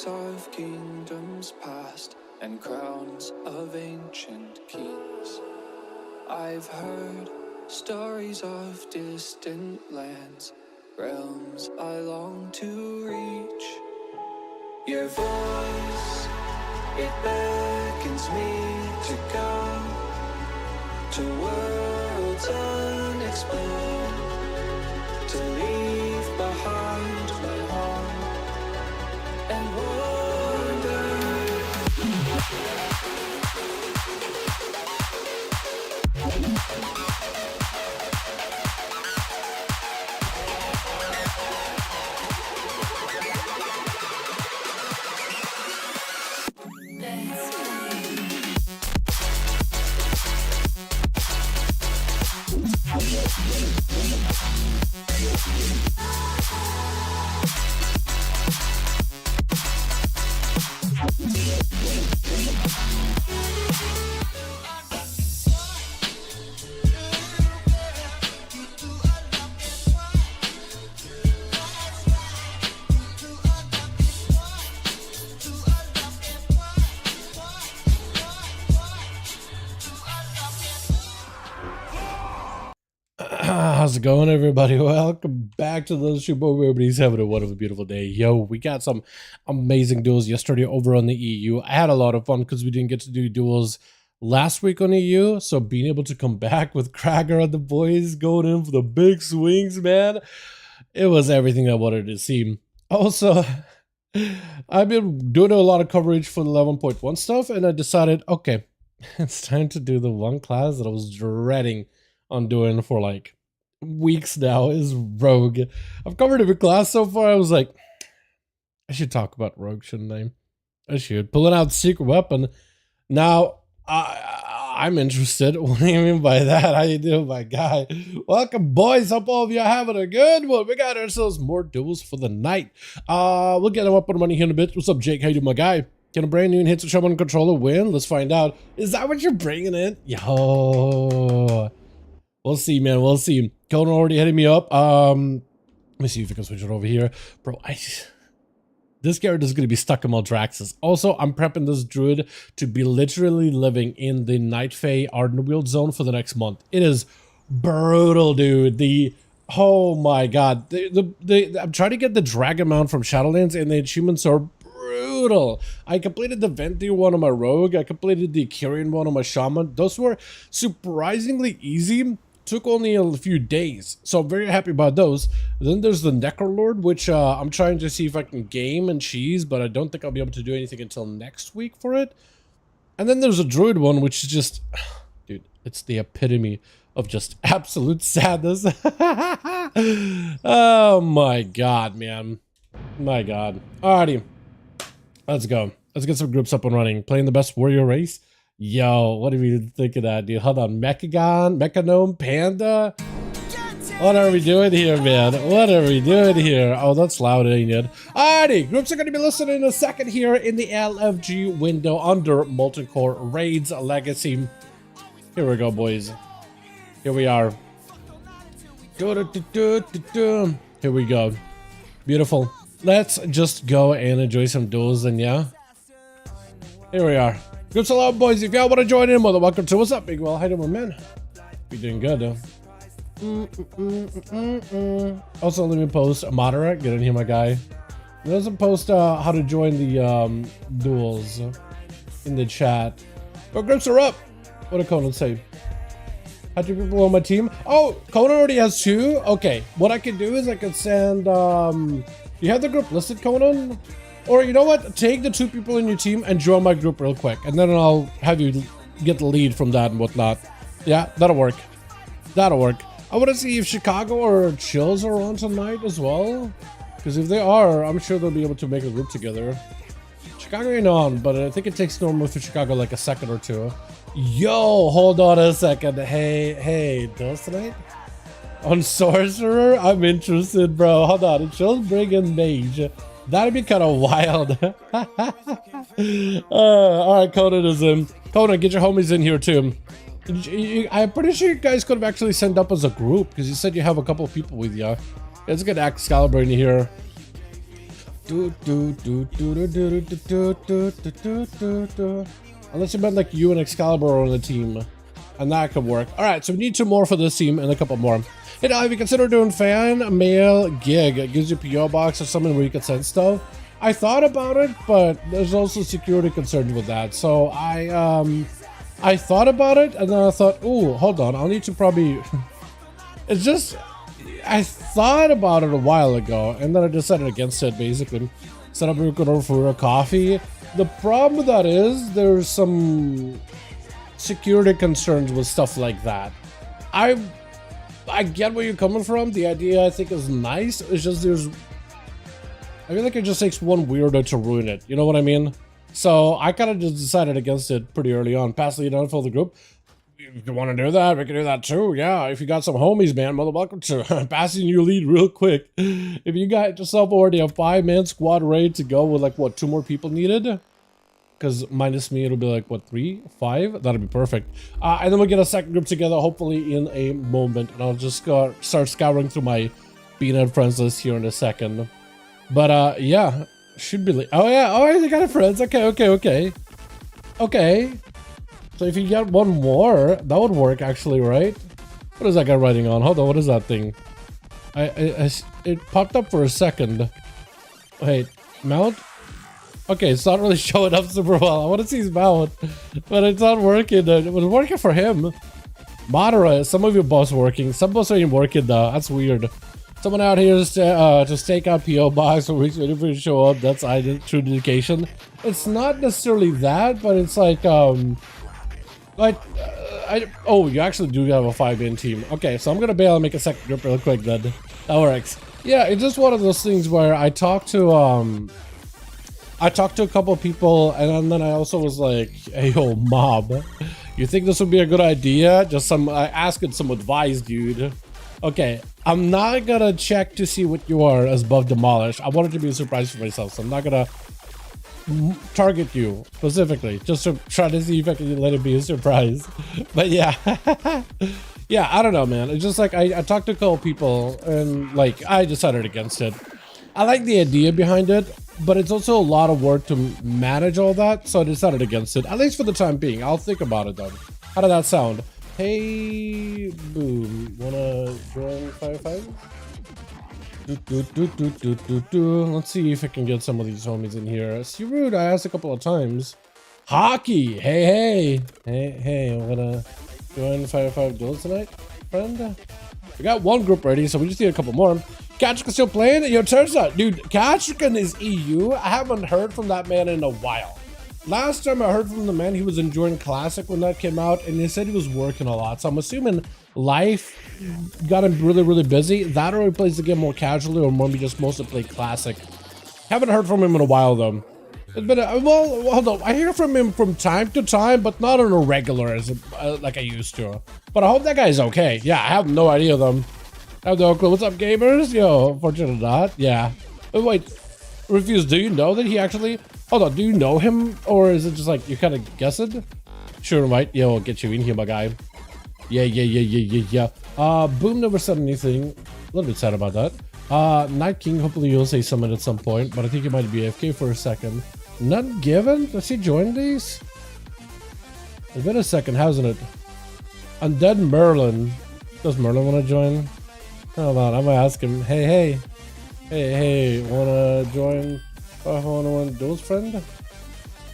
Of kingdoms past and crowns of ancient kings. I've heard stories of distant lands, realms I long to reach. Your voice, it beckons me to go to worlds unexplored, to leave behind my home and wander. How's it going, everybody? Welcome back to the show. Everybody's having a wonderful, beautiful day. Yo, we got some amazing duels yesterday over on the EU. I had a lot of fun because we didn't get to do duels last week on EU. So being able to come back with Cracker and the boys going in for the big swings, man, it was everything I wanted to see. Also, I've been doing a lot of coverage for the 11.1 stuff, and I decided, okay, it's time to do the one class that I was dreading on doing for like weeks now, is Rogue. I've covered every class so far. I was like, I should talk about Rogue, shouldn't I? I should. Pulling out secret weapon. Now, I'm interested. What do you mean by that? How you doing, my guy? Welcome, boys. Hope all of you are having a good one. We got ourselves more duels for the night. We'll get them up on money here in a bit. What's up, Jake? How you doing, my guy? Can a brand new hit to Shaman controller win? Let's find out. Is that what you're bringing in? Yo. We'll see, man. We'll see. Conan already hitting me up. Let me see if I can switch it over here. Bro, this character is going to be stuck in Maldraxxus. Also, I'm prepping this druid to be literally living in the Night Fae Ardenweald zone for the next month. It is brutal, dude. Oh my god. I'm trying to get the Dragon Mount from Shadowlands, and the achievements are brutal. I completed the Venti one on my Rogue. I completed the Kyrian one on my Shaman. Those were surprisingly easy took only a few days, so I'm very happy about those. Then there's the Necrolord, which I'm trying to see if I can game and cheese, but I don't think I'll be able to do anything until next week for it. And then there's a Druid one, which is just, dude, it's the epitome of just absolute sadness. Oh my god, man. My god. Alrighty. Let's go. Let's get some groups up and running. Playing the best warrior race? Yo, what do you think of that, dude? Hold on. Mechanome, Panda? What are we doing here, man? What are we doing here? Oh, that's loud, ain't it? Alrighty, groups are going to be listening in a second here in the LFG window under Molten Core Raids Legacy. Here we go, boys. Here we are. Here we go. Beautiful. Let's just go and enjoy some duels, and yeah. Here we are. Groups hello, boys. If y'all want to join in, well, welcome to what's up, big well. How you doing, man? You doing good, though. Also, let me post a moderate. Get in here, my guy. He doesn't post how to join the duels in the chat. But groups are up. What did Conan say? How do people on my team? Oh, Conan already has 2. Okay, what I can do is I can send. You have the group listed, Conan? Or you know what? Take the 2 people in your team and join my group real quick, and then I'll have you get the lead from that and whatnot. Yeah, that'll work. That'll work. I want to see if Chicago or Chills are on tonight as well, because if they are, I'm sure they'll be able to make a group together. Chicago ain't on, but I think it takes normally for Chicago like a second or 2. Yo, hold on a second. Hey, Duels tonight? On Sorcerer? I'm interested, bro. Hold on. Chills bring in Mage. That'd be kind of wild. Alright, Conan is in. Conan, get your homies in here too. I'm pretty sure you guys could have actually signed up as a group, because you said you have a couple of people with you. Let's get Excalibur in here. Unless you meant like you and Excalibur are on the team, and that could work. Alright, so we need 2 more for this team and a couple more. Hey, now, if you consider doing fan mail gig, it gives you a PO box or something where you can send stuff. I thought about it, but there's also security concerns with that. So I thought about it, and then I thought, ooh, hold on, I'll need to probably. It's just, I thought about it a while ago, and then I decided against it. Basically, set up a order for a coffee. The problem with that is there's some security concerns with stuff like that. I get where you're coming from. The idea I think is nice. It's just I feel like it just takes one weirdo to ruin it. You know what I mean? So I kind of just decided against it pretty early on. Pass the lead for the group. If you want to do that, we can do that too. Yeah, if you got some homies, man, mother welcome to passing your lead real quick. If you got yourself already a 5-man squad ready to go with like what 2 more people needed. Because minus me, it'll be like, what, 3, 5? That'll be perfect. And then we'll get a second group together, hopefully in a moment. And I'll just start scouring through my Peanut friends list here in a second. But, yeah, should be... Oh, yeah. Oh, I got a friends. Okay. So if you get 1 more, that would work, actually, right? What is that guy writing on? Hold on, what is that thing? It popped up for a second. Wait, mount? Okay, it's not really showing up super well. I want to see his mount, but it's not working. It was working for him. Moderate, some of your boss working. Some boss ain't working though. That's weird. Someone out here to stake out PO box for weeks waiting for you to show up. That's true dedication. It's not necessarily that, but it's like oh, you actually do have a 5-man team. Okay, so I'm gonna bail and make a second group real quick then. That works. Yeah, it's just one of those things where I talked to a couple of people, and then I also was like, hey, yo, mob, you think this would be a good idea? Just asking some advice, dude. Okay, I'm not gonna check to see what you are as above demolish. I wanted to be a surprise for myself, so I'm not gonna target you specifically, just to try to see if I can let it be a surprise. But yeah. Yeah, I don't know, man. It's just like I talked to a couple people, and like I decided against it. I like the idea behind it, but it's also a lot of work to manage all that, so I decided against it, at least for the time being. I'll think about it though. How did that sound? Hey, boom. Wanna join 5v5? Let's see if I can get some of these homies in here. See, rude, I asked a couple of times. Hockey! Hey, wanna join 5v5 duels tonight? friend. We got one group ready, so we just need a couple more. Katrikan still playing? Yo, turns out, dude, Katrikan is EU. I haven't heard from that man in a while. Last time I heard from the man, he was enjoying Classic when that came out, and he said he was working a lot. So I'm assuming life got him really, really busy. That or he plays the game more casually, or maybe just mostly play Classic. Haven't heard from him in a while, though. It's been well, hold on. I hear from him from time to time, but not on a regular as like I used to. But I hope that guy's okay. Yeah, I have no idea them. I have no clue. What's up, gamers? Yo, fortunately not. Yeah. But wait, Refuse, do you know that he actually... Hold on, do you know him? Or is it just like, you kind of guessing? Sure, right. Yo, I'll get you in here, my guy. Yeah. Boom never said anything. A little bit sad about that. Night King, hopefully you'll say something at some point, but I think he might be AFK for a second. None given? Does he join these? It's been a second, hasn't it? Undead Merlin. Does Merlin want to join? Hold on, I'm gonna ask him. Hey, wanna join 5v1 Duels, friend?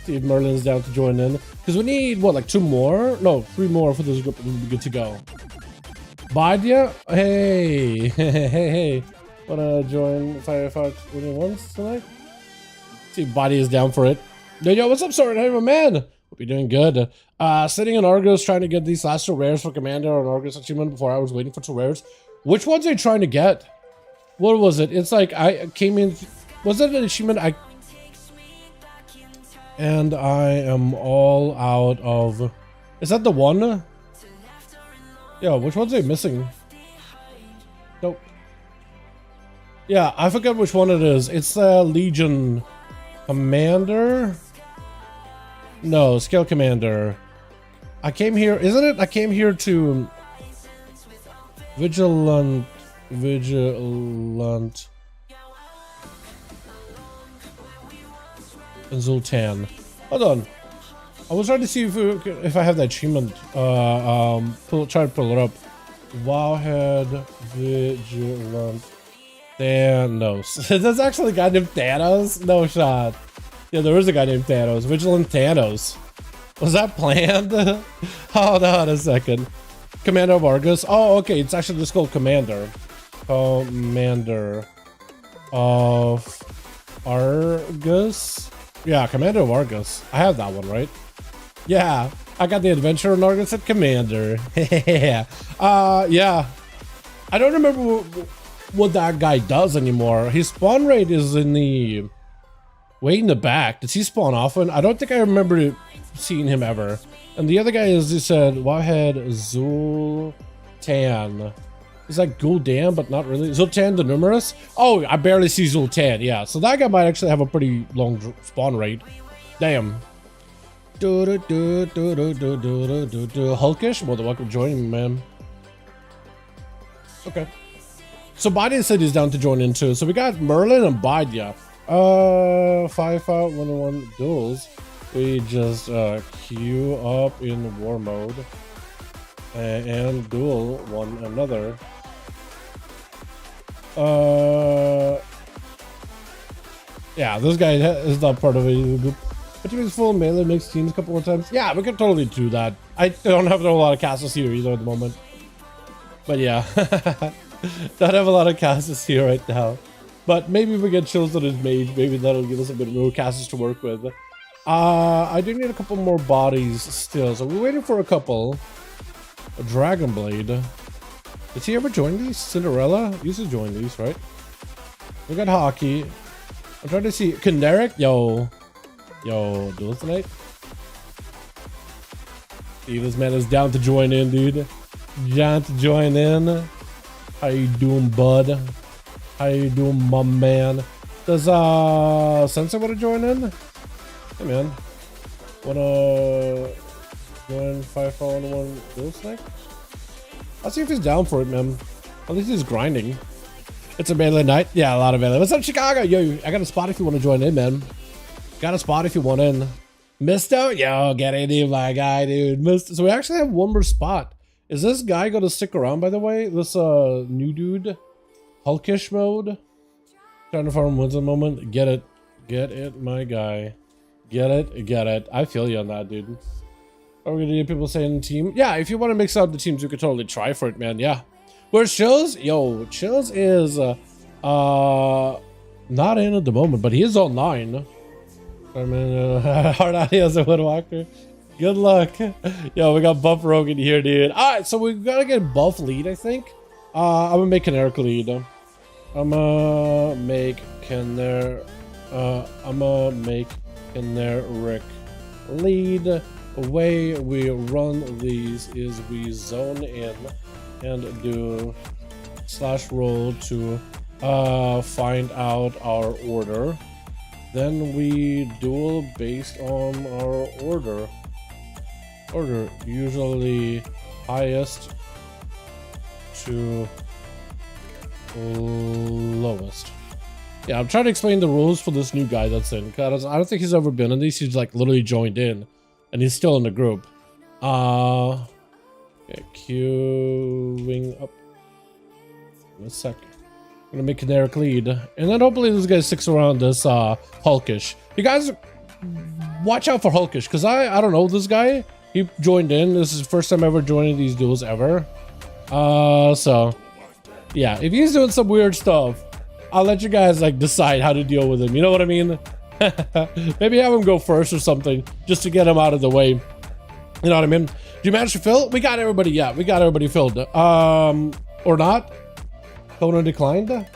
See if Merlin's down to join in. Because we need, what, like 2 more? No, 3 more for this group, and we'll be good to go. Badia? Hey. Wanna join 5v5 1v1 tonight? See if Badia is down for it. Yo, what's up, Sword? Hey, my man. Hope you're doing good. Sitting in Argus trying to get these last 2 rares for Commander on Argus achievement before I was waiting for 2 rares. Which ones are you trying to get? What was it? It's like I came in. Was it an achievement? And I am all out of. Is that the one? Yeah, which ones are you missing? Nope. Yeah, I forget which one it is. It's the Legion Commander. No, Scale Commander. I came here, isn't it? I came here to Vigilant and Zoltan. Hold on. I was trying to see if I have that achievement. Try to pull it up. Wowhead Vigilant Thanos. There's actually a guy named Thanos? No shot. Yeah, there is a guy named Thanos. Vigilant Thanos. Was that planned? Hold on a second. Commander of Argus. Oh, okay. It's actually just called Commander. Commander of Argus. Yeah, Commander of Argus. I have that one, right? Yeah, I got the adventure in Argus at Commander. Yeah. I don't remember what that guy does anymore. His spawn rate is in the way in the back. Does he spawn often? I don't think I remember seeing him ever. And the other guy is, he said, Wowhead Zultan. He's like Gul'dan, but not really. Zultan the Numerous? Oh, I barely see Zultan. Yeah, so that guy might actually have a pretty long spawn rate. Damn. Hulkish? Well, welcome joining me, man. Okay. So Badia said he's down to join in too. So we got Merlin and Badia. 5v5 1v1 Duels. We just queue up in war mode and duel one another. Yeah, this guy is not part of a group. But he was full melee mixed teams a couple more times. Yeah, we could totally do that. I don't have a lot of castles here either at the moment. But yeah, don't have a lot of castles here right now. But maybe if we get chills on his mage, maybe that'll give us a bit more castles to work with. I do need a couple more bodies still, so we're waiting for a couple. A Dragon Blade. Did he ever join these? Cinderella used to join these, right? We got Hockey. I'm trying to see. Kenderic? Yo, Duels tonight? See, this man is down to join in, dude. Down to join in. How you doing, bud? How you doing, my man? Does Sensei want to join in? Hey man, wanna join 5v1 Duels tonight? I'll see if he's down for it, man. At least he's grinding. It's a melee night. Yeah, a lot of melee. What's up, Chicago? Yo, I got a spot if you want to join in, man. Got a spot if you want in. Misto? Yo, get in, my guy, dude. Misto. So we actually have one more spot. Is this guy gonna stick around, by the way? This new dude? Hulkish mode? Trying to farm wins a moment. Get it, my guy. Get it. I feel you on that, dude. Are we gonna need people saying team? Yeah, if you want to mix up the teams, you could totally try for it, man. Yeah. Where's Chills? Yo, Chills is not in at the moment, but he is online. I mean, hard out he has a Woodwalker. Good luck. Yo, we got Buff Rogan here, dude. Alright, so we gotta get Buff lead, I think. I'm gonna make Caneric lead. I'm gonna make Caneric lead. The way we run these is we zone in and do /roll to find out our order. Then we duel based on our order. Usually highest to lowest. Yeah, I'm trying to explain the rules for this new guy that's in, because I don't think he's ever been in these. He's like literally joined in and he's still in the group. Okay, queuing up in a second. I'm gonna make Caneric lead, and then hopefully this guy sticks around this Hulkish. You guys watch out for Hulkish, because I don't know this guy. He joined in. This is the first time ever joining these duels ever. So yeah, if he's doing some weird stuff, I'll let you guys like decide how to deal with him. You know what I mean? Maybe have him go first or something, just to get him out of the way. You know what I mean? Do you manage to fill? We got everybody. Yeah, we got everybody filled. Or not? Conan declined?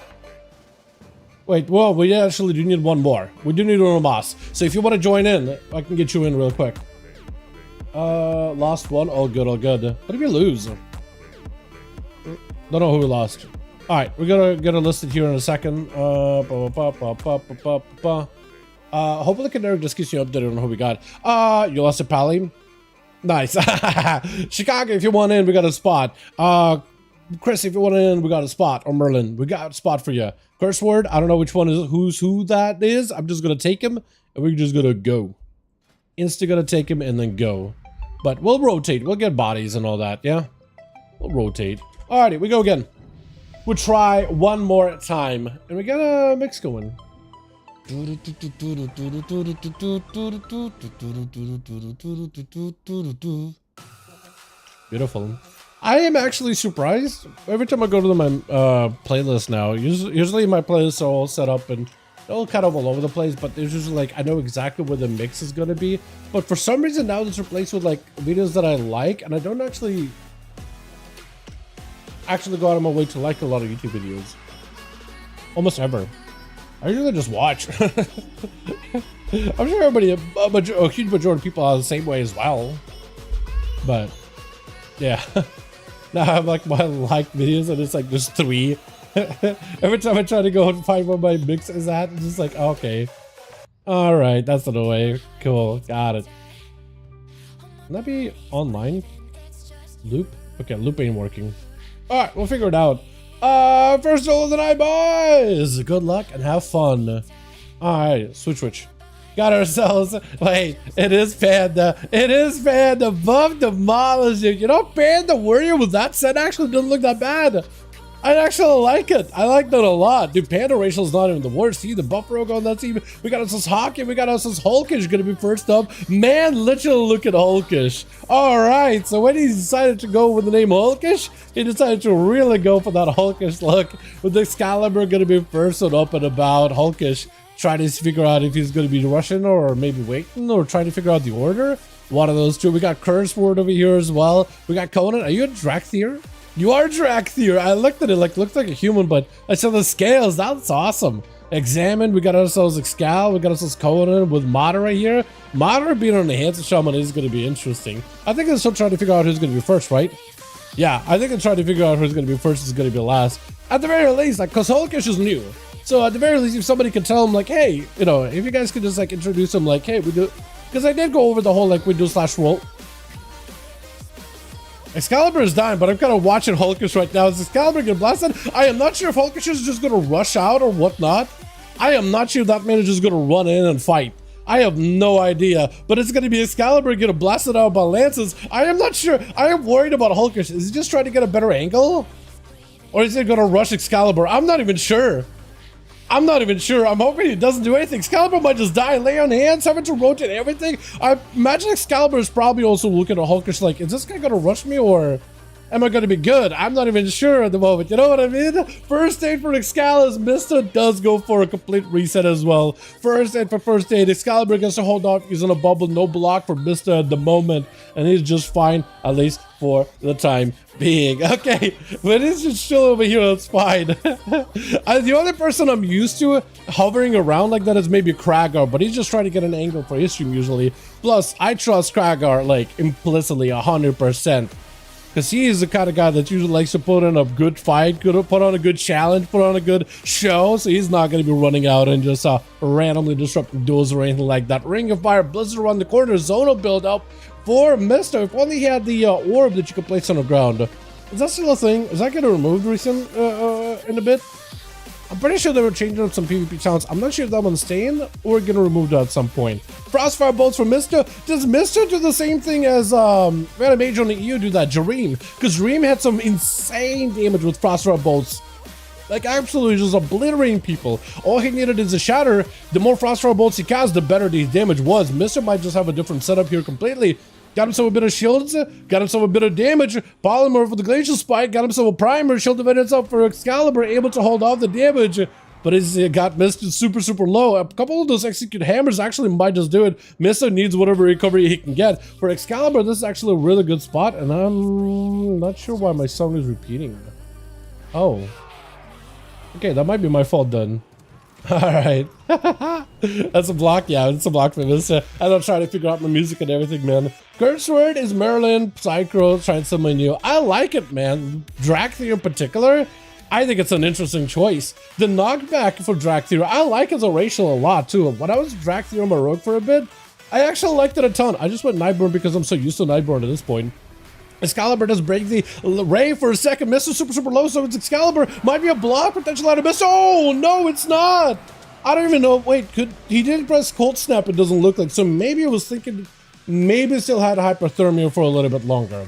Wait, well, we actually do need one more. We do need one boss. So if you want to join in, I can get you in real quick. Lost one. All good, all good. What did we lose? Don't know who we lost. Alright, we're gonna get it listed here in a second. Hopefully Caneric just keeps you updated on who we got. You lost a Pally? Nice. Chicago, if you want in, we got a spot. Chris, if you want in, we got a spot. Or Merlin, we got a spot for you. Curse word, I don't know which one is who that is. I'm just gonna take him and we're just gonna go. Insta gonna take him and then go. But we'll rotate. We'll get bodies and all that, yeah? We'll rotate. Alrighty, we go again. We'll try one more time. And we got a mix going. Beautiful. I am actually surprised. Every time I go to my playlist now, usually my playlists are all set up and they're all kind of all over the place, but there's usually like, I know exactly where the mix is going to be. But for some reason now it's replaced with like videos that I like, and I don't actually go out of my way to like a lot of YouTube videos. Almost ever. I usually just watch. I'm sure everybody, a huge majority of people are the same way as well. But yeah. Now I have like my like videos and it's like just 3. Every time I try to go and find what my mix is at, it's just like, okay. Alright, that's the way. Cool, got it. Can that be online? Loop? Okay, loop ain't working. Alright, we'll figure it out. First duel of the night, boys! Good luck and have fun. Alright, switch. Got ourselves. Wait, it is Panda. It is Panda. Buff demolished it. You know, Panda Warrior with that set actually doesn't look that bad. I actually like it. I like that a lot. Dude, Panda Racial is not even the worst. See the Buff Rogue on that team. We got us this Hockey. We got us this Hulkish gonna be first up. Man, literally look at Hulkish. Alright, so when he decided to go with the name Hulkish, he decided to really go for that Hulkish look. With the Excalibur gonna be first and up and about. Hulkish trying to figure out if he's going to be rushing or maybe waiting or trying to figure out the order. One of those two. We got Curse Word over here as well. We got Conan. Are you a Drakthir? You are Drakthir. I looked at it like looked like a human, but I saw the scales. That's awesome. Examine. We got ourselves Excal. We got ourselves Conan with Madara here. Madara being on the hands of Shaman is going to be interesting. I think they're still trying to figure out who's going to be first, right? Yeah, I think they're trying to figure out who's going to be first is going to be last. At the very least, like, because Hulkish is new. So at the very least, if somebody could tell him like, hey, you know, if you guys could just like introduce him like, hey, we do, because I did go over the whole like we do /roll. Excalibur is dying, but I'm kind of watching Hulkish right now. Is Excalibur getting blasted? I am not sure if Hulkish is just going to rush out or whatnot. I am not sure if that man is just going to run in and fight. I have no idea, but it's going to be Excalibur getting blasted out by lances. I am not sure. I am worried about Hulkish. Is he just trying to get a better angle? Or is he going to rush Excalibur? I'm not even sure. I'm not even sure. I'm hoping he doesn't do anything. Excalibur might just die, lay on hands, having to rotate everything. I imagine Excalibur is probably also looking at Hulkish like, is this guy gonna rush me or am I gonna be good? I'm not even sure at the moment. You know what I mean? First aid for Excalibur. Mister does go for a complete reset as well. First aid for first aid. Excalibur gets to hold off using a bubble. No block for Mister at the moment. And he's just fine, at least for the time being. Okay, but he's just chill over here. That's fine. The only person I'm used to hovering around like that is maybe Kragar, but he's just trying to get an angle for his stream usually. Plus, I trust Kragar like implicitly 100%. Because he is the kind of guy that usually likes to put in a good fight, put on a good challenge, put on a good show. So he's not going to be running out and just randomly disrupting duels or anything like that. Ring of Fire, Blizzard around the corner, Zonal build up for Mister. If only he had the orb that you could place on the ground. Is that still a thing? Is that getting removed recent in a bit? I'm pretty sure they were changing up some PvP challenges. I'm not sure if that one's staying or gonna remove that at some point. Frostfire bolts for Mister. Does Mister do the same thing as Random Mage on the EU do that? Jareem. Because Jareem had some insane damage with Frostfire bolts. Like absolutely just obliterating people. All he needed is a shatter. The more Frostfire bolts he cast, the better the damage was. Mister might just have a different setup here completely. Got himself a bit of shields, got himself a bit of damage, Polymer for the Glacial Spike, got himself a primer, shield dividends up for Excalibur, able to hold off the damage, but he's got Mister super low. A couple of those execute hammers actually might just do it. Mister needs whatever recovery he can get. For Excalibur, this is actually a really good spot, and I'm not sure why my song is repeating. Oh. Okay, that might be my fault then. Alright. That's a block, yeah, it's a block for this. And I'm trying to figure out my music and everything, man. Curse word is Maryland, Psycho, trying something new. I like it, man. Dracthyr in particular, I think it's an interesting choice. The knockback for Dracthyr, I like as a racial a lot too. When I was Dracthyr on my rogue for a bit, I actually liked it a ton. I just went Nightborn because I'm so used to Nightborn at this point. Excalibur does break the ray for a second. Mister super low, so it's Excalibur. Might be a block, potential out of miss. Oh, no, it's not. I don't even know. Wait, he didn't press Cold Snap, it doesn't look like. So maybe I was thinking, maybe it still had hyperthermia for a little bit longer.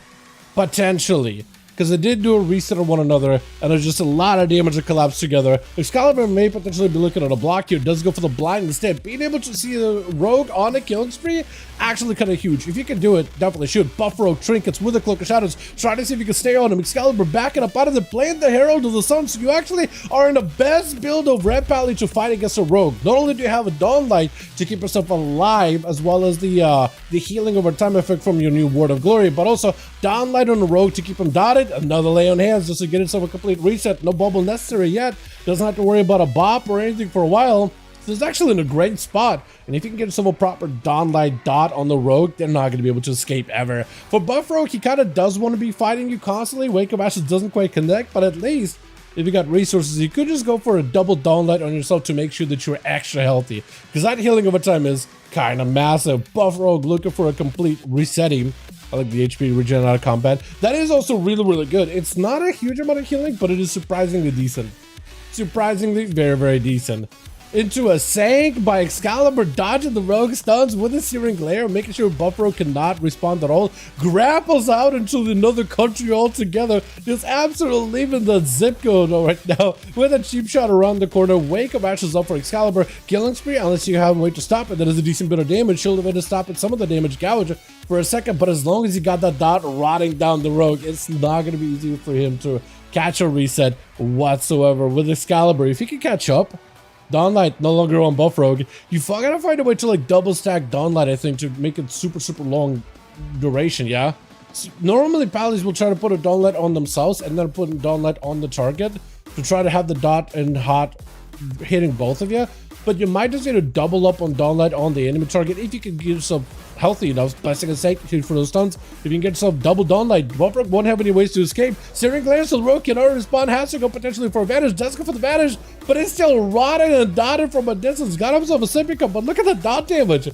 Potentially. Because it did do a reset on one another, and there's just a lot of damage that collapsed together. Excalibur may potentially be looking at a block here, does go for the blind instead. Being able to see the rogue on a killing spree, actually kind of huge. If you can do it, definitely should. Buff rogue trinkets with a Cloak of Shadows, try to see if you can stay on him. Excalibur backing up out of the plane, the Herald of the Sun, so you actually are in the best build of Red Pally to fight against a rogue. Not only do you have a Dawn Light to keep yourself alive, as well as the healing over time effect from your new Ward of Glory, but also Dawn Light on the rogue to keep him dotted. Another lay on hands just to get himself a complete reset. No bubble necessary yet. Doesn't have to worry about a bop or anything for a while. So it's actually in a great spot. And if you can get yourself a proper Dawn Light dot on the rogue, they're not going to be able to escape ever. For Buff Rogue, he kind of does want to be fighting you constantly. Wake of Ashes doesn't quite connect, but at least if you got resources, you could just go for a double Dawn Light on yourself to make sure that you're extra healthy. Because that healing over time is kind of massive. Buff Rogue looking for a complete resetting. I like the HP regen out of combat. That is also really good. It's not a huge amount of healing, but it is surprisingly decent. Surprisingly very decent. Into a Sank by Excalibur, dodging the rogue stuns with a Searing Glare, making sure Buff Rogue cannot respond at all. Grapples out into another country altogether. Just absolutely leaving the zip code right now with a cheap shot around the corner. Wake of Ashes up for Excalibur. Killing spree, unless you have a way to stop it. That is a decent bit of damage. Shield of it to stop it. Some of the damage gouge for a second, but as long as you got that dot rotting down the rogue, it's not going to be easy for him to catch a reset whatsoever. With Excalibur, if he can catch up, Dawn Light no longer on Buff Rogue. You gotta find a way to like double stack Dawn Light, I think, to make it super long duration, yeah? So normally Pallies will try to put a Dawn Light on themselves and then put a Dawn Light on the target to try to have the dot and hot hitting both of you. But you might just need to double up on Dawn Light on the enemy target if you can get yourself healthy enough. Blessing and Sanctity for those stuns. If you can get yourself double Dawn Light, Buff Rogue won't have any ways to escape. Searing Glare, so the rogue can already respond, has to go potentially for advantage, does go for the advantage, but it's still rotting and dotted from a distance. Got himself a Sippy Cup, but look at the dot damage.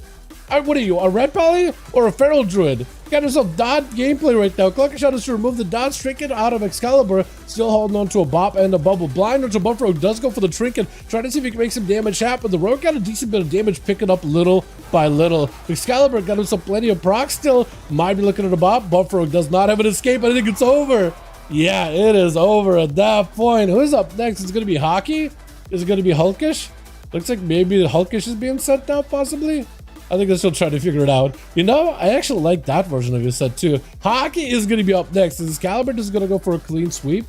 What are you, a Red Pally or a Feral Druid? Got yourself dot gameplay right now. Cloak of Shadows to remove the dot trinket out of Excalibur. Still holding on to a bop and a bubble. Blind onto Buff Rogue does go for the trinket. Trying to see if he can make some damage happen. The rogue got a decent bit of damage picking up little by little. Excalibur got himself plenty of proc still. Might be looking at a bop. Buff Rogue does not have an escape. I think it's over. Yeah, it is over at that point. Who's up next? It's going to be Hockey. Is it going to be Hulkish? Looks like maybe Hulkish is being sent now, possibly. I think they're still trying to figure it out. You know, I actually like that version of your set too. Hockey is going to be up next. Is Excalibur just going to go for a clean sweep?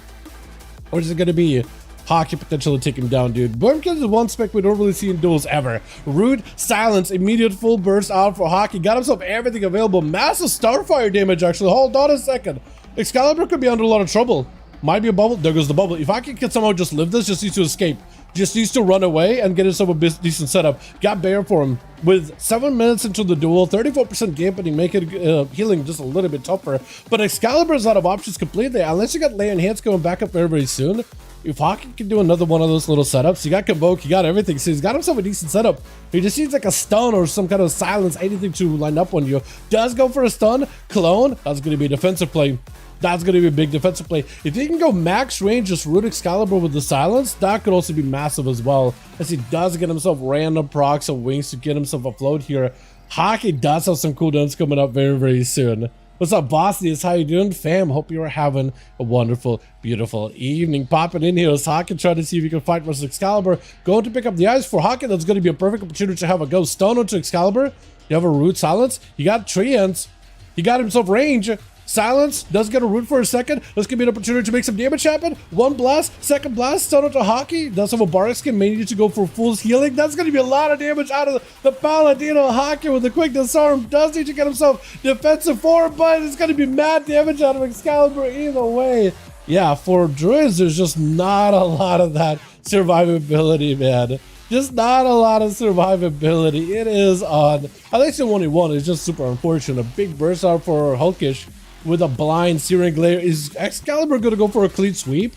Or is it going to be Hockey potentially take him down, dude? Wormkins is one spec we don't really see in duels ever. Root, silence, immediate full burst out for Hockey. Got himself everything available. Massive starfire damage, actually. Hold on a second. Excalibur could be under a lot of trouble. Might be a bubble. There goes the bubble. If Hockey can somehow just live this, just needs to escape. Just needs to run away and get himself a decent setup. Got Bear for him. With 7 minutes into the duel, 34% game, but he make it healing just a little bit tougher. But Excalibur is out of options completely, unless you got Lay and Hands going back up very, very soon. If Hockey can do another one of those little setups, you got Convoke, you got everything. So he's got himself a decent setup. He just needs like a stun or some kind of silence, anything to line up on you. Does go for a stun, clone. That's going to be a defensive play. That's going to be a big defensive play. If he can go max range, just root Excalibur with the silence, that could also be massive as well. As he does get himself random procs of wings to get himself afloat here. Hockey does have some cooldowns coming up very, very soon. What's up, Bosnians? How you doing, fam? Hope you are having a wonderful, beautiful evening. Popping in here is Hockey trying to see if he can fight versus Excalibur. Going to pick up the eyes for Hockey. That's going to be a perfect opportunity to have a go stun onto Excalibur. You have a root silence. You got treants. He got himself range. Silence does get a root for a second. This could be an opportunity to make some damage happen. One blast, second blast, stun onto Hockey. Does have a Bardic skin, may need to go for full healing. That's going to be a lot of damage out of the Paladino. Hockey with the quick disarm does need to get himself defensive forward, but it's going to be mad damage out of Excalibur either way. Yeah, for Druids, there's just not a lot of that survivability, man. Just not a lot of survivability. It is on, at least in 1v1, it's just super unfortunate. A big burst out for Hulkish. With a blind Searing Glare. Is Excalibur going to go for a clean sweep?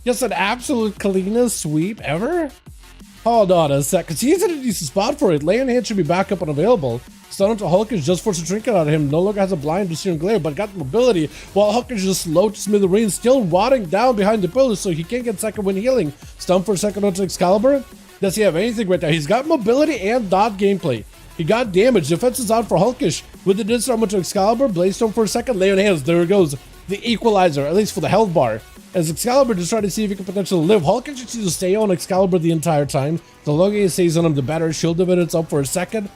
Just an absolute cleanest sweep ever? Hold on a sec, because he's in a decent spot for it. Lay on Hand should be back up and available. Stun onto Hulkish just forced a trinket out of him. No longer has a blind to Searing Glare, but got mobility. While Hulkish is slow to smithereens, still rotting down behind the pillars, so he can't get second win healing. Stun for a second onto Excalibur. Does he have anything right there? He's got mobility and dot gameplay. He got damage. Defense is out for Hulkish. With the disarm onto Excalibur, Blaze-Stone for a second, Lay on Hands. There it goes. The equalizer, at least for the health bar. As Excalibur just trying to see if he can potentially live. Hulkish needs to stay on Excalibur the entire time. The longer he stays on him, the better. Shield dividends up for a second.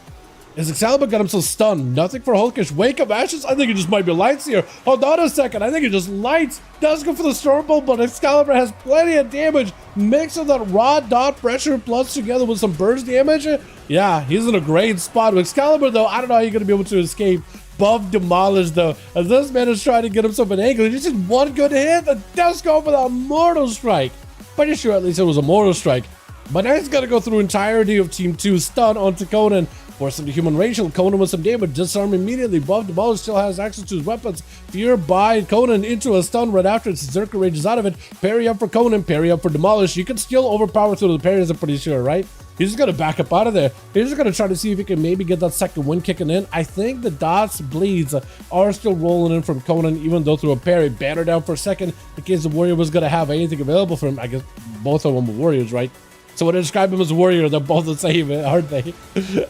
As Excalibur got himself stunned. Nothing for Hulkish. Wake up, Ashes. I think it just might be lights here. Hold on a second. I think it just lights. Does go for the Stormbolt, but Excalibur has plenty of damage. Mix of that raw dot pressure plus together with some burst damage. Yeah, he's in a great spot. With Excalibur, though, I don't know how you're going to be able to escape. Buff demolished, though. As this man is trying to get himself an angle. He just did one good hit. And does go for that Mortal Strike. Pretty sure at least it was a Mortal Strike. But now he's got to go through entirety of Team 2. Stun onto Conan. Force him to human racial. Conan with some damage. Disarm immediately. Buff Demolish still has access to his weapons. Fear by Conan into a stun right after its Zerker rages out of it. Parry up for Conan. Parry up for Demolish. You can still overpower through the parries, I'm pretty sure, right? He's just going to back up out of there. He's just going to try to see if he can maybe get that second win kicking in. I think the dots, bleeds are still rolling in from Conan, even though through a parry. Banner down for a second in case the warrior was going to have anything available for him. I guess both of them were warriors, right? So when I describe him as a warrior, they're both the same, aren't they?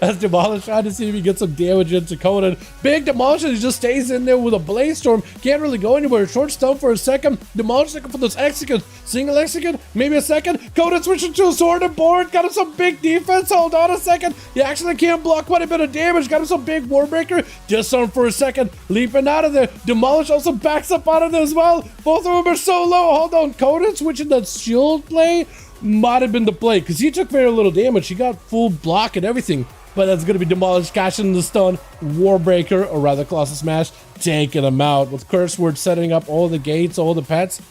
As Demolish trying to see if he gets some damage into Conan. Big Demolish, he just stays in there with a Blaze Storm. Can't really go anywhere. Short stun for a second. Demolish looking for those executes. Single execute, maybe a second. Conan switching to a sword and board. Got him some big defense. Hold on a second. He actually can't block quite a bit of damage. Got him some big Warbreaker. Disarm for a second. Leaping out of there. Demolish also backs up out of there as well. Both of them are so low. Hold on. Conan switching that shield play. Might have been the play, because he took very little damage. He got full block and everything, but that's going to be Demolished, cashing the stun. Warbreaker, or rather Colossus Smash, taking him out with Curse Word setting up all the gates, all the pets.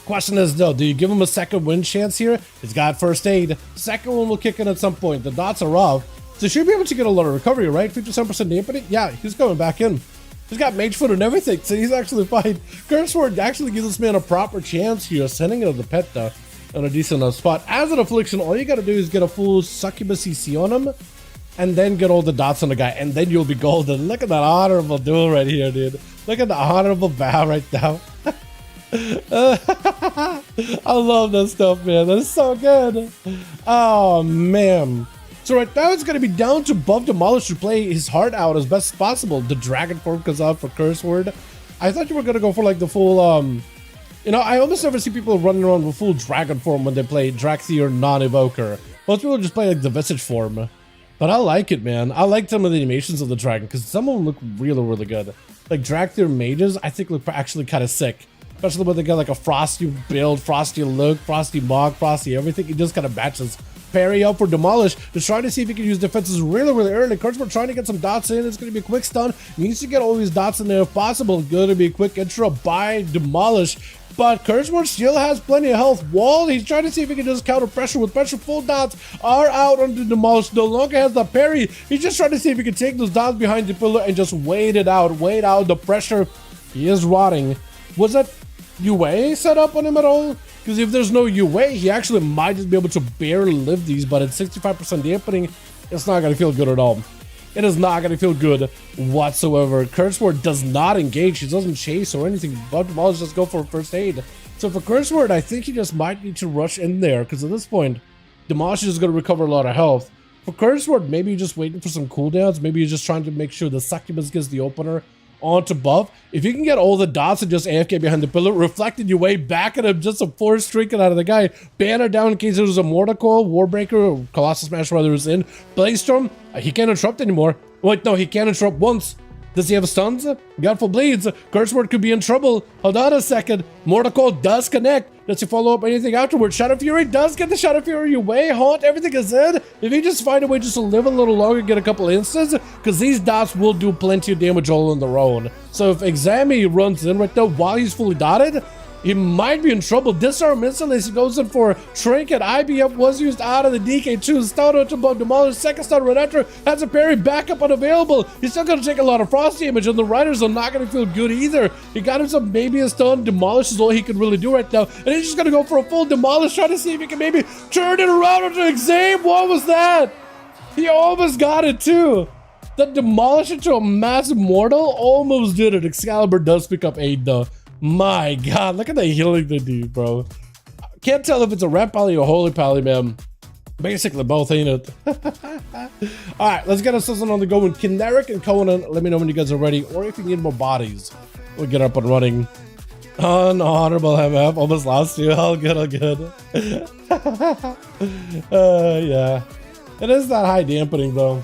Question is, though, do you give him a second win chance here? He's got first aid. Second one will kick in at some point. The dots are off, so he should be able to get a lot of recovery, right? 57% damage. Yeah, he's going back in. He's got Mage Foot and everything, so he's actually fine. Curse Word actually gives this man a proper chance here, sending it to the pet, though. On a decent enough spot. As an affliction, all you gotta do is get a full Succubus CC on him, and then get all the dots on the guy, and then you'll be golden. Look at that honorable duel right here, dude. Look at the honorable bow right now. I love that stuff, man. That is so good. Oh, man. So right now it's gonna be down to Buff Demolish to play his heart out as best as possible. The Dragon form comes out for Curse Word. I thought you were gonna go for like the full You know, I almost never see people running around with full dragon form when they play Draxier non-evoker. Most people just play like the Visage form. But I like it, man. I like some of the animations of the dragon because some of them look really, really good. Like Draxier mages, I think look actually kind of sick. Especially when they got like a frosty build, frosty look, frosty mog, frosty everything. He just kind of matches. Parry up for Demolish to try to see if he can use defenses really, really early. Kurtzberg trying to get some dots in. It's going to be a quick stun. Needs to get all these dots in there if possible. Going to be a quick intro by Demolish. But Kurtzberg still has plenty of health. Wall, he's trying to see if he can just counter pressure with pressure. Full dots are out on the Demolish. No longer has the parry. He's just trying to see if he can take those dots behind the pillar and just wait it out. Wait out the pressure. He is rotting. Was that UA set up on him at all? Because if there's no UA, he actually might just be able to barely live these, but at 65% dampening, it's not going to feel good at all. It is not going to feel good whatsoever. Kurtzword does not engage. He doesn't chase or anything, but Demolish just go for first aid. So for Kurtzword, I think he just might need to rush in there, because at this point, Demolish is going to recover a lot of health. For Kurtzword, maybe you're just waiting for some cooldowns. Maybe you're just trying to make sure the Succubus gets the opener onto buff. If you can get all the dots and just AFK behind the pillar, reflected your way back at him, just a force streaking out of the guy. Banner down in case there's a Mortal Coil, Warbreaker, or Colossus Smash rather is in. Blaze Storm, he can't interrupt anymore. Wait, no, he can't interrupt once. Does he have stuns? Godful bleeds. Kurtzword could be in trouble. Hold on a second. Mortal Coil does connect. Does he follow up anything afterwards? Shadow Fury does get the Shadow Fury away. Haunt, everything is in. If he just find a way just to live a little longer, get a couple instants, because these dots will do plenty of damage all on their own. So if Exami runs in right now while he's fully dotted, he might be in trouble. Disarm instantly. He goes in for Trinket. IBF was used out of the DK2. Stun out to Demolish. Second stun right after. Has a parry. Backup unavailable. He's still going to take a lot of frost damage, and the Riders are not going to feel good either. He got him some maybe a stun. Demolish is all he can really do right now. And he's just going to go for a full Demolish, trying to see if he can maybe turn it around into Exame. What was that? He almost got it too. The Demolish into a massive mortal almost did it. Excalibur does pick up 8 though. My god, look at the healing they do, bro. Can't tell if it's a red pally or holy pally, man. Basically both, ain't it? Alright, let's get ourselves on the go with Kineric and Conan. Let me know when you guys are ready, or if you need more bodies. We'll get up and running. Unhonorable MF, almost lost you. All good, all good. Yeah. It is that high dampening, though.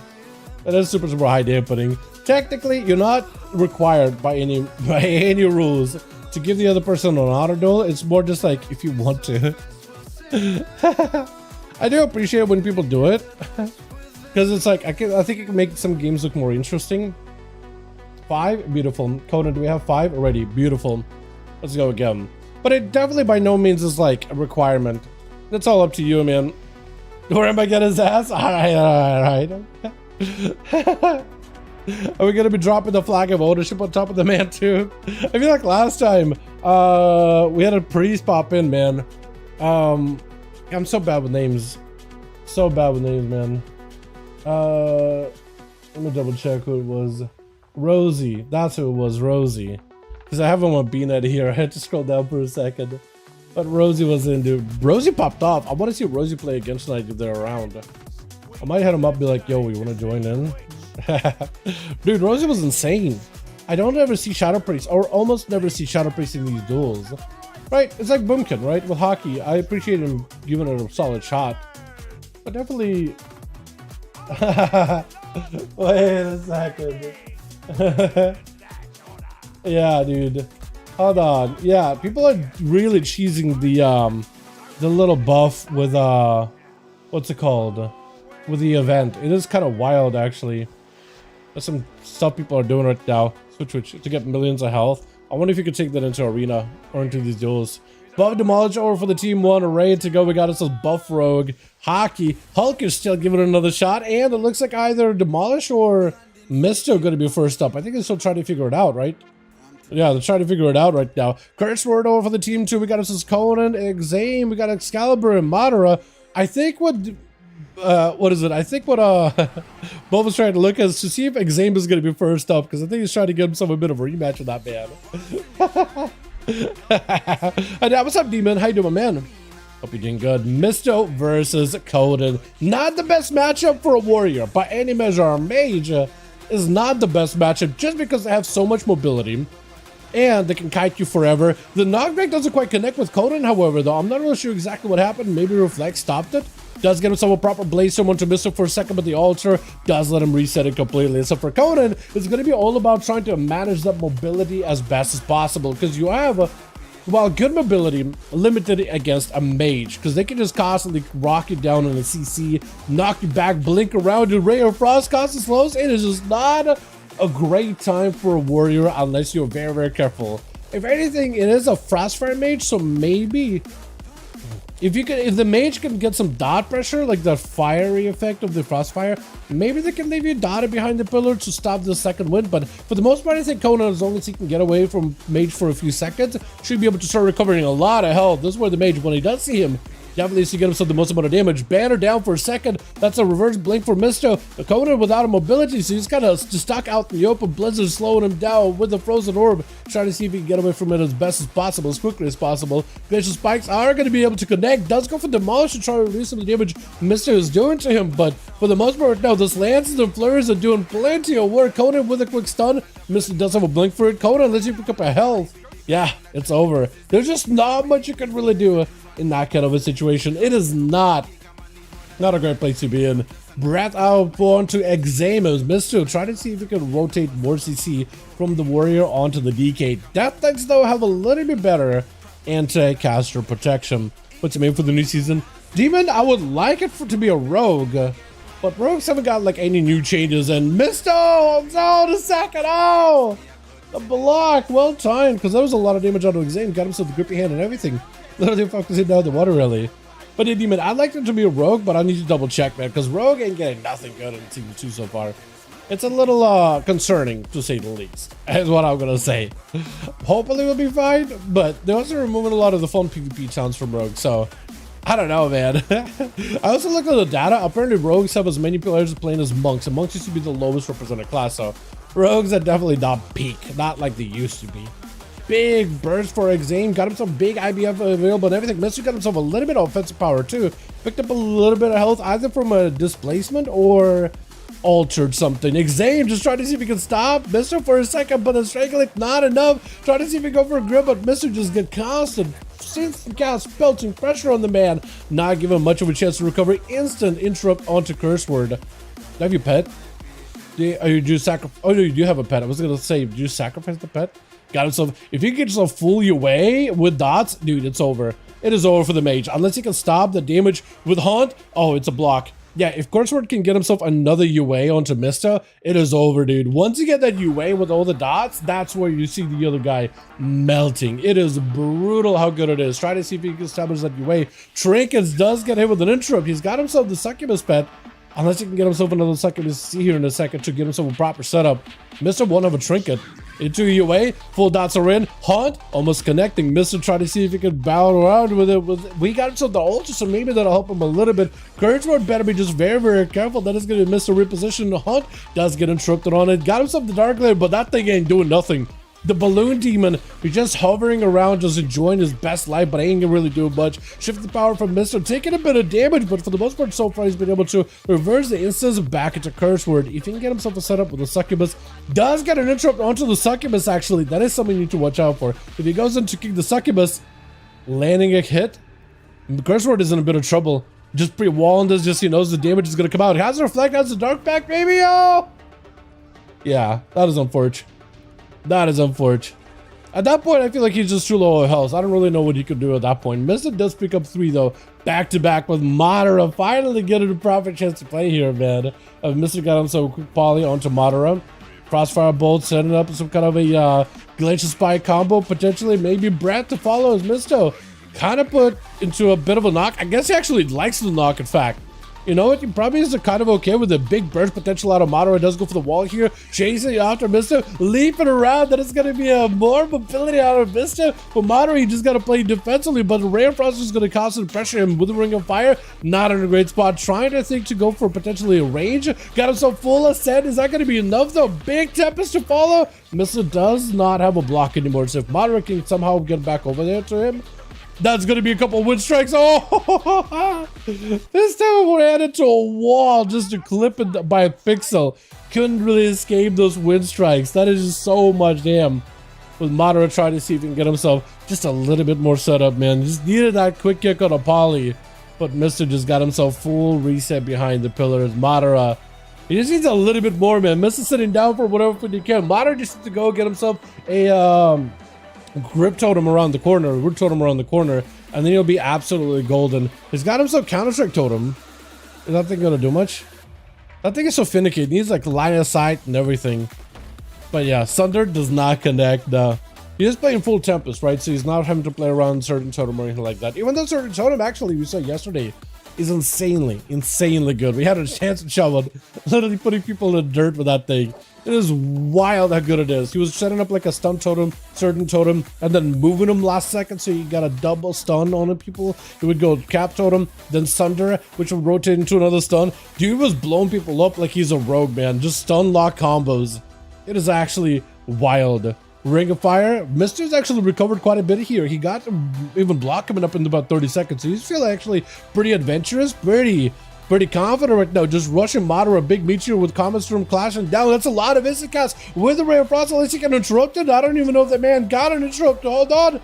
It is super, super high dampening. Technically, you're not required by any rules to give the other person an auto duel. It's more just like if you want to. I do appreciate when people do it, because it's like I think it can make some games look more interesting. 5, beautiful. Conan, do we have 5 already? Beautiful. Let's go again. But it definitely by no means is like a requirement. That's all up to you, man. Where am I getting his ass? All right. Are we gonna be dropping the flag of ownership on top of the man too? I feel like last time we had a priest pop in, man. I'm so bad with names. So bad with names, man. Let me double check who it was. Rosie. That's who it was, Rosie. Because I have him on BNet here. I had to scroll down for a second. But Rosie was in, dude. Rosie popped off. I want to see Rosie play against tonight if they're around. I might hit him up and be like, yo, you want to join in? Dude, Rosie was insane. I don't ever see Shadow Priest, or almost never see Shadow Priest in these duels. Right? It's like Boomkin, right? With hockey. I appreciate him giving it a solid shot. But definitely... Wait a second. Yeah, dude. Hold on. Yeah, people are really cheesing the little buff with what's it called? With the event. It is kind of wild, actually. There's some stuff people are doing right now. Switch to get millions of health. I wonder if you could take that into arena or into these duels. Buff Demolish over for the team 1. Array to go. We got ourselves Buff Rogue. Hockey. Hulk is still giving it another shot. And it looks like either Demolish or Misto going to be first up. I think they're still trying to figure it out, right? Yeah, they're trying to figure it out right now. Kurt's word over for the team 2. We got ourselves Conan, Exame. We got Excalibur and Madara. I think what is it? I think what Bob was trying to look at is to see if Exame is going to be first up, because I think he's trying to give himself a bit of a rematch with that man. What's up, Demon? How you doing, man? Hope you're doing good. Misto versus Conan. Not the best matchup for a warrior by any measure. Our mage is not the best matchup just because they have so much mobility. and they can kite you forever. The knockback doesn't quite connect with Conan, however, though. I'm not really sure exactly what happened. Maybe Reflect stopped it. Does get himself a proper blaze someone to miss it for a second, but the altar does let him reset it completely. So for Conan, it's going to be all about trying to manage that mobility as best as possible, because you have while good mobility, limited against a mage, because they can just constantly rock you down in a CC, knock you back, blink around, do Ray of Frost, constant slows. It is just not a great time for a warrior unless you're very, very careful. If anything, it is a Frostfire mage, so maybe if the mage can get some dot pressure, like the fiery effect of the Frostfire, maybe they can leave you dotted behind the pillar to stop the second wind. But for the most part, I think Conan, as long as he can get away from mage for a few seconds, should be able to start recovering a lot of health. This is where the mage, when he does see him, definitely to get himself the most amount of damage. Banner down for a second. That's a reverse blink for Misto. Conan without a mobility, so he's kind of stuck out in the open. Blizzard slowing him down with the frozen orb, trying to see if he can get away from it as best as possible, as quickly as possible. Glacial spikes are going to be able to connect. Does go for demolish to try to reduce some of the damage Misto is doing to him, but for the most part, no. This lances and flurries are doing plenty of work. Conan with a quick stun. Misto does have a blink for it. Conan lets you pick up a health. Yeah, it's over. There's just not much you can really do in that kind of a situation. It is not a great place to be in. Breath out onto Examos. Misto try to see if we can rotate more CC from the warrior onto the DK. Death Knights though have a little bit better anti-caster protection. What's your main for the new season? Demon, I would like it to be a rogue, but rogues haven't got like any new changes. And Misto, no, the second, oh, the block, well timed, because that was a lot of damage out of Exame. Got himself the grippy hand and everything. Literally focusing down the water really. But yeah, Demon, I'd like them to be a rogue, but I need to double check, man, because rogue ain't getting nothing good in season 2 so far. It's a little concerning, to say the least, is what I'm gonna say. Hopefully we'll be fine, but they're also removing a lot of the fun PvP sounds from rogue, so I don't know, man. I also looked at the data. Apparently rogues have as many players playing as monks, and monks used to be the lowest represented class, so rogues are definitely not peak, not like they used to be. Big burst for Exame, got himself big IBF available and everything. Mister got himself a little bit of offensive power too. Picked up a little bit of health either from a displacement or altered something. Exame just trying to see if he can stop Mister for a second, but the strangling not enough. Trying to see if he can go for a grip, but Mister just get constant cast belching pressure on the man. Not giving much of a chance to recover. Instant interrupt onto curse word. Have you pet? You do sacrifice? Oh no, you do have a pet. I was gonna say, do you sacrifice the pet? Got himself. If you can get yourself fool your way with dots, dude, it's over. It is over for the mage. Unless he can stop the damage with Haunt. Oh, it's a block. Yeah, if Curseword can get himself another UA onto Mista, it is over, dude. Once you get that UA with all the dots, that's where you see the other guy melting. It is brutal how good it is. Try to see if he can establish that UA. Trinkets does get hit with an interrupt. He's got himself the Succubus pet. Unless he can get himself another Succubus see here in a second to get himself a proper setup. Mr. won't have a trinket. Into UA, full dots are in. Haunt, almost connecting. Mr. try to see if he can bow around with it. We got himself the ultra, so maybe that'll help him a little bit. Courage Ward better be just very, very careful. That is going to miss a reposition. Haunt does get interrupted on it. Got himself the Dark Lair, but that thing ain't doing nothing. The Balloon Demon, he's just hovering around, just enjoying his best life, but ain't really doing much. Shift the power from Mister, taking a bit of damage, but for the most part so far, he's been able to reverse the instance back into Curse Word. If he can get himself a setup with the Succubus, does get an interrupt onto the Succubus, actually. That is something you need to watch out for. If he goes in to kick the Succubus, landing a hit, Curse Word is in a bit of trouble. Just pre-walling this, just he knows the damage is going to come out. Has a reflect, has a dark back, baby, oh! Yeah, that is unfortunate. That is unfortunate. At that point, I feel like he's just too low of health. I don't really know what he could do at that point. Mister does pick up 3, though, back-to-back with Madara. Finally getting a proper chance to play here, man. Mister got himself a quick poly onto Madara. Crossfire Bolt, setting up some kind of a Glacial Spike combo, potentially. Maybe Brett to follow as Misto. Kind of put into a bit of a knock. I guess he actually likes the knock, in fact. You know what? He probably is kind of okay with a big burst potential out of Madara. Does go for the wall here. Chasing after Mister. Leaping around. That is going to be a more mobility out of Mister. But Madara, he just got to play defensively. But the Ray of Frost is going to constantly pressure him with the Ring of Fire. Not in a great spot. Trying to think to go for potentially a range. Got himself full ascent. Is that going to be enough though? Big Tempest to follow. Mister does not have a block anymore. So if Madara can somehow get back over there to him, that's going to be a couple of wind strikes. Oh, this time ran into a wall just to clip it by a pixel. Couldn't really escape those wind strikes. That is just so much damn. with Madara trying to see if he can get himself just a little bit more set up, man. Just needed that quick kick on a poly, but Mister just got himself full reset behind the pillars. Madara, he just needs a little bit more, man. Mister sitting down for whatever he can. Madara just needs to go get himself a grip totem around the corner, root totem around the corner, and then he'll be absolutely golden. He's got himself counter-strike totem. Is that thing gonna do much? That thing is so finicky. It needs like line of sight and everything. But yeah, Sunder does not connect. He is playing full Tempest, right? So he's not having to play around certain totem or anything like that. Even though certain totem, actually, we saw yesterday, is insanely good. We had a chance to shovel, literally putting people in the dirt with that thing. It is wild how good it is. He was setting up like a stun totem, certain totem, and then moving him last second, so you got a double stun on people. He would go cap totem, then Sunder, which would rotate into another stun. Dude was blowing people up like he's a rogue, man. Just stun lock combos. It is actually wild. Ring of Fire. Mister's actually recovered quite a bit here. He got even block coming up in about 30 seconds. So he's feeling actually pretty adventurous, pretty confident right now. Just rushing Madara, a big meteor with Comet Storm clashing down. That's a lot of instant cast with the Ray of Frost. Unless he get interrupted. I don't even know if that man got an interrupt. Hold on.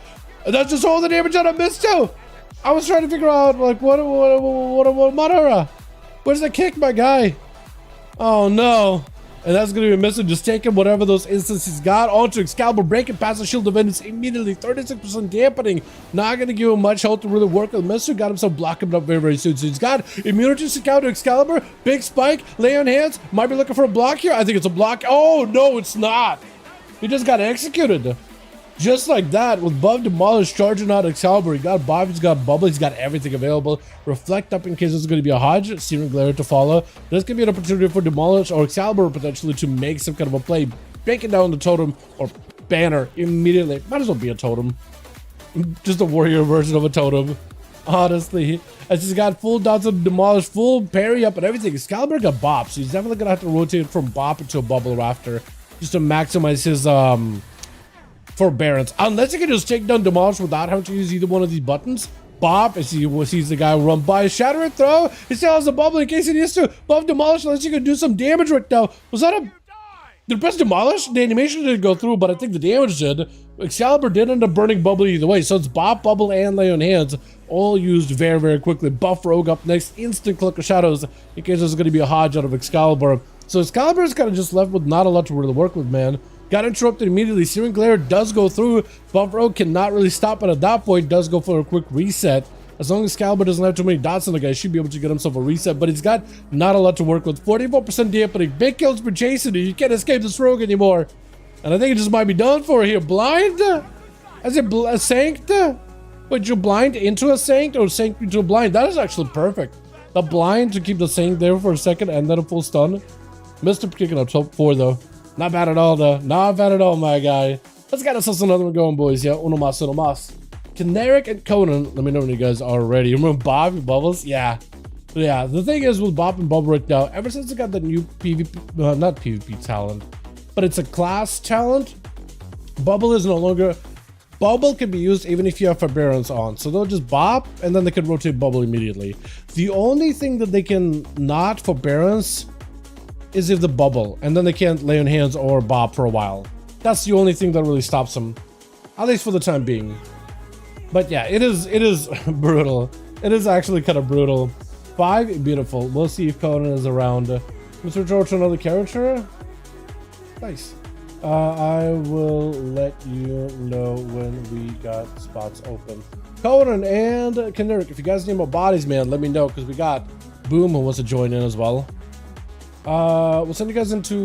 That's just all the damage on a Misto. I was trying to figure out like what Madara. Where's the kick, my guy? Oh no. And that's going to be missing. Just taking whatever those instances he's got onto Excalibur, breaking past the shield of Venus immediately. 36% dampening. Not going to give him much health to really work with. Mister got himself blocking up very soon. So he's got immunity to counter Excalibur. Big spike. Lay on hands. Might be looking for a block here. I think it's a block. Oh, no, it's not. He just got executed. Just like that, with Buff Demolished charging out Excalibur. He got Bob, he's got Bubble, he's got everything available. Reflect up in case there's going to be a Hodge, Searing Glare to follow. There's going to be an opportunity for Demolish or Excalibur potentially to make some kind of a play. Breaking down the totem or banner immediately. Might as well be a totem. Just a warrior version of a totem. Honestly. As he's got full dots of Demolish, full parry up and everything. Excalibur got Bop, so he's definitely going to have to rotate from Bop into a Bubble Rafter just to maximize his forbearance, unless he can just take down Demolish without having to use either one of these buttons. Bop, as he sees the guy run by, shatter and throw. He still has a bubble in case he needs to. Buff Demolish, unless you can do some damage right now. Was that a... Did press Demolish? The animation didn't go through, but I think the damage did. Excalibur did end up burning Bubble either way, so it's Bop, Bubble, and Lay on Hands, all used very quickly. Buff Rogue up next, instant Cloak of Shadows, in case there's going to be a Hodge out of Excalibur. So Excalibur is kind of just left with not a lot to really work with, man. Got interrupted immediately. Searing Glare does go through. Buff Rogue cannot really stop it at that point. Does go for a quick reset. As long as Excalibur doesn't have too many dots on the guy, he should be able to get himself a reset. But he's got not a lot to work with. 44% dampening. Big kills for chasing you. You can't escape this rogue anymore. And I think it just might be done for here. Blind? As it sanked? Wait, you blind into a sank or sank into a blind? That is actually perfect. The blind to keep the sank there for a second and then a full stun. Mr. Kicking up top 4 though. Not bad at all, though. Not bad at all, my guy. Let's get us another one going, boys. Yeah, uno mas. Caneric and Conan. Let me know when you guys are ready. Remember Bob and Bubbles? Yeah. Yeah, the thing is with Bob and Bubble right now, ever since they got the new PvP, not PvP talent, but it's a class talent, Bubble is no longer... Bubble can be used even if you have Forbearance on. So they'll just Bop, and then they can rotate Bubble immediately. The only thing that they can not Forbearance is if the Bubble, and then they can't Lay on Hands or Bob for a while. That's the only thing that really stops them, at least for the time being. But yeah, it is brutal. It is actually kind of brutal. 5, beautiful. We'll see if Conan is around. Let's return to another character. Nice. I will let you know when we got spots open. Conan and Caneric, if you guys need more bodies, man, let me know, because we got Boom who wants to join in as well. We'll send you guys into,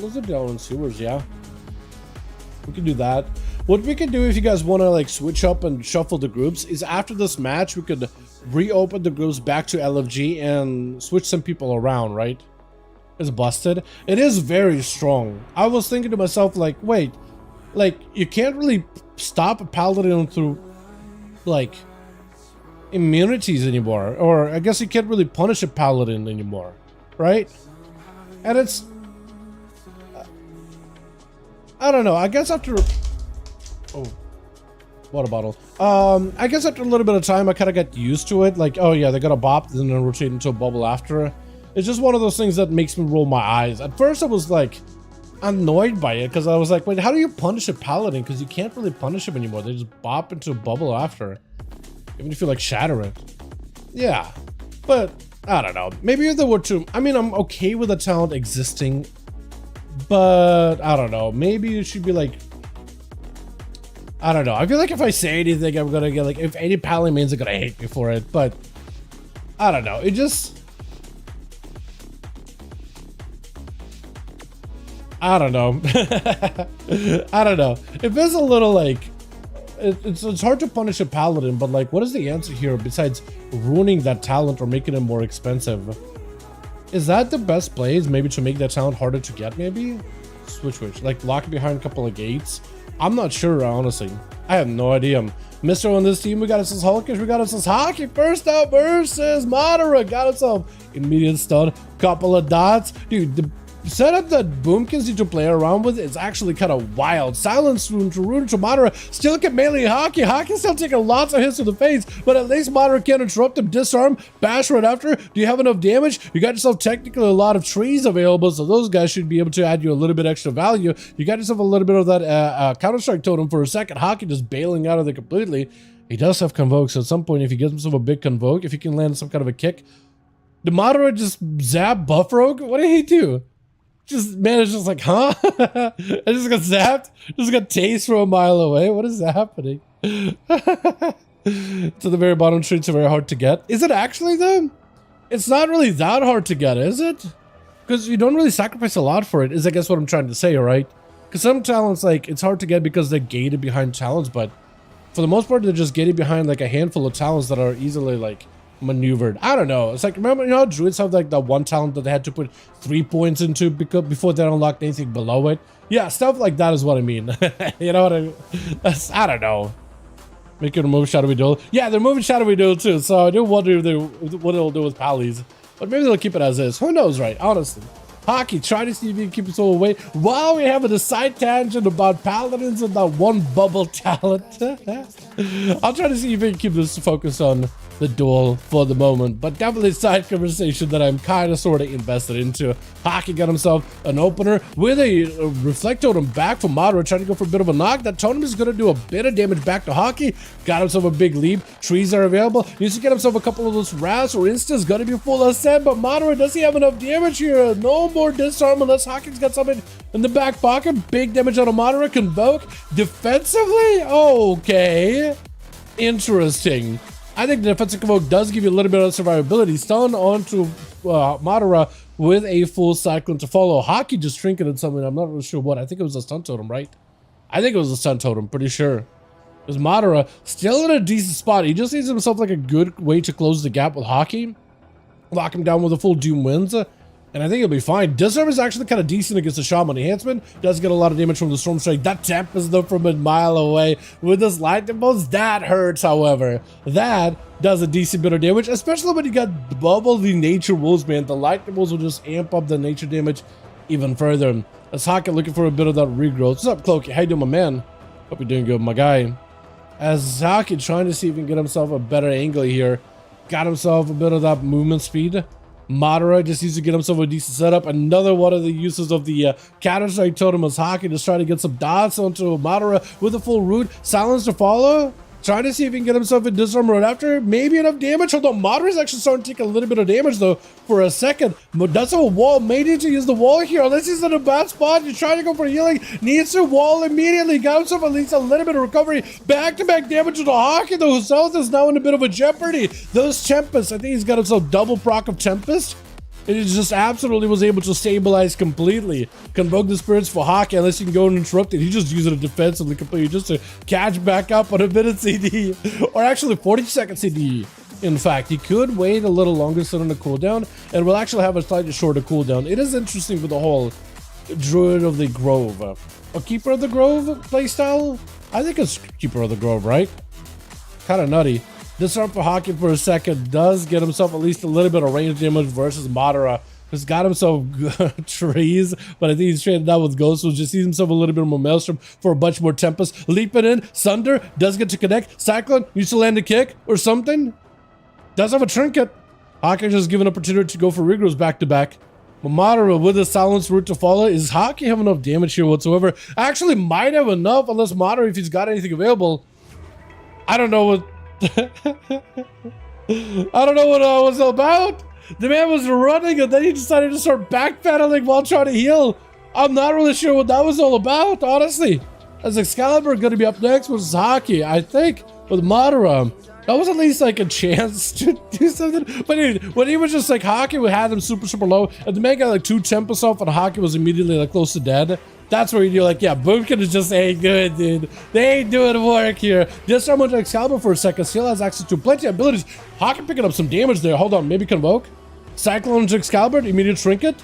let's do Dalaran sewers, yeah. We can do that. What we can do if you guys want to like switch up and shuffle the groups is after this match, we could reopen the groups back to LFG and switch some people around, right? It's busted. It is very strong. I was thinking to myself, like, wait, like you can't really stop a paladin through like immunities anymore, or I guess you can't really punish a paladin anymore, right? And it's I don't know, I guess after water bottle. I guess after a little bit of time I kind of got used to it, like, oh yeah, they got a Bop, then they'll rotate into a Bubble after. It's just one of those things that makes me roll my eyes. At first I was like, annoyed by it because I was like, wait, how do you punish a paladin? Because you can't really punish him anymore. They just bop into a bubble after. Even if you like shatter it. Yeah. But I don't know. Maybe if there were two. I mean, I'm okay with the talent existing. But I don't know. Maybe it should be like, I don't know. I feel like if I say anything, I'm gonna get like, if any paladin mains are gonna hate me for it. But I don't know. It just, I don't know. I don't know. It feels a little like, it's hard to punish a paladin, but like, what is the answer here besides ruining that talent or making it more expensive? Is that the best plays? Maybe to make that talent harder to get, maybe? Switch, like lock behind a couple of gates? I'm not sure, honestly. I have no idea. Mr. on this team, we got us Hulkish, we got us Hockey. First up versus Madara. Got himself immediate stun, couple of dots. Dude, the setup that Boomkins need to play around with is actually kind of wild. Silence rune to Madara. Still can melee Hockey. Hockey's still taking lots of hits to the face, but at least Madara can interrupt him, disarm, bash right after. Do you have enough damage? You got yourself technically a lot of trees available, so those guys should be able to add you a little bit extra value. You got yourself a little bit of that Counter-Strike totem for a second. Hockey just bailing out of there completely. He does have Convoke, so at some point, if he gets himself a big Convoke, if he can land some kind of a kick, did Madara just zap Buff Rogue? What did he do? Man, it's just like, huh? I just got zapped. Just got tased from a mile away. What is happening? To the very bottom streets are very hard to get. Is it actually though? It's not really that hard to get, is it? Because you don't really sacrifice a lot for it, is I guess what I'm trying to say, right? Because some talents, like, it's hard to get because they're gated behind talents, but for the most part, they're just gated behind like a handful of talents that are easily like maneuvered. I don't know. It's like, remember, you know how druids have like that one talent that they had to put 3 points into before they unlocked anything below it? Yeah, stuff like that is what I mean. You know what I mean? I don't know. Make it remove Shadowy Duel. Yeah, they're moving Shadowy Duel too, so I do wonder if what it'll do with Pallies. But maybe they'll keep it as is. Who knows, right? Honestly. Hockey, try to see if you can keep us all away while we have a side tangent about paladins and that one bubble talent. I'll try to see if we can keep this focused on the duel for the moment, but definitely a side conversation that I'm kind of sort of invested into. Hockey got himself an opener with a reflect totem back from Madara, trying to go for a bit of a knock. That totem is going to do a bit of damage back to Hockey. Got himself a big leap. Trees are available. Needs to get himself a couple of those Raz or Instas. Going to be full ascent, but Madara, does he have enough damage here? No more disarm unless Hockey's got something in the back pocket. Big damage on a Madara. Convoke defensively? Okay. Interesting. I think the defensive Convoke does give you a little bit of survivability. Stun onto Madara with a full cyclone to follow. Hockey just trinketed something. I'm not really sure what. I think it was a stun totem, right? I think it was a stun totem, pretty sure. Because Madara still in a decent spot. He just needs himself like a good way to close the gap with Hockey. Lock him down with a full Doom Winds. And I think he'll be fine. Disarm is actually kind of decent against the Shaman Enhancement. Does get a lot of damage from the Storm Strike. That Tempest though from a mile away with this Lightning Bolts. That hurts, however. That does a decent bit of damage, especially when you got double the Nature Wolves, man. The Lightning Bolts will just amp up the nature damage even further. As Hockey looking for a bit of that regrowth. What's up, Cloaky? How you doing, my man? Hope you're doing good, my guy. As Hockey trying to see if he can get himself a better angle here. Got himself a bit of that movement speed. Madara just needs to get himself a decent setup. Another one of the uses of the Counter-Strike totem is Hockey, just trying to get some dots onto Madara with a full root. Silence to follow. Trying to see if he can get himself a disarm right after. Maybe enough damage. Although Madara's actually starting to take a little bit of damage though for a second. But does have a wall. May need to use the wall here. Unless he's in a bad spot. He's trying to go for healing. Needs to wall immediately. Got himself at least a little bit of recovery. Back-to-back damage to the Hockey though. Whose health is now in a bit of a jeopardy. Those Tempests. I think he's got himself double proc of Tempest. And he just absolutely was able to stabilize completely. Convoke the spirits for Hockey unless you can go and interrupt it. He just used it defensively completely just to catch back up on a minute CD. Or actually 40-second CD. In fact, he could wait a little longer so on the cooldown. And we'll actually have a slightly shorter cooldown. It is interesting with the whole Druid of the Grove. Or Keeper of the Grove playstyle? I think it's Keeper of the Grove, right? Kind of nutty. Disarm for Hockey for a second does get himself at least a little bit of range damage versus Madara. He's got himself trees, but I think he's traded out with Ghost, so just sees himself a little bit more Maelstrom for a bunch more Tempest. Leaping in, Sunder does get to connect. Cyclone used to land a kick or something. Does have a trinket. Hockey just given opportunity to go for Regrows back to back. Motherboard with a silenced route to follow. Is Hockey have enough damage here whatsoever? Actually might have enough, unless Motherboard, if he's got anything available. I don't know what I don't know what I was about. The man was running and then he decided to start backpedaling while trying to heal. I'm not really sure what that was all about, honestly. As Excalibur going to be up next with Hockey, I think, with Madara. That was at least like a chance to do something. But dude, when he was just like, Hockey had him super low, and the man got like 2 tempos off, and Hockey was immediately like close to dead. That's where you're like, yeah, Boomkin is just ain't good, dude. They ain't doing work here. Just so much Excalibur for a second. Still has access to plenty of abilities. Hockey picking up some damage there. Hold on, maybe Convoke. Cyclone Excalibur, immediate Trinket.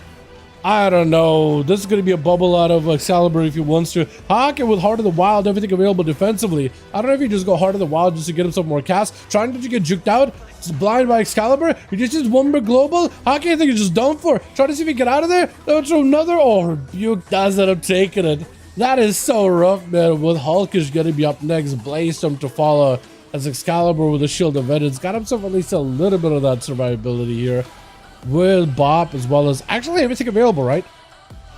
I don't know. This is going to be a bubble out of Excalibur if he wants to. Hockey with Heart of the Wild, everything available defensively. I don't know if he just go Heart of the Wild just to get himself more cast. Trying to get juked out. It's blind by Excalibur. He just uses one more global. Hockey, I think he's just done for. Trying to see if he can get out of there. Then throw another. Oh, Rebuke does it. I'm taking it. That is so rough, man. With Hulk is going to be up next. Blaze to follow as Excalibur with a Shield of Vengeance. Got himself at least a little bit of that survivability here. With Bop as well as actually everything available, right?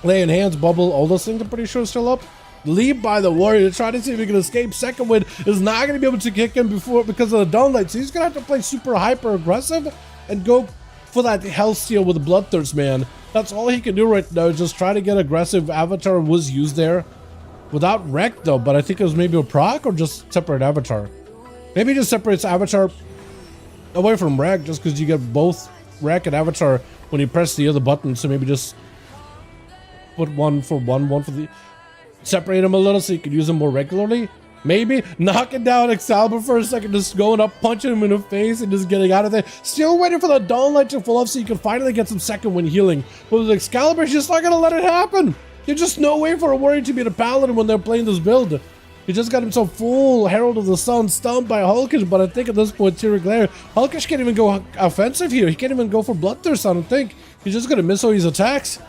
Laying Hands, Bubble, all those things I'm pretty sure are still up. Leave by the Warrior to try to see if he can escape. Second Wind is not going to be able to kick him before because of the Dawnlight, so he's going to have to play super hyper aggressive and go for that Health Steal with the Bloodthirst, man. That's all he can do right now, is just try to get aggressive. Avatar was used there without Wreck though, but I think it was maybe a proc or just separate Avatar. Maybe just separates Avatar away from Wreck just because you get both Wreck and Avatar when you press the other button, so maybe just put one for the separate them a little so you can use them more regularly. Maybe knocking down Excalibur for a second, just going up, punching him in the face and just getting out of there. Still waiting for the Dawnlight to fall off so you can finally get some second wind healing. But with Excalibur, he's just not gonna let it happen. There's just no way for a Warrior to be the Paladin when they're playing this build. He just got himself full Herald of the Sun stunned by Hulkish, but I think at this point, Tear Glare, Hulkish can't even go offensive here. He can't even go for Bloodthirst, I don't think. He's just going to miss all his attacks.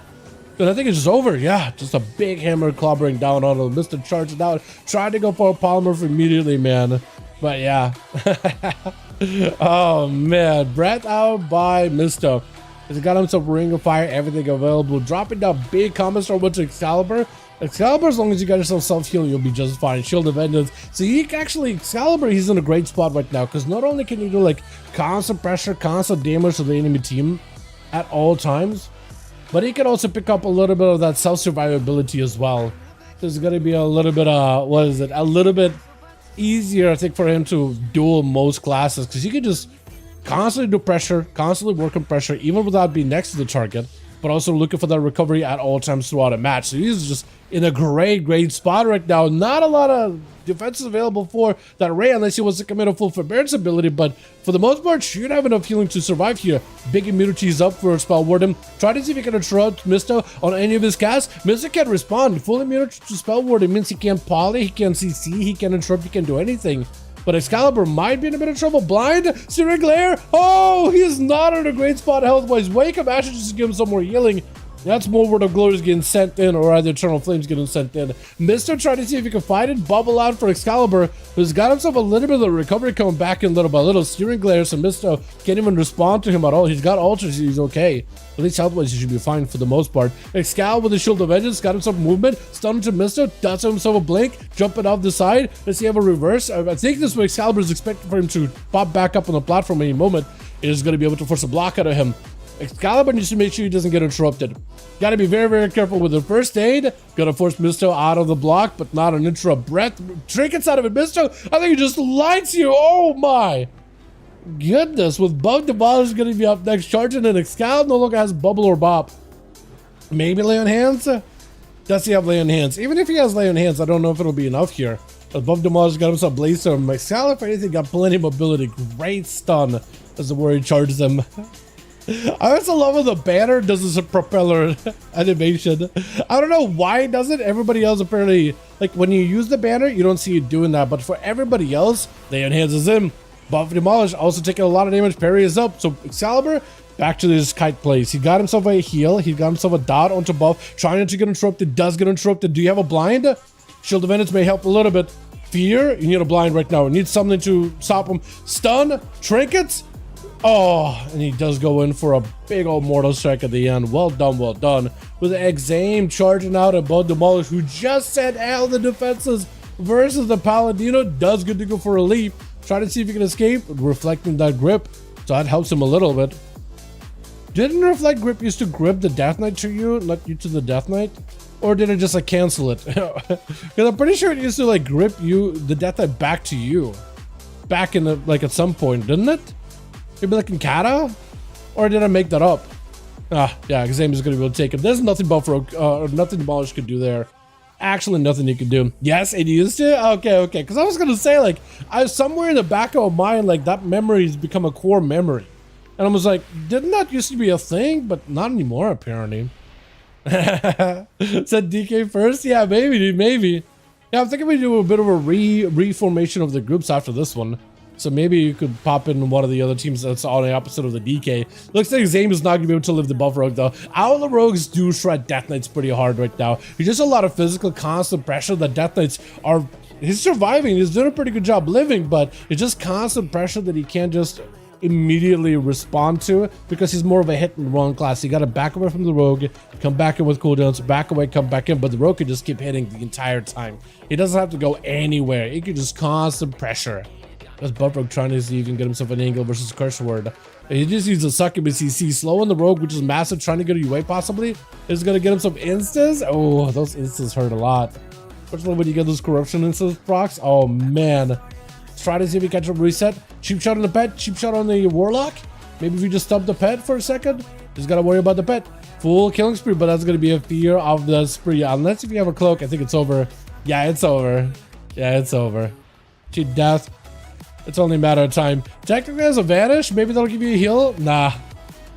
And I think it's just over. Yeah, just a big hammer clobbering down on him. Mr. charging out, tried to go for a polymorph immediately, man. But yeah. Oh, man. Breath out by Mr. He's got himself Ring of Fire, everything available. Dropping down big combo star with Excalibur. Excalibur, as long as you got yourself self-heal, you'll be just fine. Shield of Vengeance. So you can actually, Excalibur, he's in a great spot right now, because not only can you do like constant pressure, constant damage to the enemy team at all times, but he can also pick up a little bit of that self-survivability as well. There's going to be a little bit, a little bit easier, I think, for him to duel most classes, because you can just constantly do pressure, constantly work on pressure, even without being next to the target, but also looking for that recovery at all times throughout a match. So he's just in a great spot right now. Not a lot of defenses available for that Ray unless he wants to commit a full forbearance ability, but for the most part, should have enough healing to survive here. Big immunity is up for Spell Warden. Try to see if he can interrupt Misto on any of his casts. Misto can't respond. Full immunity to Spell Warden means he can't poly, he can't CC, he can't interrupt, he can't do anything. But Excalibur might be in a bit of trouble. Blind, Searing Glare. Oh, he is not in a great spot health-wise. Wake Up Ashes just to give him some more healing. That's more Word of Glory is getting sent in, or either Eternal Flames getting sent in. Mister trying to see if he can find it. Bubble out for Excalibur, who's got himself a little bit of the recovery coming back in little by little. Steering Glare, so Mister can't even respond to him at all. He's got ultras, he's okay. At least health-wise, he should be fine for the most part. Excal with the Shield of Vengeance, got himself movement. Stunned to Mister, does himself a blink, jumping off the side. Let's see have a reverse. I think this is what Excalibur is expecting for him to pop back up on the platform any moment. It is going to be able to force a block out of him. Excalibur needs to make sure he doesn't get interrupted. Got to be very careful with the first aid. Gonna force Misto out of the block, but not an interrupt. Breath trinkets out of it. Misto, I think he just lights you. Oh my goodness. With Bug, the ball is gonna be up next. Charging an Excalibur no longer has Bubble or Bop. Maybe Lay on Hands? Does he have Lay on Hands? Even if he has Lay on Hands, I don't know if it'll be enough here. Above the Mars got himself Blazer. Excalibur, if anything, got plenty of mobility. Great stun as the Warrior charges him. I also love how the banner does this propeller animation. I don't know why it does it. Everybody else apparently, like when you use the banner, you don't see it doing that. But for everybody else, they enhances him. Buff Demolish also taking a lot of damage. Parry is up. So Excalibur back to this kite place. He got himself a heal. He got himself a dot onto buff. Trying to get interrupted. Does get interrupted. Do you have a blind? Shield of Vengeance may help a little bit. Fear, you need a blind right now. You need something to stop him. Stun, trinkets. Oh, and he does go in for a big old mortal strike at the end. Well done, well done. With Exame charging out at both Demolish, who just set out the defenses versus the Paladino. Does good to go for a leap. Try to see if he can escape, reflecting that grip. So that helps him a little bit. Didn't Reflect Grip used to grip the Death Knight to you, not you to the Death Knight? Or did it just like cancel it? Because I'm pretty sure it used to like grip you, the Death Knight back to you. Back in the, like at some point, didn't it? Maybe like in Kata? Or did I make that up? Ah, yeah, Exame is going to be able to take him. There's nothing nothing Demolish could do there. Actually, nothing you can do. Yes, it used to? Okay. Because I was going to say, like, I was somewhere in the back of my mind, like, that memory has become a core memory. And I was like, didn't that used to be a thing? But not anymore, apparently. Said DK first? Yeah, maybe, dude, maybe. Yeah, I'm thinking we do a bit of a reformation of the groups after this one. So maybe you could pop in one of the other teams that's on the opposite of the DK. Looks like Zame is not going to be able to live the buff rogue though. All the rogues do shred Death Knights pretty hard right now. There's just a lot of physical constant pressure that Death Knights are... He's surviving. He's doing a pretty good job living, but it's just constant pressure that he can't just immediately respond to because he's more of a hit and run class. You got to back away from the rogue, come back in with cooldowns, back away, come back in, but the rogue can just keep hitting the entire time. He doesn't have to go anywhere. He can just constant pressure. That's Buffrogue trying to see if he can get himself an angle versus Curse Word. He just needs a succubus CC. Slow on the rogue, which is massive, trying to get away possibly. Is going to get him some instas. Oh, those instas hurt a lot. Especially when you get those corruption instas procs. Oh, man. Let's try to see if we catch a reset. Cheap shot on the pet. Cheap shot on the warlock. Maybe if we just stop the pet for a second. Just got to worry about the pet. Full killing spree, but that's going to be a fear of the spree. Unless if you have a cloak, I think it's over. Yeah, it's over. Yeah, it's over. Cheat death. It's only a matter of time. Technically, as a Vanish, maybe that'll give you a heal. Nah.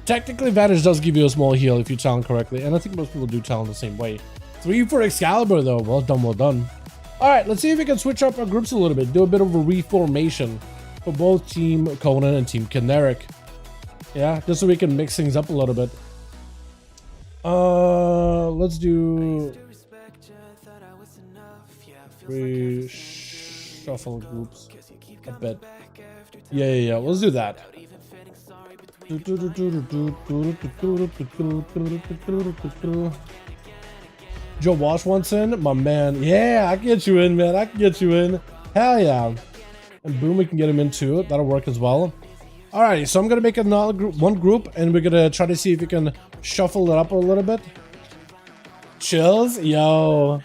Technically, Vanish does give you a small heal if you talent correctly. And I think most people do talent the same way. 3 for Excalibur, though. Well done, well done. Alright, let's see if we can switch up our groups a little bit. Do a bit of a reformation for both Team Conan and Team Kineric. Yeah, just so we can mix things up a little bit. Let's do... Shuffle groups. I bet. Yeah. Let's do that. Joe Walsh wants in, my man. Yeah, I can get you in, man. I can get you in. Hell yeah. And boom, we can get him in too. That'll work as well. Alrighty, so I'm gonna make another group, one group, and we're gonna try to see if we can shuffle it up a little bit. Chills, yo.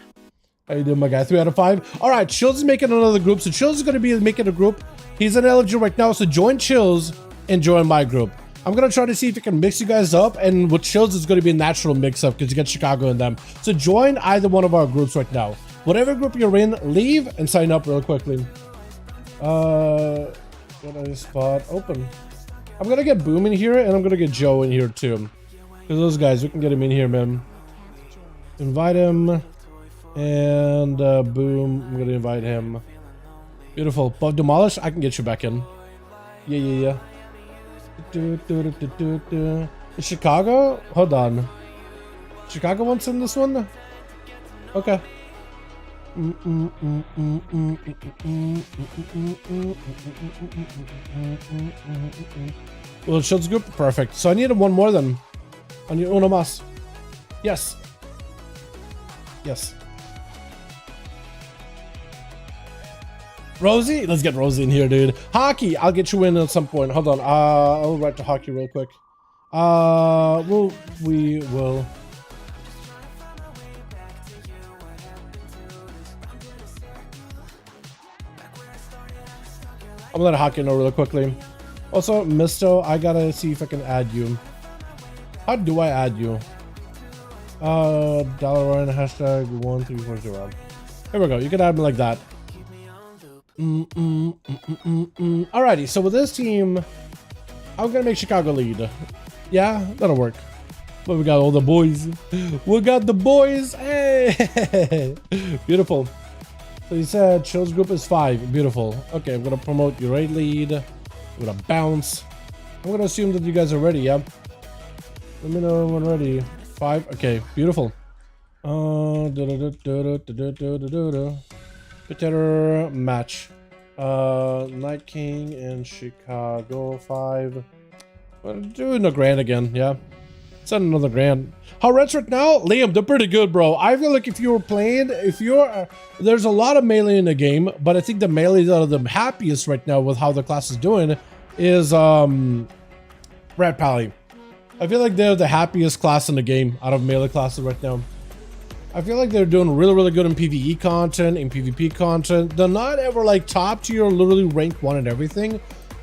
How you doing, my guy? 3 out of 5. All right, Chills is making another group. So Chills is going to be making a group. He's ineligible right now, so join Chills and join my group. I'm going to try to see if we can mix you guys up. And with Chills, it's going to be a natural mix-up because you get Chicago in them. So join either one of our groups right now. Whatever group you're in, leave and sign up real quickly. Get a spot open. I'm going to get Boom in here, and I'm going to get Joe in here too. Because those guys, we can get him in here, man. Invite him. And boom, I'm gonna invite him. Beautiful. Buff Demolish, I can get you back in. Yeah. Is Chicago? Hold on. Chicago wants in this one? Okay. Well, Shields group, perfect. So I need one more then. I need uno más. Yes. Rosie? Let's get Rosie in here, dude. Hockey, I'll get you in at some point. Hold on. I'll write to Hockey real quick. We will. I'm gonna let Hockey know really quickly. Also, Misto, I gotta see if I can add you. How do I add you? Dalaran hashtag 1340. Here we go. You can add me like that. Alrighty, so with this team, I'm gonna make Chicago lead. Yeah, that'll work. But we got all the boys. We got the boys. Hey, beautiful. So you said Chills group is 5. Beautiful. Okay, I'm gonna promote your raid lead. I'm gonna bounce. I'm gonna assume that you guys are ready. Yeah. Let me know when ready. 5. Okay, beautiful. Potato match. Night King and Chicago 5. Doing a grand again, yeah. Send another grand. How rents right now? Liam, they're pretty good, bro. I feel like if you were playing, there's a lot of melee in the game, but I think the melee that are the happiest right now with how the class is doing is Red Pally. I feel like they're the happiest class in the game out of melee classes right now. I feel like they're doing really, really good in PvE content, in PvP content. They're not ever like top tier, literally rank 1 and everything,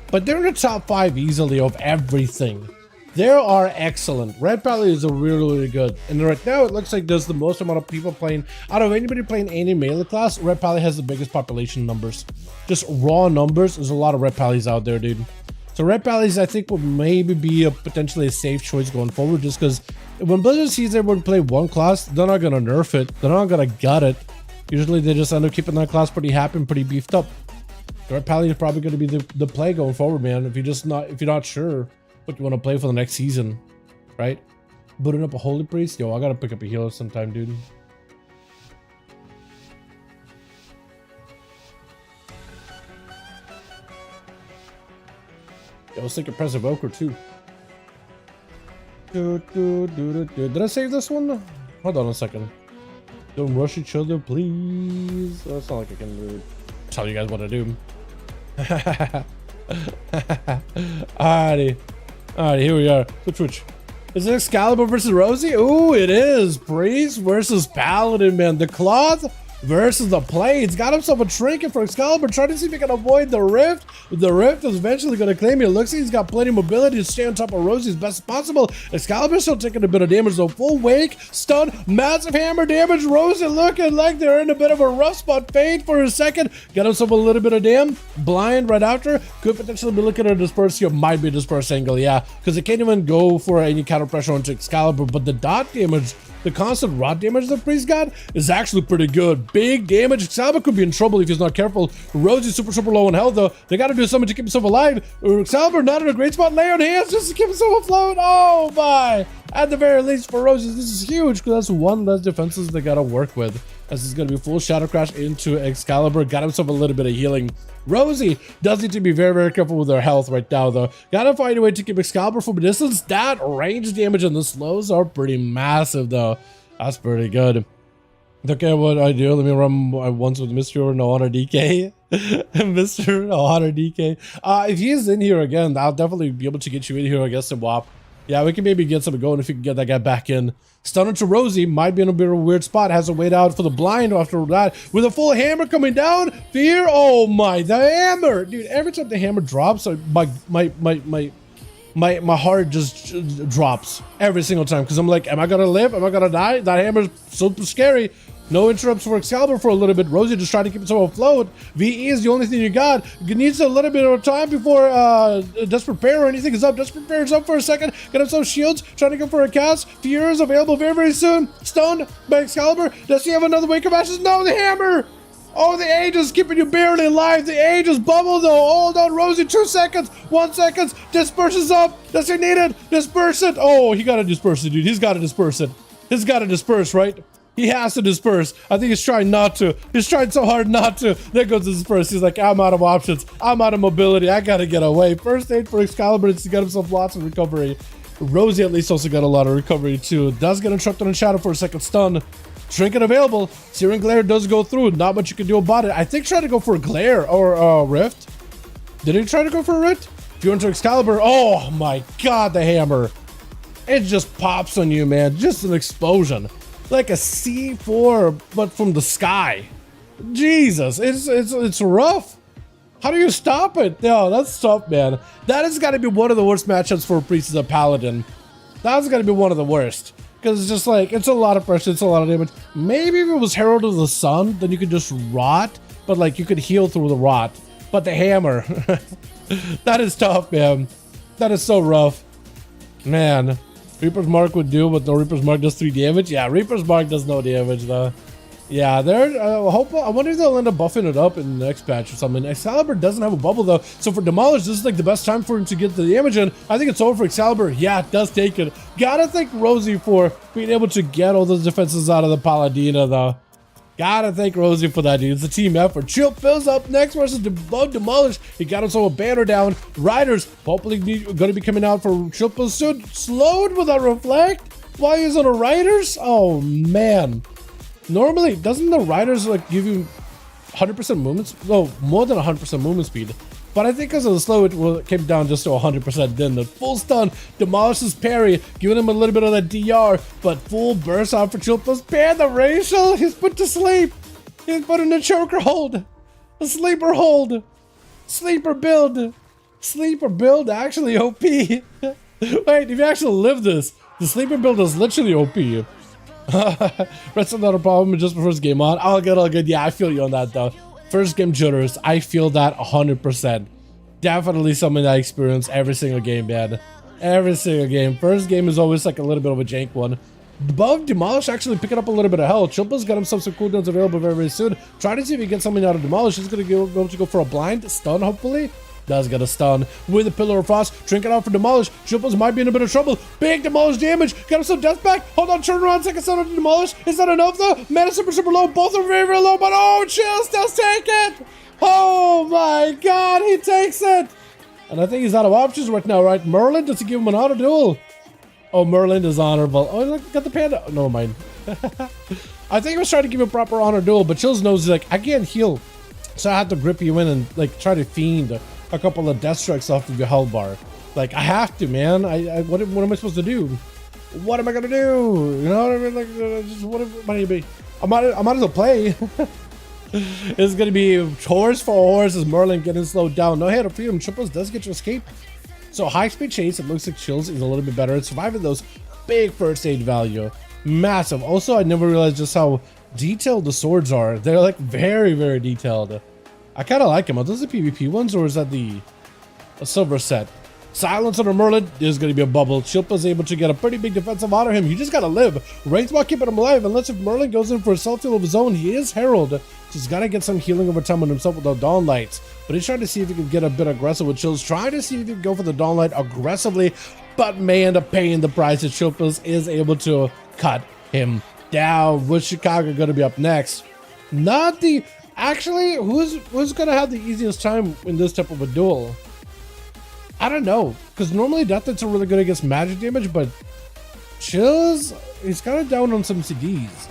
but they're in the top 5 easily of everything. They are excellent. Red Pally is a really, really good. And right now, it looks like there's the most amount of people playing. Out of anybody playing any melee class, Red Pally has the biggest population numbers. Just raw numbers. There's a lot of Red Pallys out there, dude. So Red Pallys, I think, will maybe be potentially a safe choice going forward. Just because when Blizzard sees everyone play one class, they're not going to nerf it. They're not going to gut it. Usually, they just end up keeping that class pretty happy and pretty beefed up. Red Pally is probably going to be the play going forward, man. If you're not sure what you want to play for the next season, right? Booting up a Holy Priest? Yo, I gotta pick up a healer sometime, dude. Yo, let's take a Press Evoker too. Did I save this one? Hold on a second. Don't rush each other, please. Oh, it's not like I can tell you guys what to do. Alrighty. Alright, here we are. Which? Is it Excalibur versus Rosie? Ooh, it is. Priest versus Paladin, man. The cloth versus the blades. Got himself a trinket for Excalibur. Trying to see if he can avoid the rift. The rift is eventually going to claim it. Looks like he's got plenty of mobility to stay on top of Rosie as best as possible. Excalibur still taking a bit of damage though. Full wake, stun, massive hammer damage. Rosie looking like they're in a bit of a rough spot. Fade for a second. Got himself a little bit of damn. Blind right after. Could potentially be looking at a disperse here. Might be a disperse angle, yeah. Because it can't even go for any counter pressure onto Excalibur. But the dot damage, the constant rod damage the Priest got is actually pretty good. Big damage. Excalibur could be in trouble if he's not careful. Rosie's super low in health though. They gotta do something to keep himself alive. Excalibur not in a great spot. Lay on hands just to keep himself afloat. Oh my. At the very least for Rosie, this is huge because that's one less defenses they gotta work with. As he's gonna be full Shadow Crash into Excalibur. Got himself a little bit of healing. Rosie does need to be very careful with her health right now though. Gotta find a way to keep Excalibur from a distance. That range damage and the slows are pretty massive though. That's pretty good. Okay, what I do, let me run once with Mr. No Honor DK. Mr. No Honor DK. If he is in here again, I'll definitely be able to get you in here, I guess, and WAP. Yeah, we can maybe get something going if you can get that guy back in. Stunner to Rosie, might be in a bit of a weird spot. Has to wait out for the blind after that. With a full hammer coming down. Fear, oh my, the hammer. Dude, every time the hammer drops, my heart just drops every single time. Because I'm like, am I going to live? Am I going to die? That hammer's super scary. No interrupts for Excalibur for a little bit. Rosie just trying to keep himself afloat. VE is the only thing you got. It needs a little bit of time before Desperate Prayer or anything is up. Desperate Prayer is up for a second. Got himself shields. Trying to go for a cast. Fear is available very soon. Stunned by Excalibur. Does he have another Wake of Ashes? No, the hammer. Oh, the age is keeping you barely alive. The age is bubble though. Hold on, Rosie. 2 seconds. 1 second. Disperses up. Does he need it? Disperse it. Oh, he got to disperse it, dude. He's got to disperse it. He's got to disperse, right? He has to disperse. I think he's trying not to. He's trying so hard not to. There goes the disperse. He's like, I'm out of options. I'm out of mobility. I gotta get away. First aid for Excalibur. He's got himself lots of recovery. Rosie at least also got a lot of recovery too. Does get interrupted on Shadow for a second stun. Trinket available. Searing Glare does go through. Not much you can do about it. I think try to go for a Glare or Rift. Did he try to go for a Rift? If you're into Excalibur, oh my god, the hammer. It just pops on you, man. Just an explosion. Like a C4, but from the sky. Jesus, it's rough. How do you stop it? No, that's tough, man. That has got to be one of the worst matchups for a Priest as a Paladin. That's got to be one of the worst. Because it's just like, it's a lot of pressure, it's a lot of damage. Maybe if it was Herald of the Sun, then you could just rot. But like, you could heal through the rot. But the hammer, that is tough, man. That is so rough. Man. Reaper's Mark would do, but no, Reaper's Mark does 3 damage. Yeah, Reaper's Mark does no damage though. Yeah, I wonder if they'll end up buffing it up in the next patch or something. Excalibur doesn't have a bubble though, so for Demolish, this is like the best time for him to get the damage in. I think it's over for Excalibur. Yeah, it does take it. Gotta thank Rosie for being able to get all those defenses out of the Paladina though. Gotta thank Rosie for that, dude. It's a team effort. Chill fills up next versus Demolish. He got himself a banner down. Riders hopefully gonna be coming out for Chill soon. Slowed with a reflect. Why isn't a Riders? Oh man. Normally, doesn't the Riders like give you 100% movement? No, more than 100% movement speed. But I think because of the slow, it came down just to 100%. Then the full stun demolishes parry, giving him a little bit of that DR. But full burst out for Chilpa's parry. The racial, he's put to sleep. He's put in a choker hold, a sleeper hold, sleeper build, actually OP. Wait, if you actually live this, the sleeper build is literally OP. That's not a problem just before this game on. All good. Yeah, I feel you on that though. First game jitters, I feel that 100%. Definitely something I experience every single game, man. Every single game. First game is always like a little bit of a jank one. Above Demolish actually picking up a little bit of health. Chilpa's got himself some cooldowns available very soon. Try to see if he gets something out of Demolish. He's gonna go for a blind stun, hopefully. Does get a stun with a Pillar of Frost. Trinket out for Demolish. Chilpa's might be in a bit of trouble. Big Demolish damage. Got him some death back. Hold on, turn around. Second stun to Demolish. Is that enough though? Mana super low. Both are very low, but oh, Chill still take it. Oh my god, he takes it. And I think he's out of options right now, right? Merlin, does he give him an auto duel? Oh, Merlin is honorable. Oh, look, got the panda. Oh, no, mind. I think he was trying to give a proper honor duel, but Chill's knows he's like, I can't heal. So I have to grip you in and like try to fiend a couple of death strikes off of your health bar. Like, I have to, man. What am I supposed to do? What am I gonna do? You know what I mean? Like, just what am I be? I might as well play. It's gonna be horse for horse as Merlin getting slowed down. No head of freedom. Triples does get your escape. So high speed chase, it looks like Chills is a little bit better at surviving those. Big first aid value. Massive. Also, I never realized just how detailed the swords are. They're like very, very detailed. I kind of like them. Are those the PvP ones or is that the silver set? Silence on a Merlin. There's going to be a bubble. Chilpa's able to get a pretty big defensive out of him. You just got to live. Wraith while keeping him alive. Unless if Merlin goes in for a self-heal of his own, he is Herald. So he's got to get some healing over time on himself with the Dawn Lights. But he's trying to see if he can get a bit aggressive with Chills. Trying to see if he can go for the Dawn Light aggressively. But may end up paying the price that Chilpa's is able to cut him down. With Chicago going to be up next. Not the... Actually, who's gonna have the easiest time in this type of a duel? I don't know, because normally Death Knights are really good against magic damage, but Chills, he's kind of down on some CDs.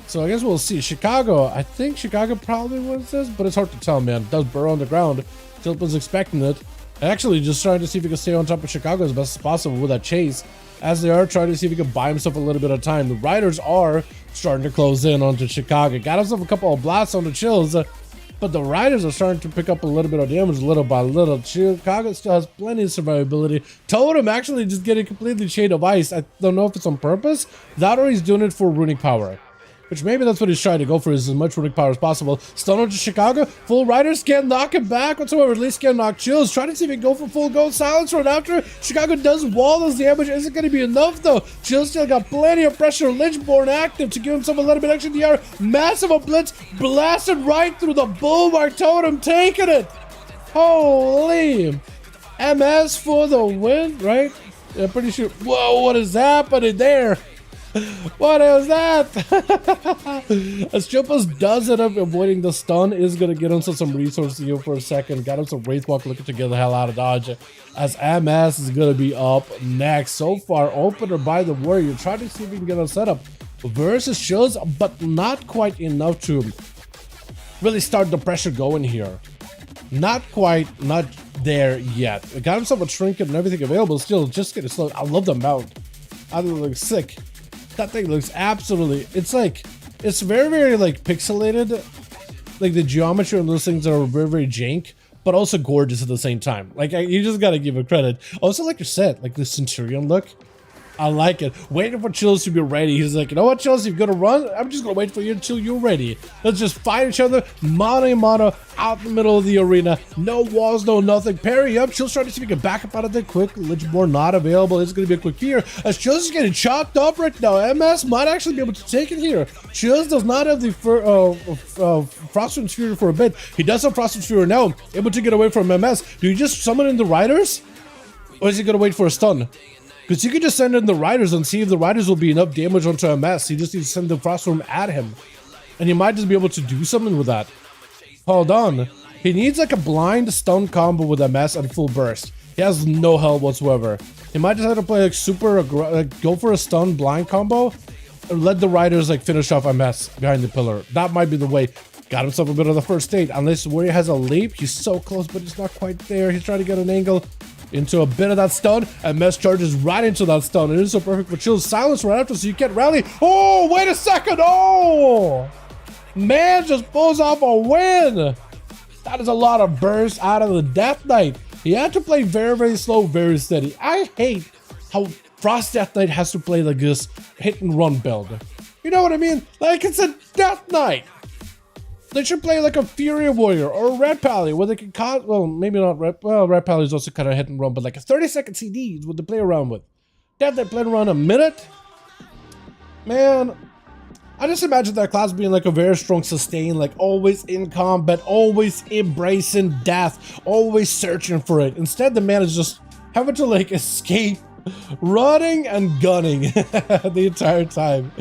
So I guess we'll see. Chicago, I think Chicago probably wins this, but it's hard to tell, man. It does burrow on the ground. Chilpa's expecting it. Actually, just trying to see if he can stay on top of Chicago as best as possible with that chase, as they are trying to see if he can buy himself a little bit of time. The Riders are starting to close in onto Chicago. Got himself a couple of blasts on the Chills, but the Riders are starting to pick up a little bit of damage little by little. Chicago still has plenty of survivability. Totem actually just getting completely shade of ice. I don't know if it's on purpose. That or he's doing it for runic power. Which maybe that's what he's trying to go for, is as much runic power as possible. Stun onto Chicago. Full Riders can't knock him back whatsoever. At least can't knock Chills. Trying to see if he can go for full gold silence right after. Chicago does wall his damage. Isn't going to be enough though. Chills still got plenty of pressure. Lynchborn active to give himself a little bit extra DR. Massive a blitz. Blasted right through the Bulwark Totem. Taking it. Holy. MS for the win, right? Yeah, pretty sure. Whoa, what is happening there? What is that? As Chilpa's does end up avoiding the stun, is going to get himself some resources here for a second. Got him some Wraithwalk looking to get the hell out of dodge. As MS is going to be up next. So far, opener by the Warrior. Try to see if we can get a setup versus Chills, but not quite enough to really start the pressure going here. Not quite, not there yet. Got himself a trinket and everything available. Still, just getting slowed. I love the mount. I look sick. That thing looks absolutely, it's like, it's very, very like pixelated. Like the geometry on those things are very, very jank, but also gorgeous at the same time. Like you just gotta give it credit. Also like your set, like the Centurion look. I like it. Waiting for Chills to be ready. He's like, you know what, Chills, if you're gonna run, I'm just gonna wait for you until you're ready. Let's just fight each other, mano a mano, out in the middle of the arena. No walls, no nothing. Parry up. Chills trying to see if he can back up out of there quick. Lynchborn not available. It's gonna be a quick here. As Chills is getting chopped up right now. MS might actually be able to take it here. Chills does not have the Frostwind Sphere for a bit. He does have Frostwind Sphere now. Able to get away from MS. Do you just summon in the Riders? Or is he gonna wait for a stun? Because you can just send in the Riders and see if the Riders will be enough damage onto MS. You just need to send the Frostworm at him. And he might just be able to do something with that. Hold on. He needs like a blind stun combo with MS and full burst. He has no health whatsoever. He might just have to play like super go for a stun blind combo and let the riders like finish off MS behind the pillar. That might be the way. Got himself a bit of the first state. Unless Warrior has a leap, he's so close, but he's not quite there. He's trying to get an angle into a bit of that stun, and MS charges right into that stun. It is so perfect for chills. Silence right after, so you can't rally. Oh, wait a second. Oh, man just pulls off a win. That is a lot of burst out of the Death Knight. He had to play very, very slow, very steady. I hate how Frost Death Knight has to play like this hit and run build. You know what I mean? Like, it's a Death Knight. They should play like a Fury Warrior or a Red Pally where they can cause, well, maybe not Red, well, Red Pally is also kind of hit and run, but like a 30-second CD is what they play around with. Death Knight playing around a minute? Man, I just imagine that class being like a very strong sustain, like always in combat, always embracing death, always searching for it. Instead, the man is just having to like escape, running and gunning the entire time.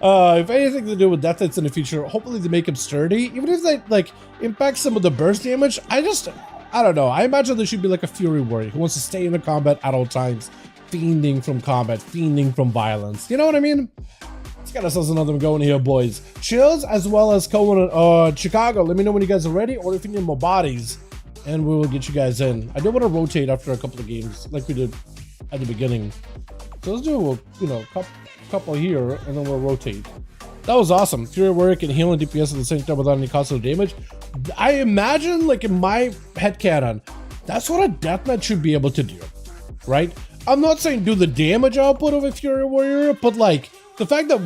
If anything to do with Death Knights in the future, hopefully they make him sturdy. Even if they like impact some of the burst damage, I don't know. I imagine there should be like a Fury Warrior who wants to stay in the combat at all times, fiending from combat, fiending from violence. You know what I mean? Let's get ourselves another one going here, boys. Chills as well as Cohen, Chicago. Let me know when you guys are ready or if you need more bodies, and we will get you guys in. I do want to rotate after a couple of games, like we did at the beginning. So let's do a couple here, and then we'll rotate. That was awesome. Fury Warrior can heal and DPS at the same time without any cost of damage. I imagine, like in my headcanon, that's what a Death Knight should be able to do, right? I'm not saying do the damage output of a Fury Warrior, but like the fact that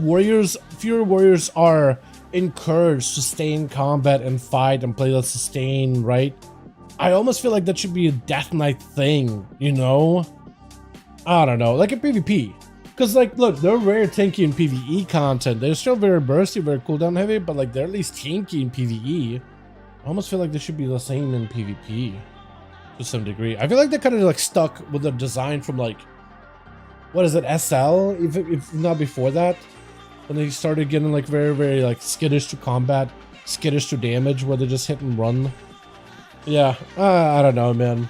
Fury Warriors are encouraged to stay in combat and fight and play the sustain, right? I almost feel like that should be a Death Knight thing, you know? I don't know, like in PvP. Because, like, look, they're very tanky in PvE content. They're still very bursty, very cooldown heavy, but, like, they're at least tanky in PvE. I almost feel like they should be the same in PvP to some degree. I feel like they're kind of, like, stuck with the design from, like, what is it, SL? If not before that. When they started getting, like, very, very, like, skittish to combat, skittish to damage, where they just hit and run. Yeah, I don't know, man.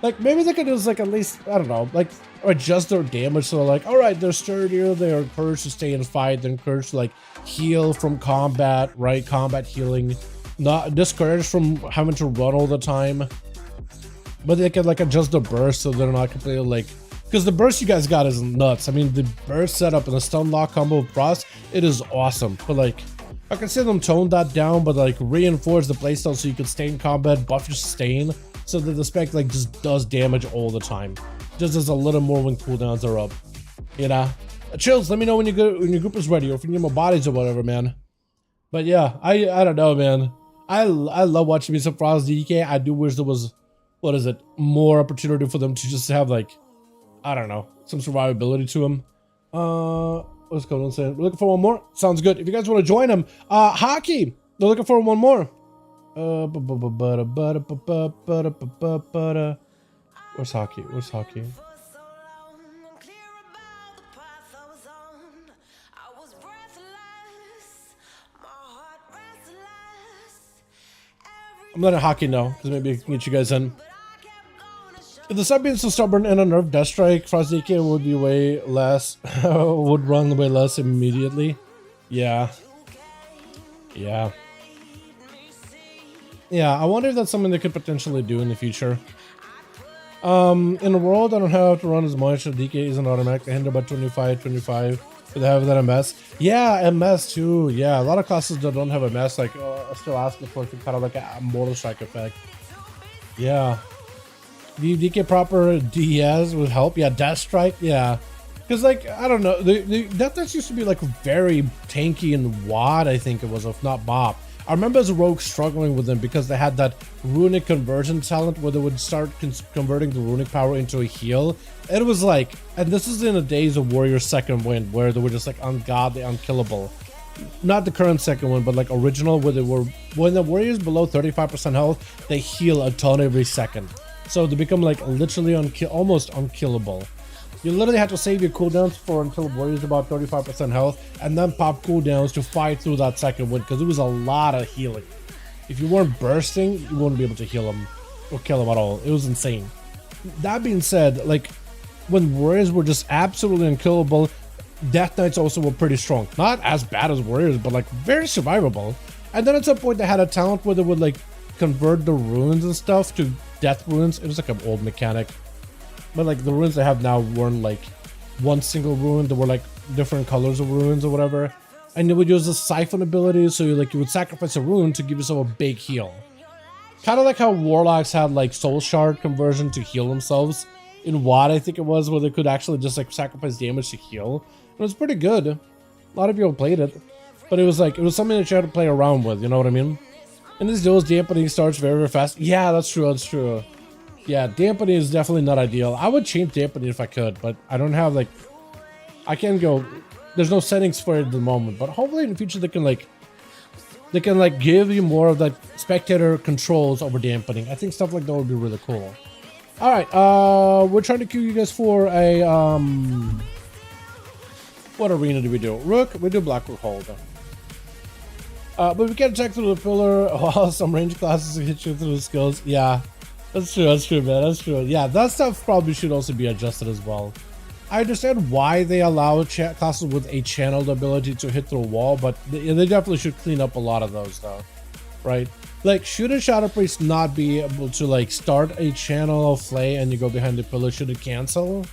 Like, maybe they could just, like, at least, I don't know, like, adjust their damage so they're like, all right, they're sturdier, they're encouraged to stay and fight, they're encouraged to, like, heal from combat, right? Combat healing. Not discouraged from having to run all the time. But they can, like, adjust the burst so they're not completely, like... Because the burst you guys got is nuts. I mean, the burst setup and the stun lock combo with Frost, it is awesome. But, like, I can see them tone that down, but, like, reinforce the playstyle so you can stay in combat, buff your sustain, so that the spec, like, just does damage all the time. Just as a little more when cooldowns are up, you know. Chills, let me know when your group is ready, or if you need more bodies or whatever, man. But yeah, I don't know, man. I love watching me some Frost DK. I do wish there was, what is it, more opportunity for them to just have, like, I don't know, some survivability to them. What's going on? Saying we're looking for one more. Sounds good. If you guys want to join them, hockey. They're looking for one more. Where's hockey? Where's hockey? I'm letting hockey know, because maybe I can get you guys in. If the sub being so stubborn and a nerf Death Strike, Frost DK would be way less, would run way less immediately. Yeah. Yeah. Yeah, I wonder if that's something they could potentially do in the future. In the world, I don't have to run as much. The DK isn't automatic. I handle about 25. But they have that MS. Yeah, MS too. Yeah, a lot of classes that don't have MS, like, are still asking for kind of like a Mortal Strike effect. Yeah. The DK proper DS would help. Yeah, Death Strike. Yeah. Because, like, I don't know. The Death Knights used to be, like, very tanky and WAD, I think it was, if not Bop. I remember as a rogue struggling with them because they had that runic conversion talent where they would start converting the runic power into a heal. It was like, and this is in the days of Warrior's Second Wind where they were just like ungodly, unkillable. Not the current Second Wind, but like original where they were, when the Warrior's below 35% health, they heal a ton every second. So they become like literally almost unkillable. You literally had to save your cooldowns for until warriors about 35% health, and then pop cooldowns to fight through that second wind, because it was a lot of healing. If you weren't bursting, you wouldn't be able to heal them or kill them at all. It was insane. That being said, like, when warriors were just absolutely unkillable, death knights also were pretty strong. Not as bad as warriors, but like very survivable. And then at some point they had a talent where they would like convert the runes and stuff to death runes. It was like an old mechanic, but like the runes they have now weren't like one single rune. They were like different colors of runes or whatever. And they would use the siphon ability, so you would sacrifice a rune to give yourself a big heal. Kind of like how warlocks had like soul shard conversion to heal themselves in WoD, I think it was, where they could actually just like sacrifice damage to heal. It was pretty good. A lot of people played it, but it was something that you had to play around with, you know what I mean? In these duels, dampening starts very, very fast. Yeah, that's true, that's true. Yeah, dampening is definitely not ideal. I would change dampening if I could, but I don't have like, I can't go, there's no settings for it at the moment, but hopefully in the future they can give you more of the spectator controls over dampening. I think stuff like that would be really cool. All right, we're trying to queue you guys for a, what arena do we do? Rook? We do Black Rook Hold. But we can attack through the pillar while some range classes hit you through the skills. Yeah, that's true, man, that's true. Yeah, that stuff probably should also be adjusted as well. I understand why they allow classes with a channeled ability to hit through a wall, but they definitely should clean up a lot of those though, right? Like, should a Shadow Priest not be able to like start a channel of Flay and you go behind the pillar? Should it cancel?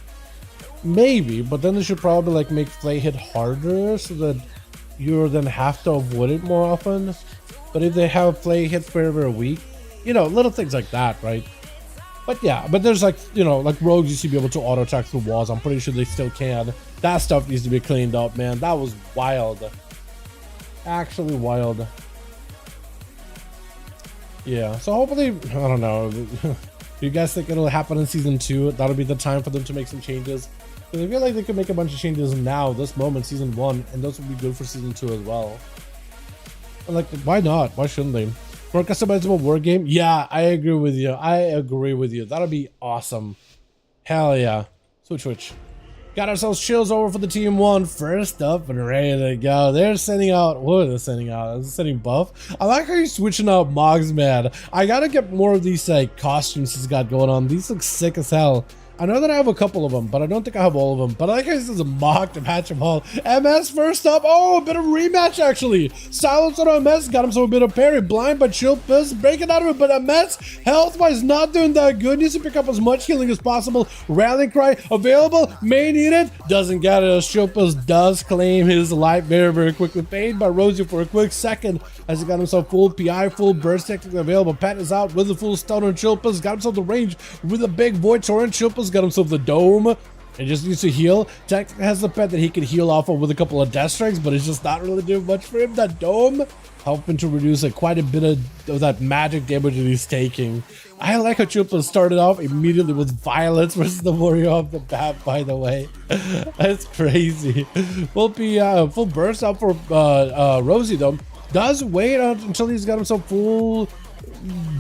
Maybe, but then they should probably like make Flay hit harder so that you then have to avoid it more often. But if they have Flay hit very, very weak, you know, little things like that, right? But yeah, but there's like, you know, like rogues used to be able to auto attack through walls. I'm pretty sure they still can. That stuff needs to be cleaned up, man. That was wild. Actually wild. Yeah, so hopefully, I don't know. Do you guys think it'll happen in season 2? That'll be the time for them to make some changes. Because I feel like they could make a bunch of changes now, this moment, season 1, and those would be good for season 2 as well. And like, why not? Why shouldn't they? For a customizable war game? Yeah, I agree with you. I agree with you. That'll be awesome. Hell yeah. Switch. Got ourselves chills over for the team 1. First up and ready to go. They're sending out, what are they sending out? Is it sending buff? I like how he's switching out Mogs, man. I gotta get more of these like costumes he's got going on. These look sick as hell. I know that I have a couple of them, but I don't think I have all of them. But I like how this is a mock to match them all. MS first up. Oh, a bit of rematch actually. Silence on MS got him so a bit of parry. Blind but chill piss. Breaking out of it, but MS health-wise not doing that good. Needs to pick up as much healing as possible. Rallying cry available. May need it. Doesn't get it. As Chilpas does claim his life very, very quickly. Paid by Rosie for a quick second as he got himself full PI, full burst technically available. Pat is out with a full stun on Chilpas. Got himself the range with a big void torrent. Chilpas got himself the dome and just needs to heal. Tech has the pet that he can heal off of with a couple of death strikes, but it's just not really doing much for him. That dome helping to reduce like quite a bit of that magic damage that he's taking. I like how Chilpa started off immediately with violence versus the warrior off the bat, by the way. That's crazy. Full burst up for Rosie though. Does wait until he's got himself full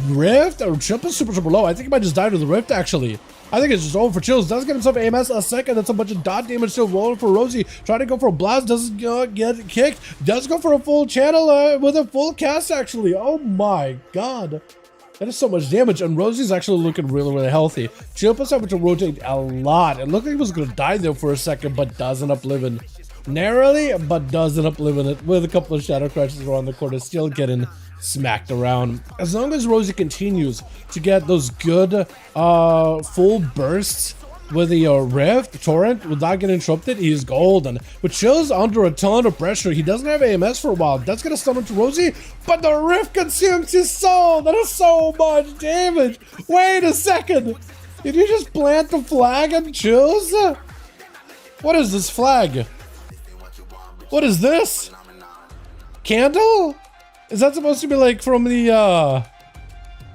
rift, or Chilpa's super low. I think he might just die to the rift actually. I think it's just over for Chills. Does get himself AMS a second. That's a bunch of dot damage still rolling for Rosie. Trying to go for a blast. Doesn't get kicked. Does go for a full channel with a full cast actually. Oh my god. That is so much damage. And Rosie's actually looking really, really healthy. Chilpa's having to rotate a lot. It looked like he was going to die there for a second, but does end up living. Narrowly, but does end up living it with a couple of shadow crashes around the corner. Still getting smacked around. As long as Rosie continues to get those good full bursts with the rift torrent without getting interrupted, he's golden. But Chill's under a ton of pressure. He doesn't have AMS for a while. That's gonna stun into Rosie, but the rift consumes his soul. That is so much damage. Wait a second, did you just plant the flag on Chills? What is this flag? What is this? Candle? Is that supposed to be like from the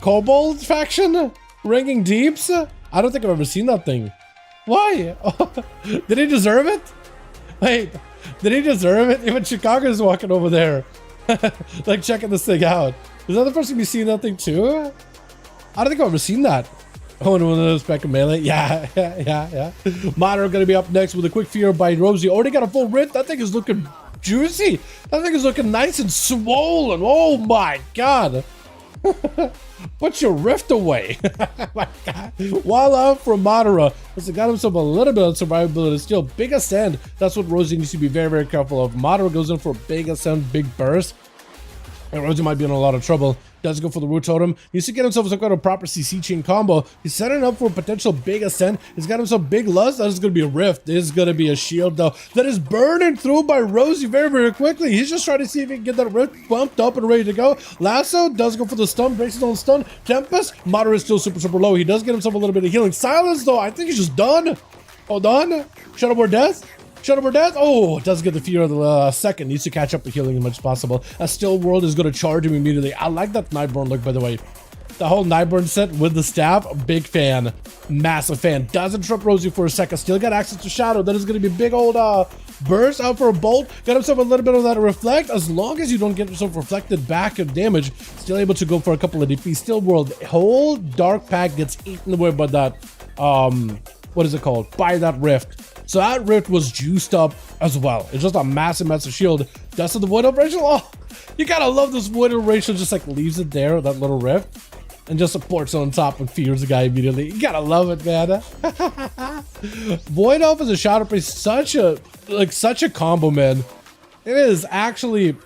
Kobold faction? Ringing Deeps? I don't think I've ever seen that thing. Why? Did he deserve it? Wait, did he deserve it? Even Chicago's walking over there. Like checking this thing out. Is that the first time you've seen that thing too? I don't think I've ever seen that. Oh, and one of those back of melee. Yeah. Monitor gonna be up next with a quick fear by Rosie. Already got a full rift. That thing is looking juicy. That thing is looking nice and swollen. Oh my god. Put your rift away. My god. Voila from Madara. He got himself a little bit of survivability. Still, big ascend. That's what Rosie needs to be very, very careful of. Madara goes in for a big ascend, big burst. And Rosie might be in a lot of trouble. Does go for the root totem. Needs to get himself some kind of proper CC chain combo. He's setting up for a potential big ascent. He's got himself big lust. That is going to be a rift. This is going to be a shield though. That is burning through by Rosie very, very quickly. He's just trying to see if he can get that rift bumped up and ready to go. Lasso does go for the stun. Breaks his own stun. Tempest. Madara is still super, super low. He does get himself a little bit of healing. Silence though. I think he's just done. Hold on. Shadowboard death. Shadowboard death. Oh, it does get the fear of the second. Needs to catch up the healing as much as possible. A still world is going to charge him immediately. I like that Nightborn look, by the way. The whole Nightborn set with the staff, big fan. Massive fan. Doesn't trip Rosie for a second. Still got access to Shadow. That is going to be big old burst out for a bolt. Got himself a little bit of that reflect. As long as you don't get yourself reflected back of damage, still able to go for a couple of DP. Still world. Whole dark pack gets eaten away by that, what is it called? By that rift. So that rift was juiced up as well. It's just a massive, massive shield. Dust of the Void Elf Rachel. Oh, you gotta love this Void Elf Rachel. Just like leaves it there, that little rift, and just supports on top and fears the guy immediately. You gotta love it, man. Void Elf as a Shadow Priest, such a combo, man. It is actually.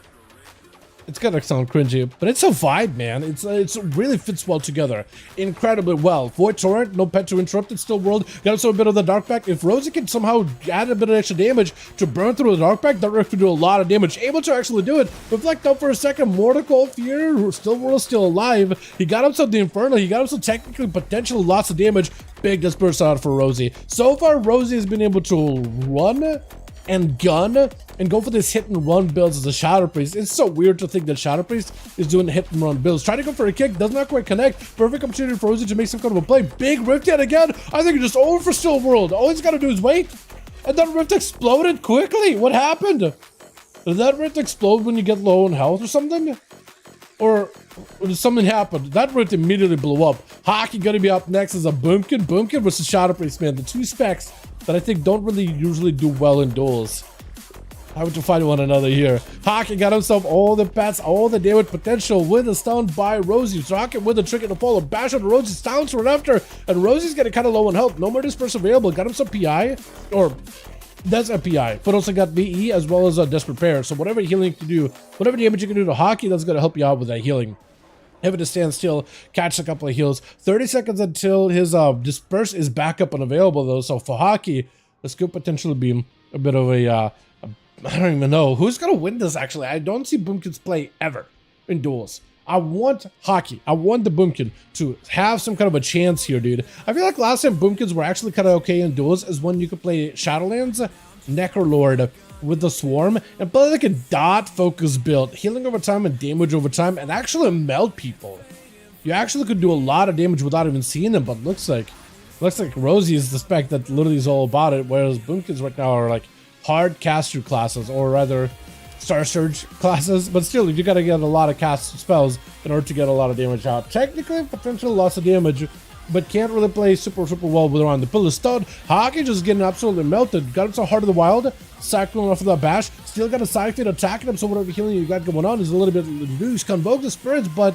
It's gonna sound cringy, but it's a vibe, man. It really fits well together, incredibly well. Void Torrent, no pet to interrupt it. Still world got also a bit of the dark pack. If Rosie can somehow add a bit of extra damage to burn through the dark pack, that rift could do a lot of damage. Able to actually do it. Reflect up for a second. Mortal Fear, still world, still alive. He got himself the Inferno. He got himself technically potential lots of damage. Big disperse out for Rosie. So far, Rosie has been able to run and gun and go for this hit and run builds as a Shadow Priest. It's so weird to think that Shadow Priest is doing hit and run builds. Try to go for a kick, does not quite connect. Perfect opportunity for Rosie to make some kind of a play. Big rift yet again. I think it's just over for Still World. All he's got to do is wait. And that rift exploded quickly. What happened? Did that rift explode when you get low on health or something? Or did something happen? That rift immediately blew up. Hockey gonna be up next as a Boomkin. Boomkin versus Shadow Priest, man. The two specs that I think don't really usually do well in duels. Having to fight one another here. Hockey got himself all the pets, all the damage potential with a stun by Rosie. So Hockey with a trick and a follow. Bash on Rosie, stance right after. And Rosie's getting kind of low on health. No more disperse available. Got himself PI. Or that's a PI. But also got VE as well as a Desperate Pair. So whatever healing you can do, whatever damage you can do to Hockey, that's going to help you out with that healing. Having to stand still, catch a couple of heals. 30 seconds until his disperse is back up and available though. So for Hockey, this could potentially be a bit of a I don't even know who's gonna win this. Actually, I don't see Boomkins play ever in duels. I want Hockey. I want the Boomkin to have some kind of a chance here, dude. I feel like last time Boomkins were actually kind of okay in duels is when you could play Shadowlands, Necrolord with the Swarm and play like a dot focus build, healing over time and damage over time, and actually melt people. You actually could do a lot of damage without even seeing them, but looks like Rosie is the spec that literally is all about it, whereas Boomkins right now are like hard caster classes, or rather Star Surge classes, but still you gotta get a lot of cast spells in order to get a lot of damage out. Technically potential loss of damage, but can't really play super well with around the pillar stud. Hockey just getting absolutely melted. Got him so Heart of the Wild, cycling off of that bash. Still got a Siphon attacking him, so whatever healing you got going on is a little bit loose. Convoke the spirits, but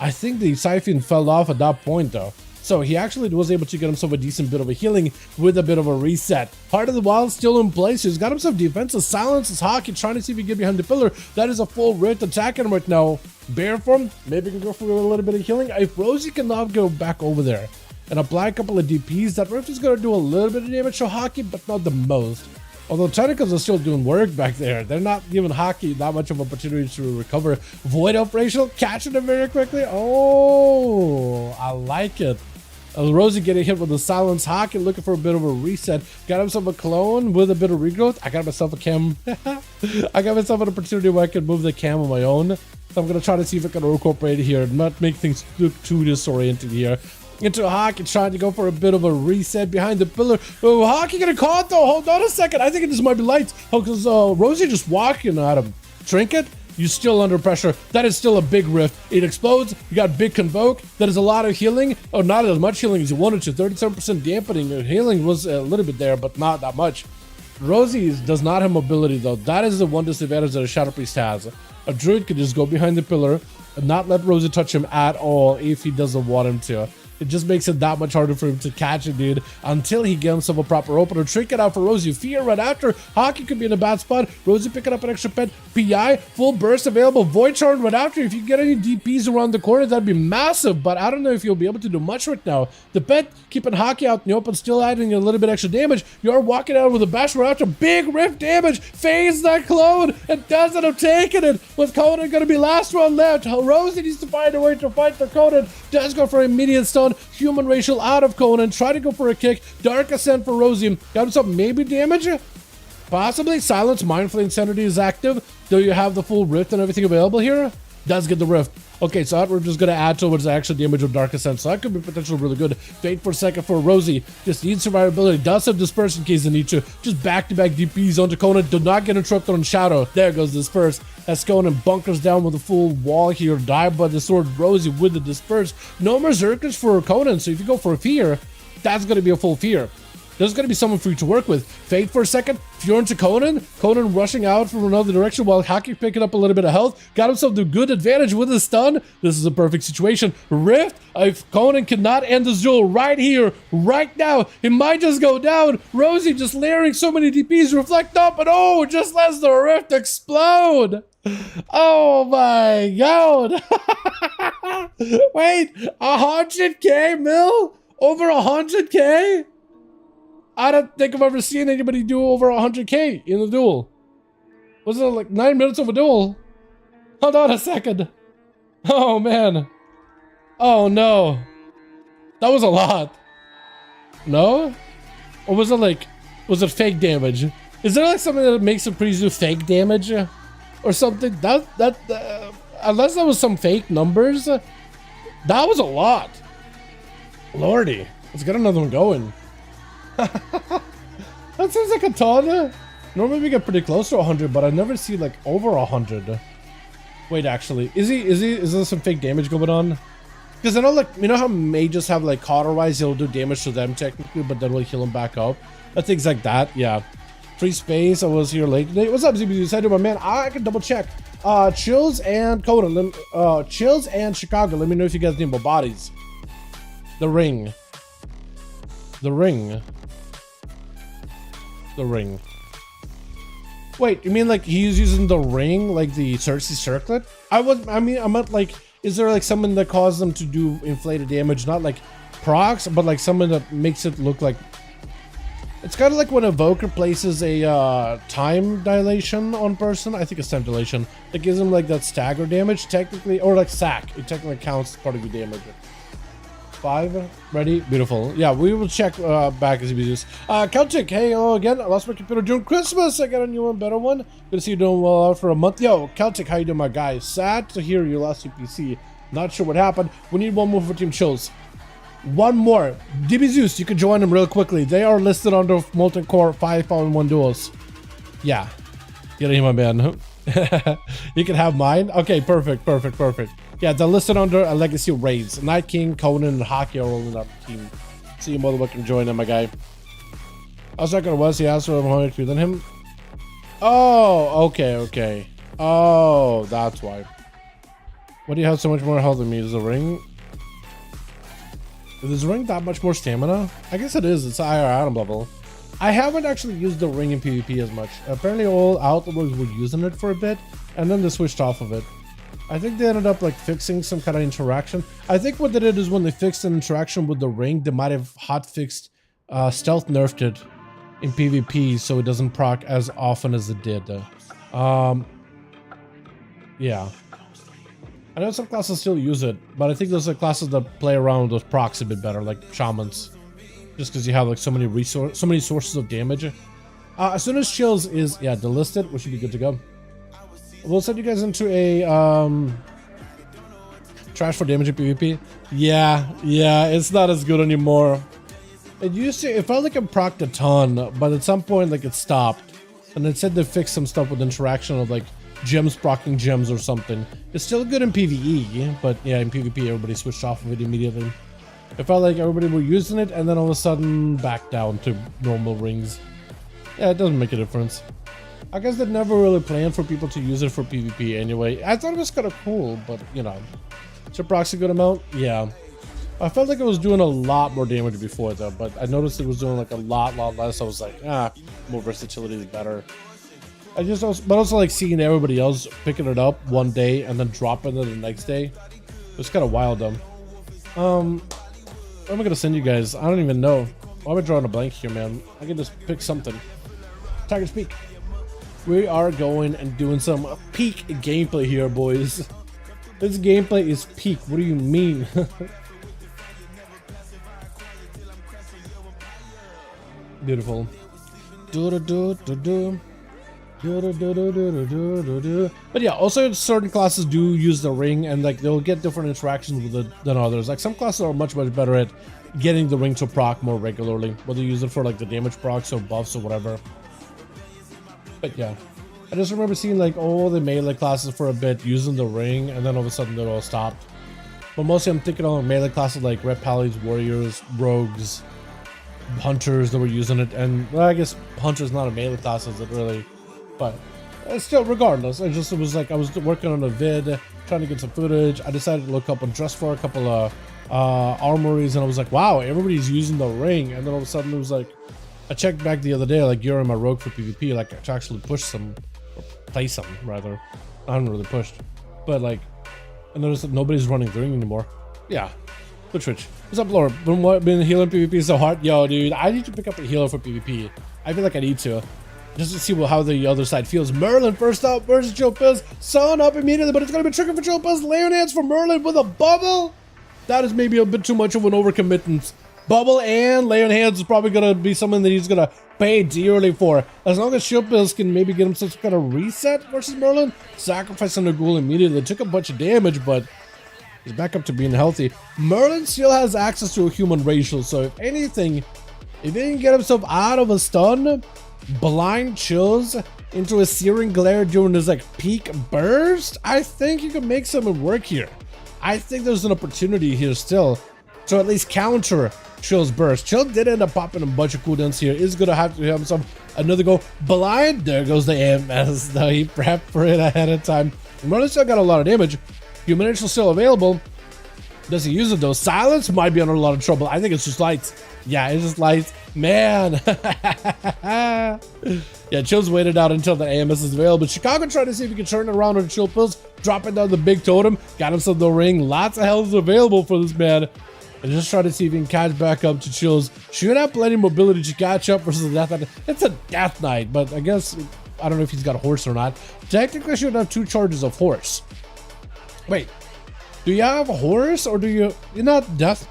I think the Siphon fell off at that point though. So he actually was able to get himself a decent bit of a healing with a bit of a reset. Heart of the Wild still in place. He's got himself defensive. Silences Hockey, trying to see if he can get behind the pillar. That is a full rift attacking him right now. Bear form, maybe can go for a little bit of healing. If Rosie cannot go back over there and apply a couple of DPs, that rift is going to do a little bit of damage to Hockey, but not the most. Although Tentacles are still doing work back there. They're not giving Hockey that much of an opportunity to recover. Void Elf Rachel, catching him very quickly. Oh, I like it. Rosie getting hit with the silence. Hockey looking for a bit of a reset. Got himself a clone with a bit of regrowth. I got myself a cam. I got myself an opportunity where I can move the cam on my own. So I'm going to try to see if I can incorporate it here and not make things look too disoriented here. Into Hockey trying to go for a bit of a reset behind the pillar. Oh, Hockey getting caught though. Hold on a second. I think this might be lights. Oh, because Rosie just walking at him. Trinket you're still under pressure. That is still a big rift. It explodes. You got big convoke. That is a lot of healing. Oh, not as much healing as you wanted to. 37% dampening. Healing was a little bit there, but not that much. Rosie does not have mobility though. That is the one disadvantage that a Shadow Priest has. A druid could just go behind the pillar and not let Rosie touch him at all if he doesn't want him to. It just makes it that much harder for him to catch a dude until he gets himself a proper opener. Trick it out for Rosie. Fear right after. Hockey could be in a bad spot. Rosie picking up an extra pet. PI, full burst available. Void Charm right after. If you get any DPs around the corner, that'd be massive. But I don't know if you'll be able to do much right now. The pet keeping Hockey out in the open, still adding a little bit extra damage. You're walking out with a bash right after. Big rift damage. Phase that clone and doesn't have taken it. With Conan going to be last one left. Rosie needs to find a way to fight for Conan. Does go for immediate stun. Human racial out of Conan. Try to go for a kick. Dark Ascent for Rosie. Got himself maybe damage? Possibly. Silence. Mindful Insanity is active. Do you have the full rift and everything available here? Does get the rift. Okay, so that we're just going to add towards the actual damage of Dark Ascent. So that could be potentially really good. Wait for a second for Rosie. Just needs survivability. Does have Disperse in case they need to. Just back-to-back DPs onto Conan. Do not get interrupted on Shadow. There goes Disperse. As Conan bunkers down with a full wall here. Die by the sword. Rosie with the Disperse. No more Zerkers for Conan. So if you go for a Fear, that's going to be a full Fear. There's going to be someone for you to work with. Fade for a second. Fjorn into Conan. Conan rushing out from another direction while Hockey picking up a little bit of health. Got himself the good advantage with his stun. This is a perfect situation. Rift. If Conan cannot end this duel right here, right now, it might just go down. Rosie just layering so many DPs. Reflect up, and oh, just lets the Rift explode. Oh my god. Wait, 100k mil? Over 100k? I don't think I've ever seen anybody do over 100k in a duel. Was it like 9 minutes of a duel? Hold on a second. Oh man. Oh no. That was a lot. No? Or was it fake damage? Is there like something that makes a priest do fake damage? Or something? Unless that was some fake numbers, that was a lot. Lordy. Let's get another one going. That seems like a ton. Normally we get pretty close to 100, but I never see like over 100. Wait, actually, is there some fake damage going on? Because I know, like, you know how mages have like cauterize, it'll do damage to them technically, but then will heal them back up. Things like that, yeah. Free space. I was here late today. What's up, ZBZ? Said to my man, I can double check. Chills and Coda. Chills and Chicago. Let me know if you guys need more bodies. The ring. The ring. The ring. Wait, you mean like he's using the ring, like the Cersei circlet? I meant like, is there like something that causes them to do inflated damage? Not like procs, but like something that makes it look like. It's kind of like when Evoker places a time dilation on person. I think it's time dilation. That gives them like that stagger damage, technically, or like sack. It technically counts as part of your damage. 5, ready, beautiful. Yeah, we will check back as we do this. Celtic, hey, hello again. I lost my computer during Christmas. I got a new one, better one. Good to see you doing well out for a month. Yo, Celtic, how you doing, my guy? Sad to hear you lost your PC. Not sure what happened. We need one more for Team Chills. One more. DB Zeus, you can join them real quickly. They are listed under Molten Core 5V5 1v1 Duels. Yeah. Get in here, my man. You can have mine. Okay, perfect. Yeah, they're listed under a Legacy Raids. Night King, Conan, and Hockey are all in that team. See you, Motherboard, can join them, my guy. I was talking to Wes, he asked for more HP than him. Oh, okay. Oh, that's why. What do you have so much more health than me? Is the ring? Is the ring that much more stamina? I guess it is. It's a higher item level. I haven't actually used the ring in PvP as much. Apparently all Outlaws were using it for a bit, and then they switched off of it. I think they ended up like fixing some kind of interaction. I think what they did is when they fixed an interaction with the ring, they might have hotfixed stealth nerfed it in PvP so it doesn't proc as often as it did. Yeah. I know some classes still use it, but I think those are classes that play around with those procs a bit better, like shamans. Just because you have like so many sources of damage. As soon as Chills is delisted, we should be good to go. We'll send you guys into a trash for damage in PvP. Yeah, it's not as good anymore. It felt like it procced a ton, but at some point like it stopped. And it said they fixed some stuff with interaction of like gems procking gems or something. It's still good in PvE, but yeah, in PvP everybody switched off of it immediately. It felt like everybody were using it and then all of a sudden back down to normal rings. Yeah, it doesn't make a difference. I guess they never really planned for people to use it for PvP anyway. I thought it was kind of cool, but you know. Should proxy a good amount? Yeah. I felt like it was doing a lot more damage before though, but I noticed it was doing like a lot less. I was like, more versatility is better. But also like seeing everybody else picking it up one day and then dropping it the next day. It was kind of wild though. What am I gonna send you guys? I don't even know. Why am I drawing a blank here, man? I can just pick something. Tiger speak. We are going and doing some peak gameplay here, boys. This gameplay is peak. What do you mean? Beautiful. But yeah, also certain classes do use the ring, and like they'll get different interactions with it than others. Like some classes are much better at getting the ring to proc more regularly, whether you use it for like the damage procs or buffs or whatever. But yeah, I just remember seeing like all the melee classes for a bit using the ring, and then all of a sudden they all stopped. But mostly I'm thinking on melee classes like Red Pallies, Warriors, Rogues, Hunters that were using it, and well, I guess Hunter's not a melee class, is it really? But still, regardless, it was like I was working on a vid, trying to get some footage. I decided to look up and dress for a couple of armories, and I was like, wow, everybody's using the ring. And then all of a sudden it was like, I checked back the other day, like you're in my rogue for PvP, like to actually push some, or play some rather. I haven't really pushed, but like I noticed that nobody's running the ring anymore. Yeah, the Twitch. What's up, Laura? Been healing PvP so hard? Yo, dude, I need to pick up a healer for PvP. I feel like I need to. Just to see how the other side feels. Merlin first up versus Chill Pills. Sun up immediately, but it's going to be tricky for Chill Pills. Leonance for Merlin with a bubble. That is maybe a bit too much of an overcommitment. Bubble and Leon Hands is probably going to be something that he's going to pay dearly for. As long as Chill Pills can maybe get himself some kind of reset versus Merlin. Sacrificing the ghoul immediately. Took a bunch of damage, but he's back up to being healthy. Merlin still has access to a human racial, so if anything, if he can get himself out of a stun, blind chills into a searing glare during his like peak burst, I think you can make something work here. I think there's an opportunity here still to at least counter Chill's burst. Chill did end up popping a bunch of cooldowns here. Is gonna have to have himself another go. Blind, there goes the AMS, though he prepped for it ahead of time. Merlin still got a lot of damage. Human Angel still available. Does he use it though? Silence might be under a lot of trouble. I think it's just lights. Yeah, it's just lights. Man. Yeah, Chill's waited out until the AMS is available. Chicago tried to see if he can turn it around on Chill Pills. Dropping down the big totem. Got himself the ring. Lots of health available for this man. And just try to see if he can catch back up to Chills. Should have plenty of mobility to catch up versus the Death Knight. It's a Death Knight, but I guess, I don't know if he's got a horse or not. Technically, should have 2 charges of horse. Wait, do you have a horse or do you? You're not Death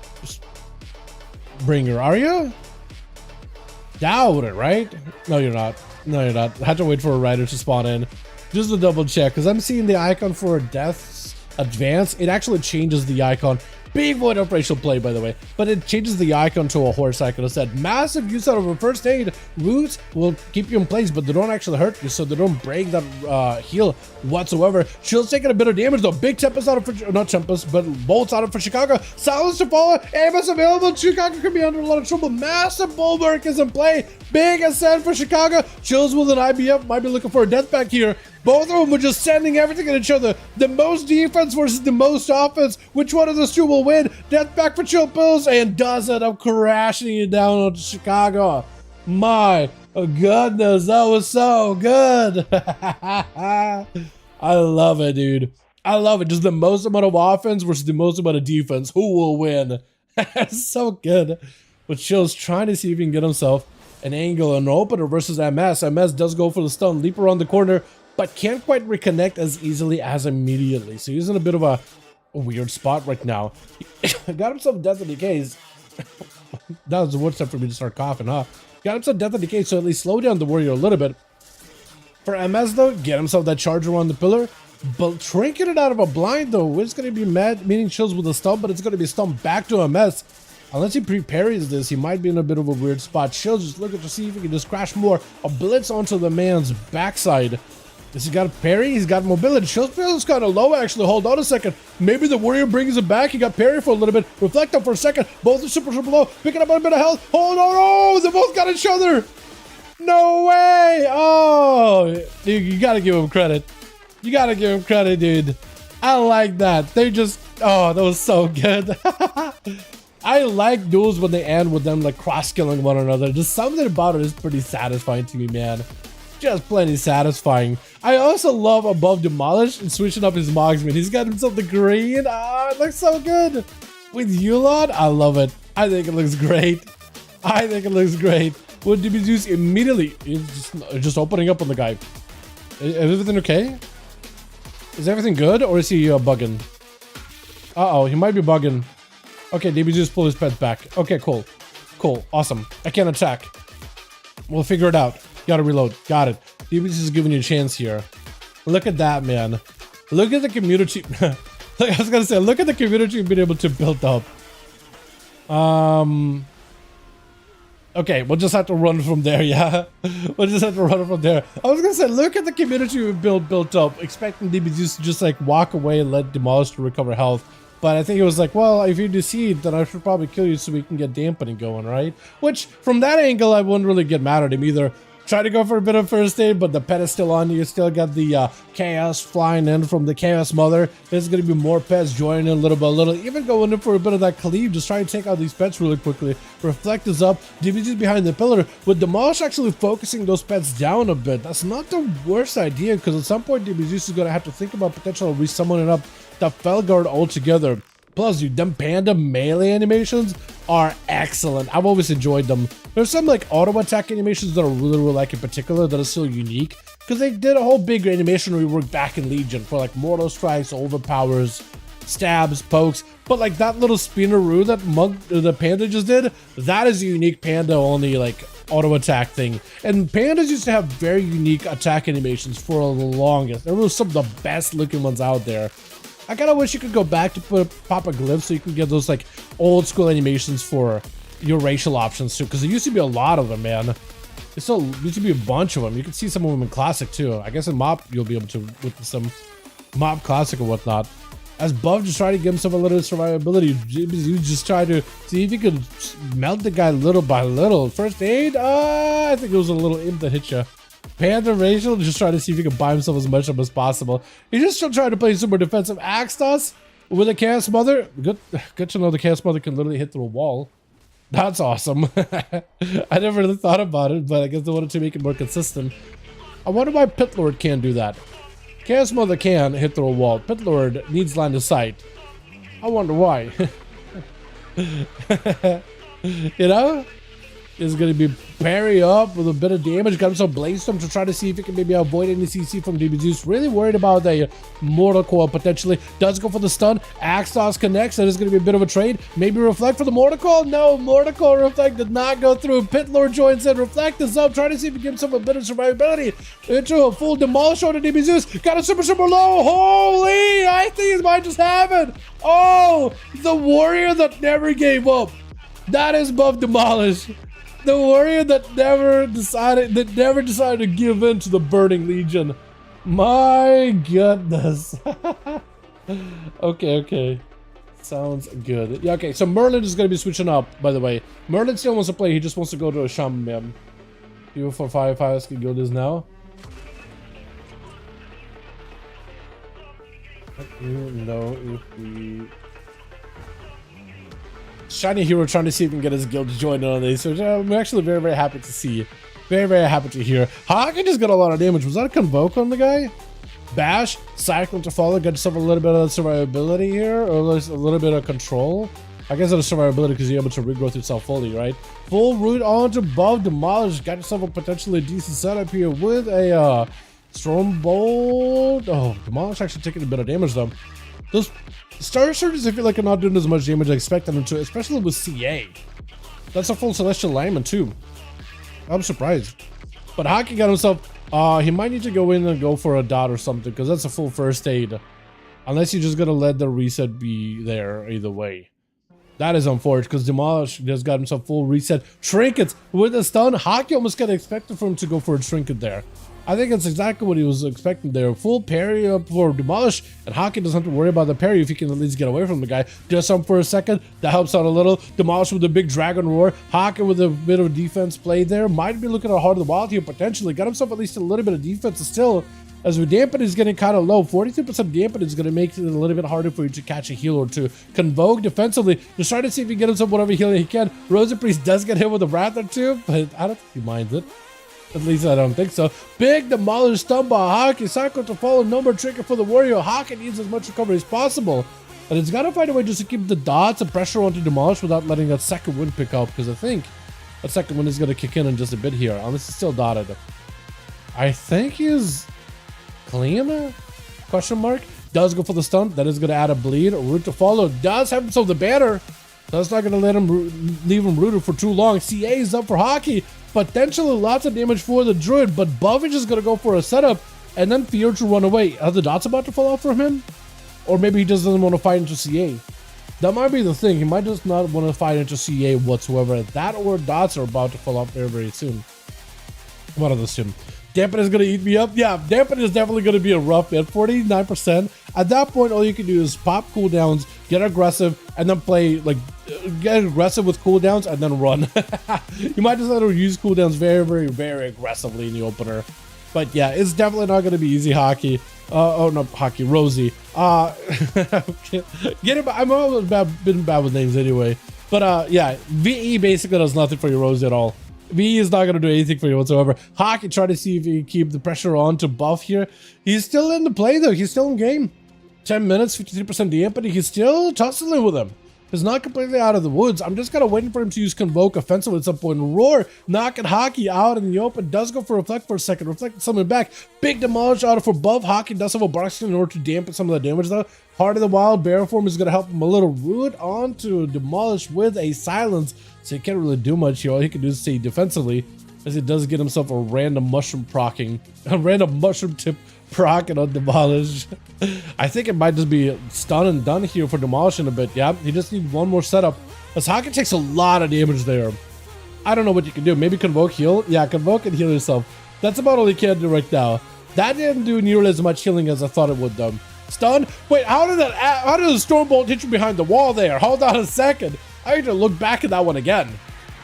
Bringer, are you? Doubt it, right? No, you're not. No, you're not. I had to wait for a rider to spawn in. Just to double check, because I'm seeing the icon for Death's Advance. It actually changes the icon. Big void of racial play, by the way, but it changes the icon to a horse icon. It said massive use out of a first aid. Roots will keep you in place, but they don't actually hurt you, so they don't break that heal whatsoever. Chill's taking a bit of damage though. Big Tempest out of for, not Tempest, but bolts out of for Chicago. Silence to fall. Amos available. Chicago could be under a lot of trouble. Massive bulwark is in play. Big ascent for Chicago. Chills with an IBF might be looking for a death back here. Both of them were just sending everything at each other. The most defense versus the most offense. Which one of those two will win? Death back for Chill Pills, and does it up, crashing it down onto Chicago. My goodness, that was so good. I love it, dude. I love it. Just the most amount of offense versus the most amount of defense. Who will win? So good. But Chill's trying to see if he can get himself an angle and opener versus MS. MS does go for the stun, leap around the corner, but can't quite reconnect as easily as immediately. So he's in a bit of a weird spot right now. Got himself Death and Decays. That was the worst time for me to start coughing, huh? Got himself Death and Decay, so at least slow down the warrior a little bit. For MS though, get himself that charge around the pillar. But trinket it out of a blind though. It's going to be mad, meaning Chills with a stun, but it's going to be stunned back to MS. Unless he pre-parries this, he might be in a bit of a weird spot. Chills just looking to see if he can just crash more. A blitz onto the man's backside. He's got a parry, he's got mobility. Shield is kind of low, actually. Hold on a second. Maybe the warrior brings it back. He got parry for a little bit. Reflect up for a second. Both are super low. Picking up a bit of health. Hold on. Oh, they both got each other. No way. Oh, dude, you gotta give him credit. You gotta give him credit, dude. I like that. They just, oh, that was so good. I like duels when they end with them like cross-killing one another. Just something about it is pretty satisfying to me, man. Just plenty satisfying. I also love above Demolish and switching up his marksman. He's got himself the green. Ah, it looks so good. With Yulon, I love it. I think it looks great. I think it looks great. With DBZ's immediately just opening up on the guy. Is everything okay? Is everything good, or is he bugging? Uh-oh, he might be bugging. Okay, DBZ's pull his pets back. Okay, cool. Cool, awesome. I can't attack. We'll figure it out. Gotta reload. Got it. DBZ is giving you a chance here. Look at that, man. Look at the community. I was gonna say, look at the community being able to build up. Okay, we'll just have to run from there, yeah? We'll just have to run from there. I was gonna say, look at the community we built up, expecting DBZ to just like walk away and let Demolish to recover health. But I think it was like, well, if you deceive, then I should probably kill you so we can get dampening going, right? Which, from that angle, I wouldn't really get mad at him either. Try to go for a bit of first aid, but the pet is still on you. You still got the chaos flying in from the chaos mother. There's going to be more pets joining in little by little. Even going in for a bit of that cleave. Just try to take out these pets really quickly. Reflect is up. DBZ behind the pillar. With Demolish actually focusing those pets down a bit. That's not the worst idea, because at some point DBZ is going to have to think about potentially resummoning up the Felguard altogether. Plus, dude, them panda melee animations are excellent. I've always enjoyed them. There's some like auto attack animations that I really like in particular that are still unique, because they did a whole big animation rework back in Legion for like mortal strikes, overpowers, stabs, pokes. But like that little spinneroo that the panda just did, that is a unique panda only like auto attack thing. And pandas used to have very unique attack animations for the longest. There were some of the best looking ones out there. I kind of wish you could go back to pop a glyph so you can get those like old school animations for your racial options too, because there used to be a lot of them, man. There still used to be a bunch of them. You can see some of them in Classic too. I guess in Mop you'll be able to with some Mop Classic or whatnot. As Buff just try to give himself a little survivability, you just try to see if you can melt the guy little by little. First aid? I think it was a little imp that hit you. Panda Racial, just trying to see if he can buy himself as much of as possible. He's just still trying to play super defensive. Axtos with a Chaos Mother. Good to know the Chaos Mother can literally hit through a wall. That's awesome. I never really thought about it, but I guess they wanted to make it more consistent. I wonder why Pit Lord can't do that. Chaos Mother can hit through a wall. Pit Lord needs line of sight. I wonder why. You know? Is going to be parry up with a bit of damage. Got himself Blaze Storm to try to see if he can maybe avoid any CC from DBZ. Really worried about the Mortal Coil potentially. Does go for the stun. Axtos connects. That is going to be a bit of a trade. Maybe Reflect for the Mortal Coil. No, Mortal Coil Reflect did not go through. Pit Lord joins in. Reflect is up. Trying to see if he gives himself a bit of survivability. Into a full Demolish on the DBZ. Got a super low. Holy! I think he might just have it. Oh, the warrior that never gave up. That is Buff Demolish. The warrior that never decided to give in to the Burning Legion. My goodness. Okay. Sounds good. Yeah, okay, so Merlin is gonna be switching up, by the way. Merlin still wants to play, he just wants to go to a shaman, man. You for 5v5 can go this now. Let you know if we Shiny Hero trying to see if he can get his guild to join in on this, which I'm actually very happy to see. Very happy to hear. Haki just got a lot of damage. Was that a Convoke on the guy? Bash, Cyclone to follow, got yourself a little bit of survivability here, or a little bit of control. I guess it's survivability because you're able to regrowth yourself fully, right? Full root onto Buff Demolish. Got yourself a potentially decent setup here with a Storm Bolt. Oh, Demolish actually taking a bit of damage though. Those Star Surges, I feel like, are not doing as much damage as I expected them to, especially with CA. That's a full Celestial Lineman too. I'm surprised. But Haki got himself, he might need to go in and go for a dot or something, because that's a full first aid. Unless you're just going to let the reset be there either way. That is unfortunate, because Demolish just got himself full reset. Trinkets with a stun. Haki almost got expected for him to go for a trinket there. I think it's exactly what he was expecting there. Full parry up for Demolish, and Hockey doesn't have to worry about the parry if he can at least get away from the guy. Just something for a second, that helps out a little. Demolish with a big Dragon Roar. Hockey with a bit of defense play there. Might be looking at Heart of the Wild here potentially. Got himself at least a little bit of defense still. As the dampen is getting kind of low, 42% dampen is going to make it a little bit harder for you to catch a heal or two. Convoke defensively, just try to see if he can get himself whatever healing he can. Rosa Priest does get hit with a Wrath or two, but I don't think he minds it. At least I don't think so. Big Demolish stun by Hockey. Cycle to follow. No more trigger for the Warrior. Hockey needs as much recovery as possible. And it's got to find a way just to keep the dots and pressure onto Demolish without letting that second wind pick up. Because I think that second wind is going to kick in just a bit here. Unless it's still dotted. I think he's clean? Question mark. Does go for the stun. That is going to add a bleed. Root to follow. Does have himself the banner. That's not going to let him leave him rooted for too long. CA is up for Hockey. Potentially lots of damage for the Druid, but Bovage is going to go for a setup and then fear to run away. Are the dots about to fall off from him? Or maybe he just doesn't want to fight into CA. That might be the thing. He might just not want to fight into CA whatsoever. That or dots are about to fall off very, very soon. One of those two. Dampen is going to eat me up. Yeah, Dampen is definitely going to be a rough hit. 49%. At that point, all you can do is pop cooldowns, get aggressive, and then play, like, get aggressive with cooldowns and then run. You might just have to use cooldowns very, very, very aggressively in the opener. But yeah, it's definitely not going to be easy Hockey. Oh, no, Hockey, Rosie. Get him. I'm always been bad with names anyway. But yeah, VE basically does nothing for you, Rosie, at all. VE is not going to do anything for you whatsoever. Hockey try to see if he can keep the pressure on to buff here. He's still in the play though. He's still in game. 10 minutes, 53% dampen. He's still tussling with him. He's not completely out of the woods. I'm just kind of waiting for him to use Convoke offensively at some point. Roar, knocking Hockey out in the open. Does go for Reflect for a second. Reflect something back. Big Demolish out for buff. Hockey does have a Barkskin in order to dampen some of the damage though. Heart of the Wild, Baron Form is going to help him a little. Root on to Demolish with a Silence. So he can't really do much here. All he can do is stay defensively, as he does get himself a random mushroom procking. A random mushroom tip procking on Demolish. I think it might just be stun and done here for Demolish in a bit. Yeah, he just needs one more setup. As Hockey takes a lot of damage there. I don't know what you can do. Maybe Convoke heal? Yeah, Convoke and heal yourself. That's about all he can do right now. That didn't do nearly as much healing as I thought it would though. Stun? Wait, how did the Stormbolt hit you behind the wall there? Hold on a second. I need to look back at that one again.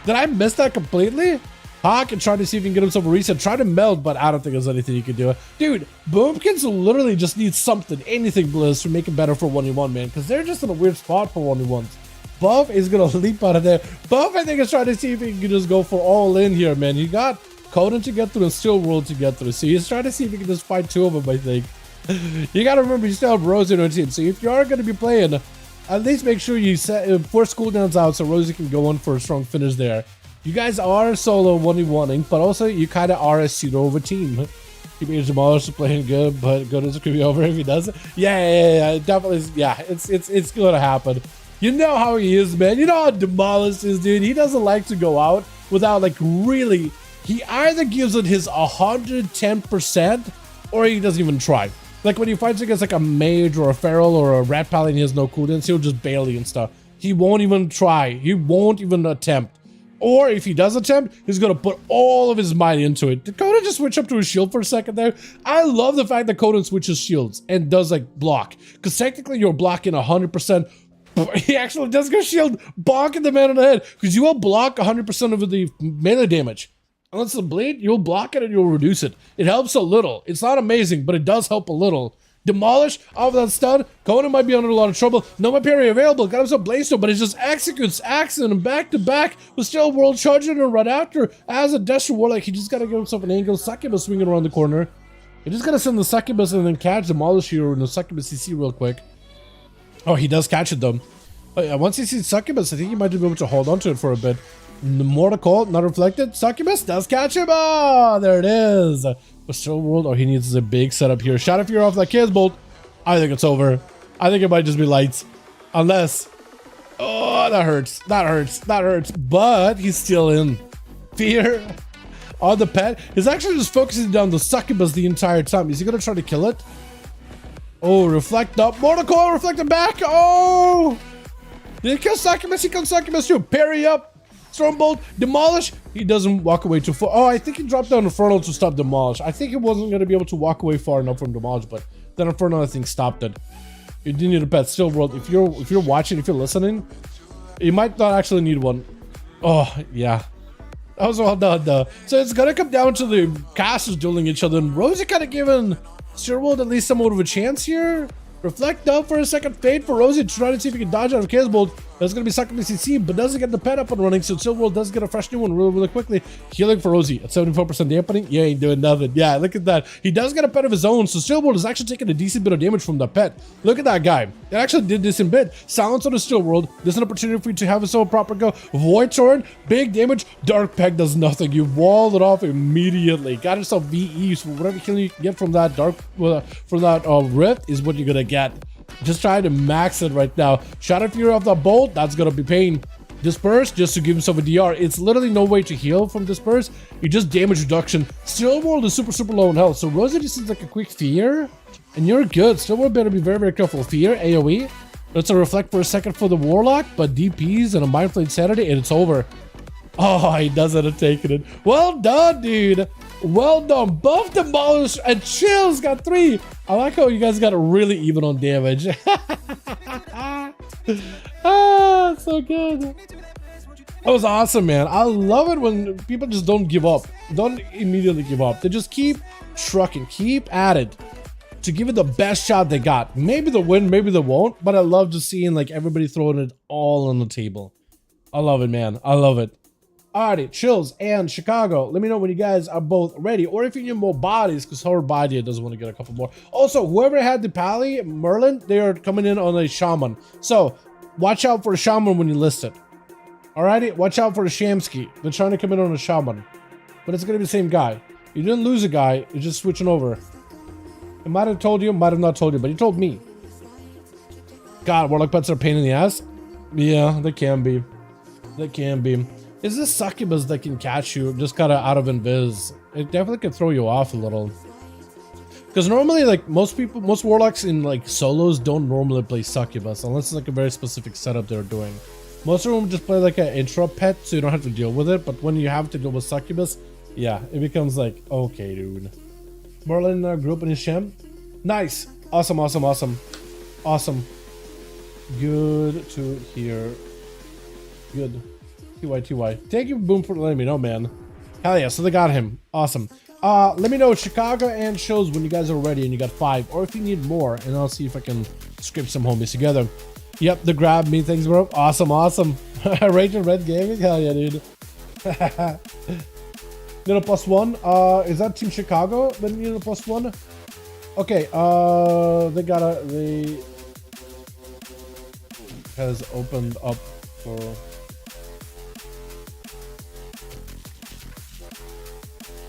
Did I miss that completely? Hawk and try to see if he can get himself a reset. Try to meld, but I don't think there's anything you can do. Dude, Boomkins literally just need something, anything, Blizz, to make it better for 1v1, man. Because they're just in a weird spot for 1v1s. Buff is going to leap out of there. Buff, I think, is trying to see if he can just go for all in here, man. You got Coden to get through and Steel World to get through. So he's trying to see if he can just fight two of them, I think. You got to remember, you still have Rose in your team. So if you are going to be playing, at least make sure you force cooldowns out so Rosie can go on for a strong finish there. You guys are solo 1v1ing, but also you kind of are a pseudo team. Keeping Demolish playing good, but Goodness could be over if he doesn't. Yeah, definitely. Yeah, it's gonna happen. You know how he is, man. You know how Demolish is, dude. He doesn't like to go out without like really. He either gives it his 110% or he doesn't even try. Like when he fights against like a mage or a feral or a rat pal and he has no cooldowns, he'll just bail you and stuff. He won't even try. He won't even attempt. Or if he does attempt, he's going to put all of his might into it. Did Coden just switch up to his shield for a second there? I love the fact that Coden switches shields and does like block. Because technically you're blocking 100%. He actually does go shield, bonking the man on the head. Because you will block 100% of the melee damage. Unless it's a bleed, you'll block it and you'll reduce it. It helps a little. It's not amazing, but it does help a little. Demolish off that stun. Conan might be under a lot of trouble. No more parry available. Got himself Blaze, but it just executes Axon and back to back with Still World charging and right after. As a Destro Warlock, he just got to give himself an angle. Succubus swinging around the corner. He just got to send the Succubus and then catch Demolish here in the Succubus CC real quick. Oh, he does catch it though. Oh, yeah, once he sees Succubus, I think he might be able to hold on to it for a bit. More to call, not reflected. Succubus does catch him. Oh, there it is. But Still World, oh, he needs a big setup here. Shot of Fear off that Kid's Bolt. I think it's over. I think it might just be lights. Unless, oh, that hurts. That hurts. That hurts. But he's still in. Fear on the pet. He's actually just focusing down the Succubus the entire time. Is he going to try to kill it? Oh, reflect up. Mortal Coil reflecting back. Oh! Did he kill Succubus? He killed Succubus too. Parry up. Stormbolt, demolish. He doesn't walk away too far. Oh, I think he dropped down Inferno to stop demolish. I think he wasn't going to be able to walk away far enough from demolish, but then Inferno, I think, stopped it. You do need a pet. Still, world. If you're watching, if you're listening, you might not actually need one. Oh yeah, that was well done though. So it's gonna come down to the casters dueling each other, and Rosie kind of giving Steelworld at least somewhat of a chance here. Reflect up for a second. Fade for Rosie to try to see if he can dodge out of Chaos Bolt. That's going to be sucking the CC, but doesn't get the pet up and running, so Steelworld does get a fresh new one really quickly. Healing for Rosie at 74% dampening. Yeah, ain't doing nothing. Yeah, look at that. He does get a pet of his own, so Steelworld is actually taking a decent bit of damage from that pet. Look at that guy. It actually did this in bit. Silence on the Steelworld. There's an opportunity for you to have a proper go. Void Torrent, big damage. Dark Peg does nothing. You walled it off immediately. Got yourself VE, so whatever healing you can get from that rift is what you're gonna get. Just trying to max it right now. Shadow Fury off the bolt, that's gonna be pain. Disperse just to give himself a DR. It's literally no way to heal from Disperse. You just damage reduction. Steelworld is super low in health, so Rosie just is like a quick fear, and you're good. Steelworld better be very careful. Fear, AoE. Let's reflect for a second for the Warlock, but DPs and a Mindflame Sanity, and it's over. Oh, he doesn't have taken it. Well done, dude. Well done. Buff, demolish, and chills got 3. I like how you guys got it really even on damage. Ah, so good. That was awesome, man. I love it when people just don't give up. Don't immediately give up. They just keep trucking, keep at it to give it the best shot they got. Maybe they'll win, maybe they won't, but I love just seeing like everybody throwing it all on the table. I love it, man. I love it. Alrighty, Chills and Chicago, let me know when you guys are both ready, or if you need more bodies, because her body doesn't want to get a couple more. Also, whoever had the Pally, Merlin, they are coming in on a Shaman. So, watch out for a Shaman when you list it. Alrighty, watch out for a Shamsky. They're trying to come in on a Shaman. But it's going to be the same guy. You didn't lose a guy, you're just switching over. It might have told you, might have not told you, but he told me. God, Warlock pets are a pain in the ass. Yeah, they can be. They can be. Is this succubus that can catch you just kind of out of invis? It definitely can throw you off a little. Because normally, like, most warlocks in like solos don't normally play succubus unless it's like a very specific setup they're doing. Most of them just play like an intro pet, so you don't have to deal with it. But when you have to deal with succubus, yeah, it becomes like, okay, dude. Merlin in our group and his Shem. Nice. Awesome, awesome, awesome. Awesome. Good to hear. Good. TY. Thank you, Boom, for letting me know, man. Hell yeah, so they got him. Awesome. Let me know Chicago and shows when you guys are ready and you got 5, or if you need more, and I'll see if I can script some homies together. Yep, the grab me things, bro. Awesome, awesome. Raging Red Gaming? Hell yeah, dude. Little +1. Is that Team Chicago? Then you need a +1. Okay, they has opened up for.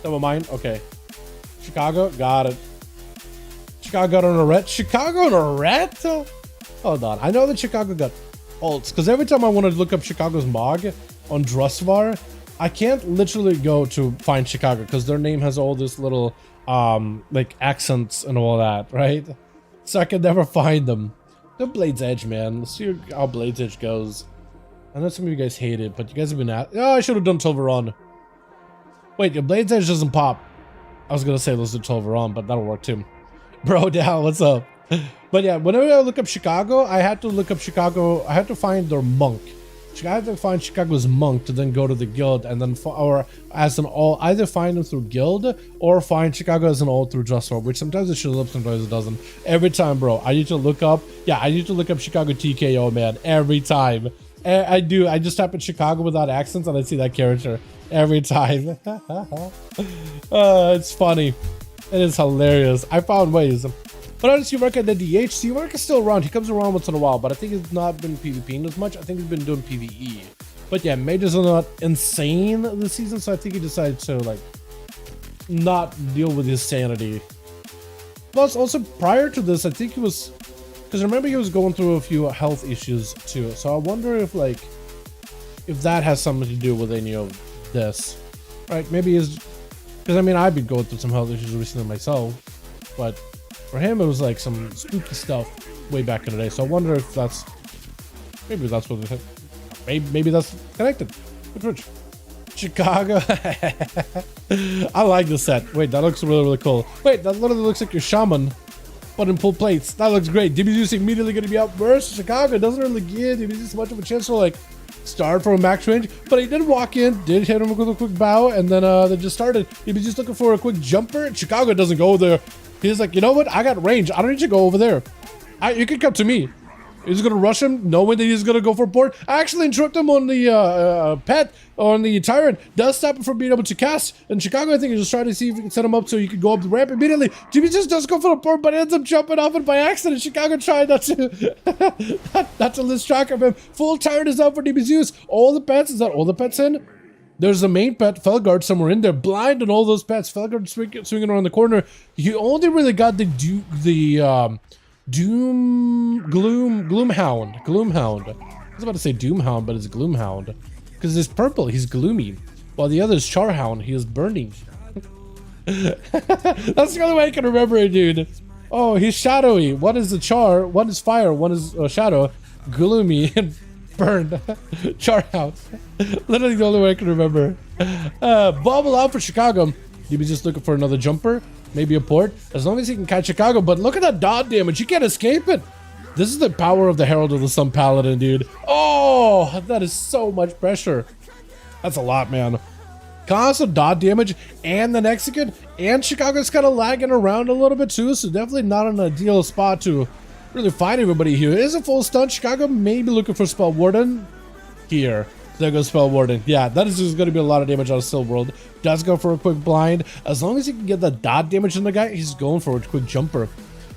Never mind. Okay. Chicago, got it. Chicago got on a ret. Chicago on a ret? Hold on. I know that Chicago got ults, because every time I want to look up Chicago's Mog on Drustvar, I can't literally go to find Chicago because their name has all this little like accents and all that, right? So I can never find them. The Blade's Edge, man. Let's see how Blade's Edge goes. I know some of you guys hate it, but you guys have been at. Oh, I should have done Tilveron. Wait, your Blade's Edge doesn't pop. I was gonna say let's do Tilveron, but that'll work too. Bro, down, what's up? But yeah, whenever I look up Chicago, I had to look up Chicago. I had to find their monk. I had to find Chicago's monk to then go to the guild and then, or as an all, either find them through guild or find Chicago as an all through Drustvar, which sometimes it shows up, sometimes it doesn't. Every time, bro, I need to look up. Yeah, I need to look up Chicago TKO, man. Every time. I do. I just type in Chicago without accents and I see that character every time. It's funny. It is hilarious. I found ways. But honestly, Seawork at the DH. Seawork is still around. He comes around once in a while, but I think he's not been PvPing as much. I think he's been doing PvE. But yeah, mages are not insane this season, so I think he decided to like not deal with his sanity. Plus, also prior to this, I think he was, because remember he was going through a few health issues too. So I wonder if like if that has something to do with any of this, right? Maybe is because I mean I've been going through some health issues recently myself, but for him it was like some spooky stuff way back in the day. So I wonder if that's maybe that's what it is. Maybe that's connected. Which Chicago. I like the set. Wait, that looks really, really cool. Wait, that literally looks like your shaman, but in full plates. That looks great. DBZ's immediately going to be outburst. Chicago doesn't really give DBZ much of a chance to like start from a max range, but he did walk in, did hit him with a quick bow, and then they just started. DBZ's looking for a quick jumper. Chicago doesn't go there. He's like, you know what? I got range. I don't need to go over there. You can come to me. He's gonna rush him, knowing that he's gonna go for port. I actually interrupt him on the pet, on the tyrant. Does stop him from being able to cast. And Chicago, I think, is just trying to see if he can set him up so he could go up the ramp immediately. Jimmy just does go for the port, but ends up jumping off it by accident. Chicago tried not to, not to lose track of him. Full tyrant is out for DBZ's. All the pets, is that all the pets in? There's a main pet, Felguard, somewhere in there. Blind on all those pets. Felguard swinging around the corner. He only really got Gloomhound. I was about to say Doomhound, but it's Gloomhound. Because it's purple, he's gloomy. While the other is Charhound, he is burning. That's the only way I can remember it, dude. Oh, he's shadowy. One is the char, one is fire, one is shadow. Gloomy and burned. Charhound. Literally the only way I can remember. Bobble out for Chicago. He was just looking for another jumper. Maybe a port, as long as he can catch Chicago. But look at that dot damage. You can't escape it. This is the power of the Herald of the Sun Paladin, dude. Oh, that is so much pressure. That's a lot, man. Constant dot damage and the execute, and Chicago's kind of lagging around a little bit too, so definitely not an ideal spot to really find everybody here. It is a full stun. Chicago may be looking for Spell Warden here. There goes Spell Warden. Yeah, that is just going to be a lot of damage on a Still World. Does go for a quick blind. As long as he can get the dot damage on the guy, he's going for a quick jumper.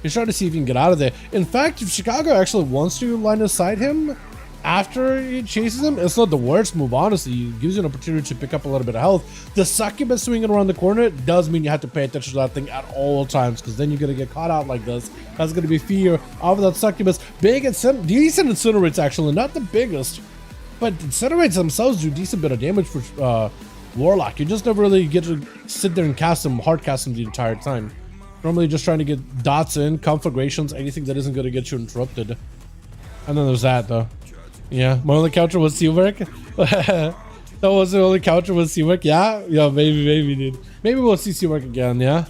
He's trying to see if he can get out of there. In fact, if Chicago actually wants to line aside him after he chases him, it's not the worst move, honestly. It gives you an opportunity to pick up a little bit of health. The succubus swinging around the corner does mean you have to pay attention to that thing at all times, because then you're going to get caught out like this. That's going to be fear of that succubus. Big and decent incinerates, actually. Not the biggest, but incinerates themselves do decent bit of damage for Warlock. You just never really get to sit there and cast them, hard cast them the entire time. Normally just trying to get dots in, conflagrations, anything that isn't going to get you interrupted. And then there's that, though. Yeah, my only counter was Seawork. That was the only counter was Seawork. Yeah, maybe, dude. Maybe we'll see Seawork again, yeah?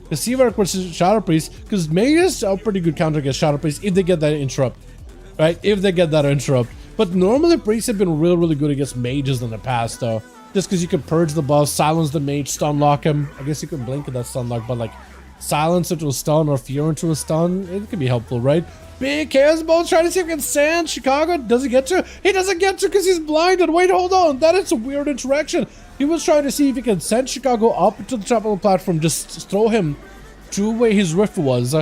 The Seawork versus Shadow Priest, because Magus are a pretty good counter against Shadow Priest if they get that interrupt. Right? If they get that interrupt. But normally priests have been really good against mages in the past, though. Just because you can purge the buff, silence the mage, stun lock him. I guess you can blink at that stun lock, but like silence into a stun or fear into a stun, it can be helpful, right? Big Chaos Ball trying to see if he can sand Chicago. Does he get to? He doesn't get to because he's blinded. Wait, hold on. That is a weird interaction. He was trying to see if he can send Chicago up to the top of the platform, just throw him to where his rift was,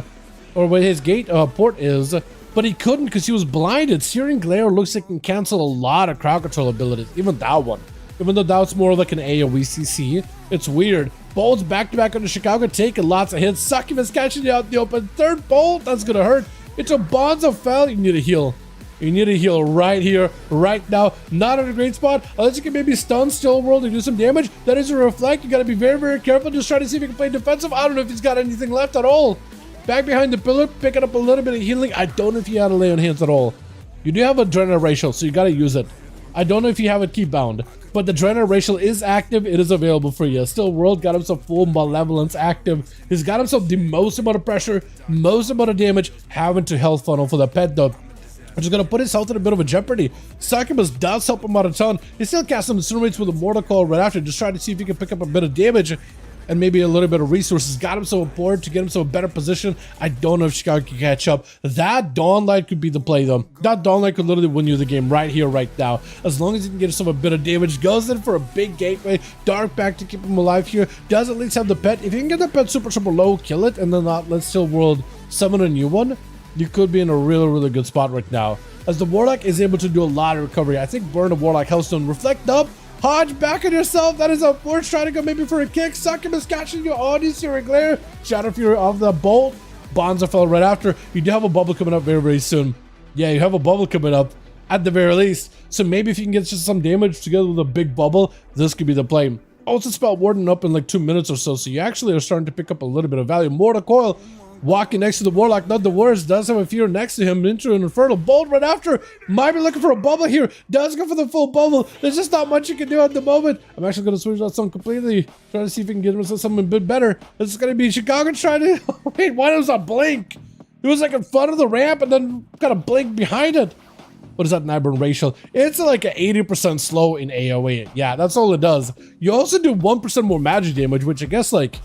or where his gate port is. But he couldn't because he was blinded. Searing Glare looks like it can cancel a lot of crowd control abilities. Even that one. Even though that's more like an AoE CC. It's weird. Bolts back to back on the Chicago, taking lots of hits. Succubus catching you out the open. Third bolt, that's gonna hurt. It's a Bonds of Fel. You need to heal. You need to heal right here, right now. Not in a great spot. Unless you can maybe stun Still World and do some damage. That is a reflect. You gotta be very careful. Just try to see if you can play defensive. I don't know if he's got anything left at all. Back behind the pillar, picking up a little bit of healing. I don't know if you had a lay on hands at all. You do have a Adrenaline Racial, so you gotta use it. I don't know if you have it keep bound, but the Adrenaline Racial is active. It is available for you. Still World got himself full Malevolence active. He's got himself the most amount of pressure, most amount of damage, having to health funnel for the pet though, which is going to put his health in a bit of a jeopardy. Succubus does help him out a ton. He still casts some incinerates with a Mortal Call right after, just trying to see if he can pick up a bit of damage and maybe a little bit of resources. Got himself a board to get himself a better position. I don't know if Chicago can catch up. That Dawnlight could be the play though. That Dawnlight could literally win you the game right here, right now. As long as he can get himself a bit of damage. Goes in for a big gateway. Dark back to keep him alive here. Does at least have the pet. If you can get the pet super low, kill it, and then let Still World summon a new one, you could be in a really good spot right now. As the Warlock is able to do a lot of recovery. I think Burn of Warlock, Hellstone, Reflect up. Hodge, back on yourself. That is a force trying to go maybe for a kick. Succubus catching you on you, Searing Glare. Shadow Fury of the bolt. Bonds fell right after. You do have a bubble coming up very soon. Yeah, you have a bubble coming up at the very least. So maybe if you can get just some damage together with a big bubble, this could be the play. Also Spell Warden up in like 2 minutes or so. So you actually are starting to pick up a little bit of value. Mortal Coil Walking next to the Warlock, not the worst. Does have a fear next to him into an Infernal Bolt right after. Might be looking for a bubble here. Does go for the full bubble. There's just not much you can do at the moment. I'm actually going to switch that song completely. Trying to see if we can get myself something a bit better. This is going to be Chicago trying to... Wait, why does that blink? It was like in front of the ramp and then kind of blink behind it. What is that Nibern ratio? It's like an 80% slow in AoE. Yeah, that's all it does. You also do 1% more magic damage, which I guess like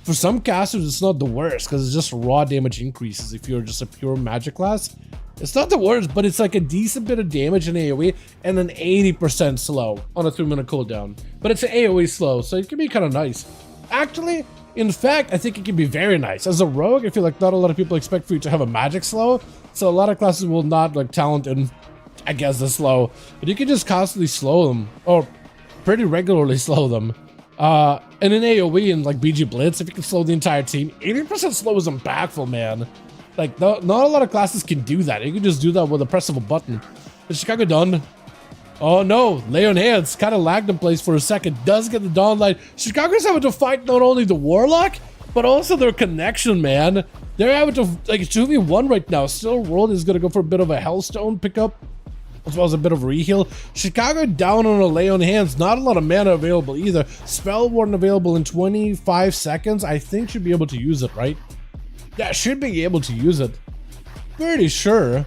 for some casters it's not the worst because it's just raw damage increases if you're just a pure magic class. It's not the worst, but it's like a decent bit of damage in AoE and an 80% slow on a 3-minute cooldown. But it's an AoE slow, so it can be kind of nice. Actually, in fact, I think it can be very nice. As a rogue, I feel like not a lot of people expect for you to have a magic slow, so a lot of classes will not like talent in, I guess, the slow. But you can just constantly slow them, or pretty regularly slow them. And in AoE and like BG Blitz, if you can slow the entire team, 80% slow is impactful, man. Like, not a lot of classes can do that. You can just do that with a press of a button. Is Chicago done? Oh no, lay on hands. Kind of lagged in place for a second. Does get the Dawn Light. Chicago's having to fight not only the Warlock, but also their connection, man. They're having to, like, 2v1 right now. Still World is going to go for a bit of a Hellstone pickup, as well as a bit of reheal. Chicago down on a lay on hands. Not a lot of mana available either. Spell Warden available in 25 seconds. I think should be able to use it, right? Yeah, should be able to use it. Pretty sure.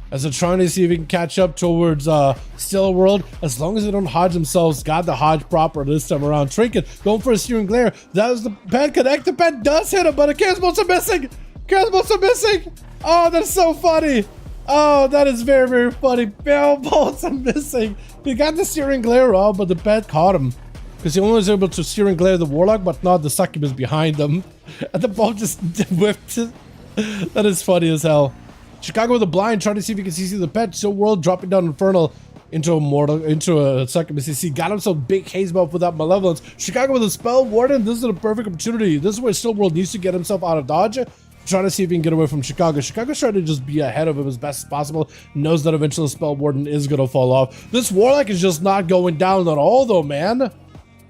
As they're trying to see if we can catch up towards Still World. As long as they don't hodge themselves. Got the hodge proper this time around. Trinket going for a Searing Glare. That was the pet connect. The pet does hit him, but the Chaos Bolts are missing. Chaos Bolts are missing. Oh, that's so funny. Oh, that is very, very funny. Bell Bolts are missing. He got the Searing Glare off, but the pet caught him. Because he only was able to Searing Glare the Warlock, but not the Succubus behind them. And the bolt just whipped. That is funny as hell. Chicago with a blind, trying to see if he can CC the pet. Still World dropping down Infernal into a Succubus CC. Got himself big haze buff without Malevolence. Chicago with a Spell Warden. This is a perfect opportunity. This is where Still World needs to get himself out of dodge. Trying to see if he can get away from Chicago. Chicago's trying to just be ahead of him as best as possible. Knows that eventually the Spell Warden is going to fall off. This Warlock is just not going down at all though, man.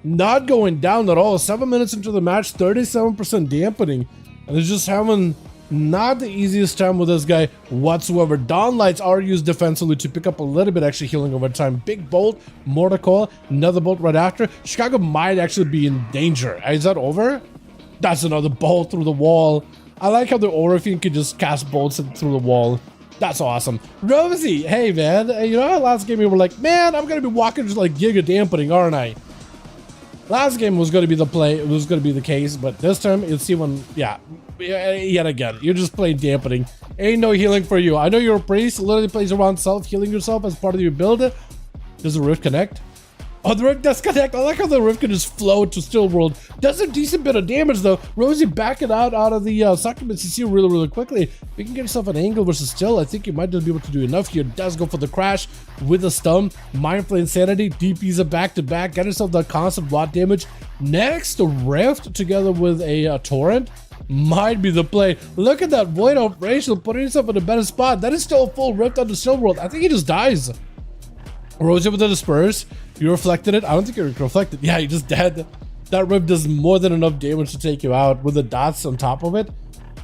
Not going down at all. 7 minutes into the match, 37% dampening. And they're just having not the easiest time with this guy whatsoever. Dawn Lights are used defensively to pick up a little bit extra healing over time. Big bolt, Mortar Coil, another bolt right after. Chicago might actually be in danger. Is that over? That's another bolt through the wall. I like how the Orpheum can just cast bolts through the wall. That's awesome. Rosie, hey man, you know how last game you were like, man, I'm gonna be walking just like Giga Dampening, aren't I? Last game was going to be the play, it was going to be the case, but this time it's even, yeah, yet again, you're just playing dampening. Ain't no healing for you. I know you're a priest, literally plays around self-healing yourself as part of your build. Does the Rift connect? Oh, the Rift does connect. I like how the Rift can just float to Still World. Does a decent bit of damage though. Rosie backing out of the Succubus CC really quickly. If you can get yourself an angle versus Still, I think you might just be able to do enough here. Does go for the crash with a stun. Mindful Insanity, DPs are back to back. Get yourself that constant rot damage. Next, the Rift together with a Torrent might be the play. Look at that Void Operation, putting yourself in a better spot. That is still a full Rift on the Still World. I think he just dies. Rosie with the Disperse. You reflected it. I don't think you're reflected. Yeah, you're just dead. That Rift does more than enough damage to take you out with the dots on top of it.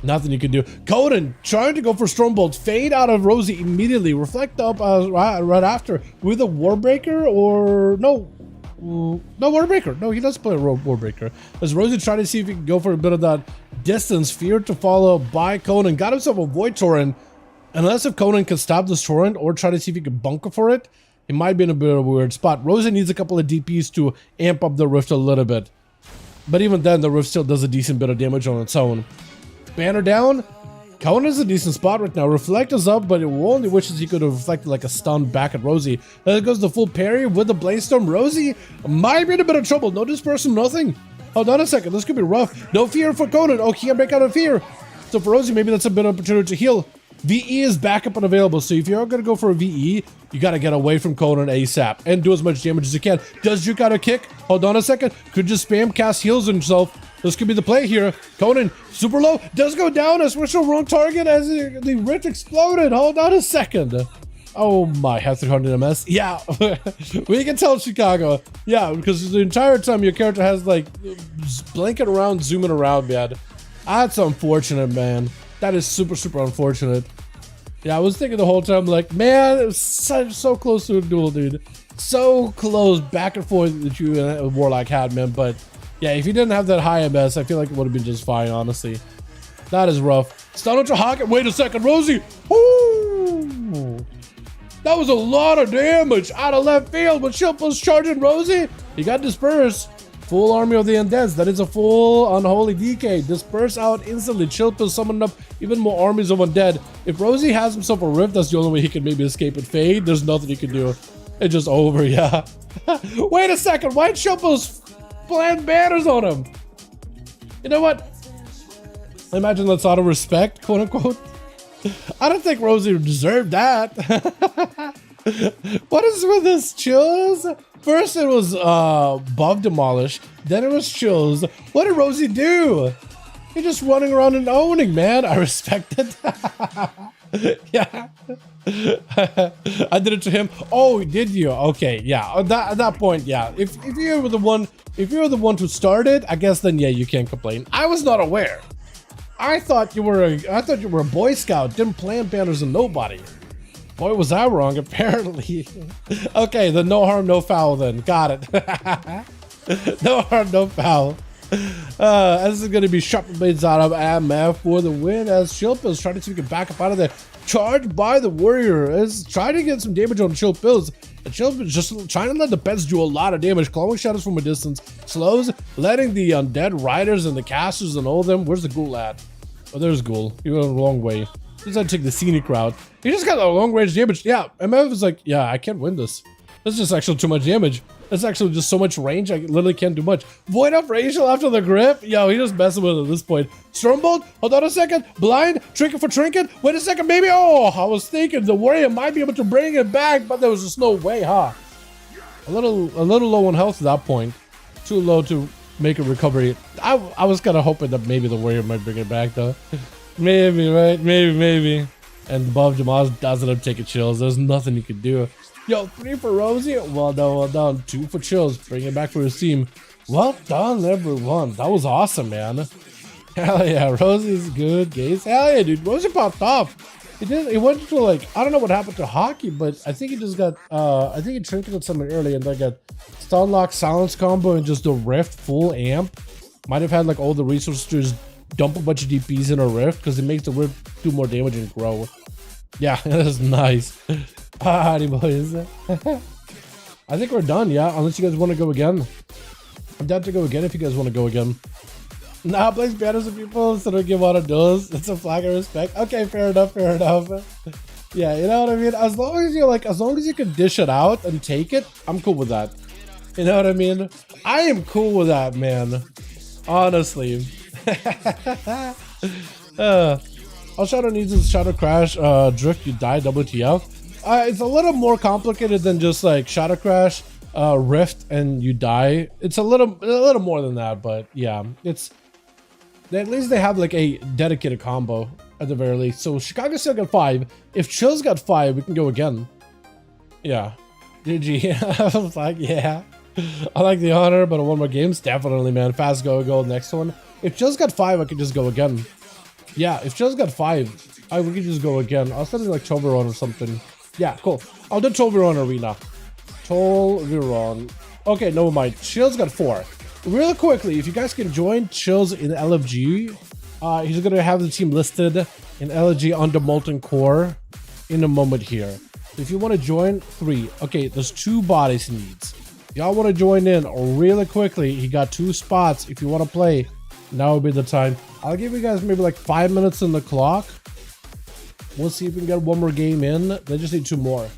Nothing you can do. Conan trying to go for Stormbolt. Fade out of Rosie immediately. Reflect up right after with a Warbreaker or no. No Warbreaker. No, he does play a Warbreaker. As Rosie trying to see if he can go for a bit of that distance. Fear to follow by Conan. Got himself a Void Torrent. Unless if Conan can stop this Torrent or try to see if he can bunker for it, he might be in a bit of a weird spot. Rosie needs a couple of DPs to amp up the Rift a little bit. But even then, the Rift still does a decent bit of damage on its own. Banner down. Conan is a decent spot right now. Reflect is up, but it only wishes he could have reflected like a stun back at Rosie. There goes the full parry with the Blaze Storm. Rosie might be in a bit of trouble. No dispersion, nothing. Hold on a second. This could be rough. No fear for Conan. Oh, he can't break out of fear. So for Rosie, maybe that's a bit of opportunity to heal. VE is backup and available, so if you're going to go for a VE, you got to get away from Conan ASAP and do as much damage as you can. Does Juke out a kick? Hold on a second. Could just spam cast heals on himself. This could be the play here. Conan, super low, does go down as we're still wrong target as the Rift exploded. Hold on a second. Oh my, have 300 MS. Yeah, we can tell Chicago. Yeah, because the entire time your character has like blinking around, zooming around, man. That's unfortunate, man. That is super, super unfortunate. Yeah, I was thinking the whole time, like, man, it was so close to a duel, dude. So close, back and forth that you and Warlock had, man. But yeah, if you didn't have that high MS, I feel like it would have been just fine, honestly. That is rough. Stun ultra hawk. Wait a second, Rosie. Ooh. That was a lot of damage out of left field. When Shilp was charging Rosie, he got dispersed. Full army of the undeads. That is a full unholy DK. Disperse out instantly. Chilpil summoned up even more armies of undead. If Rosie has himself a rift, that's the only way he can maybe escape and fade. There's nothing he can do. It's just over, yeah. Wait a second. Why Chilpil's plant banners on him? You know what? I imagine that's out of respect, quote unquote. I don't think Rosie deserved that. What is with this, Chills? First it was Buff Demolish, then it was Chills. What did Rosie do? You're just running around and owning, man. I respect it. Yeah. I did it to him. Oh, did you? Okay, yeah. At that point, yeah. If you were the one to start it, I guess then yeah, you can't complain. I was not aware. I thought you were a Boy Scout. Didn't plant banners on nobody. Boy, was I wrong, apparently. Okay, then no harm, no foul then. Got it. No harm, no foul. This is going to be Sharp Blades out of AMF for the win as Shilpil is trying to see if he can back up out of there. Charged by the Warrior is trying to get some damage on Shilpil. And Shilpil is just trying to let the pets do a lot of damage. Clawing shadows from a distance. Slows, letting the undead riders and the casters and all of them. Where's the ghoul at? Oh, there's ghoul. He went a long way. He's gonna take the scenic route. He just got a long range damage. Yeah, MF is like, yeah, I can't win this. That's just actually too much damage. That's actually just so much range, I literally can't do much. Void of Racial after the grip? Yo, he just messing with it at this point. Stormbolt, hold on a second. Blind, Trinket for Trinket. Wait a second, baby. Oh, I was thinking the Warrior might be able to bring it back, but there was just no way, huh? A little low on health at that point. Too low to make a recovery. I was kind of hoping that maybe the Warrior might bring it back, though. Maybe, right? Maybe. And Bob Jamal doesn't have taking Chills. There's nothing you can do. Yo, 3 for Rosie. Well done, well done. 2 for Chills. Bring it back for his team. Well done, everyone. That was awesome, man. Hell yeah, Rosie's good. Gaze. Hell yeah, dude. Rosie popped off. He went to like, I don't know what happened to Hockey, but I think he just got, I think he trinketed something early and then got stun lock, silence combo, and just the rift full amp. Might have had like all the resources to just dump a bunch of DPs in a rift because it makes the rift do more damage and grow. Yeah, that's nice. Alrighty, boys. I think we're done, yeah, unless you guys want to go again. I'm down to go again if you guys want to go again. Nah, place banners with people so don't give out of duels. That's a flag of respect. Okay, fair enough. Yeah, you know what I mean? As long as you can dish it out and take it, I'm cool with that. You know what I mean? I am cool with that, man. Honestly. All Shadow needs is Shadow Crash, Drift, you die, WTF. It's a little more complicated than just like Shadow Crash, Rift, and you die. It's a little more than that, but yeah, it's at least they have like a dedicated combo at the very least. So Chicago still got 5. If Chills got 5, we can go again. Yeah, GG. I was like, yeah, I like the honor, but one more games, definitely, man. Fast go next one. If Chills got 5, I could just go again. Yeah, if Chills got 5, we could just go again. I'll send it like Toberon or something. Yeah, cool. I'll do Toberon Arena. Toberon. Okay, never mind. Chills got 4. Real quickly, if you guys can join Chills in LFG, he's gonna have the team listed in LFG under Molten Core in a moment here. If you want to join, 3. Okay, there's 2 bodies he needs. Y'all want to join in really quickly? He got 2 spots. If you want to play, now would be the time. I'll give you guys maybe like 5 minutes on the clock. We'll see if we can get 1 more game in. They just need 2 more.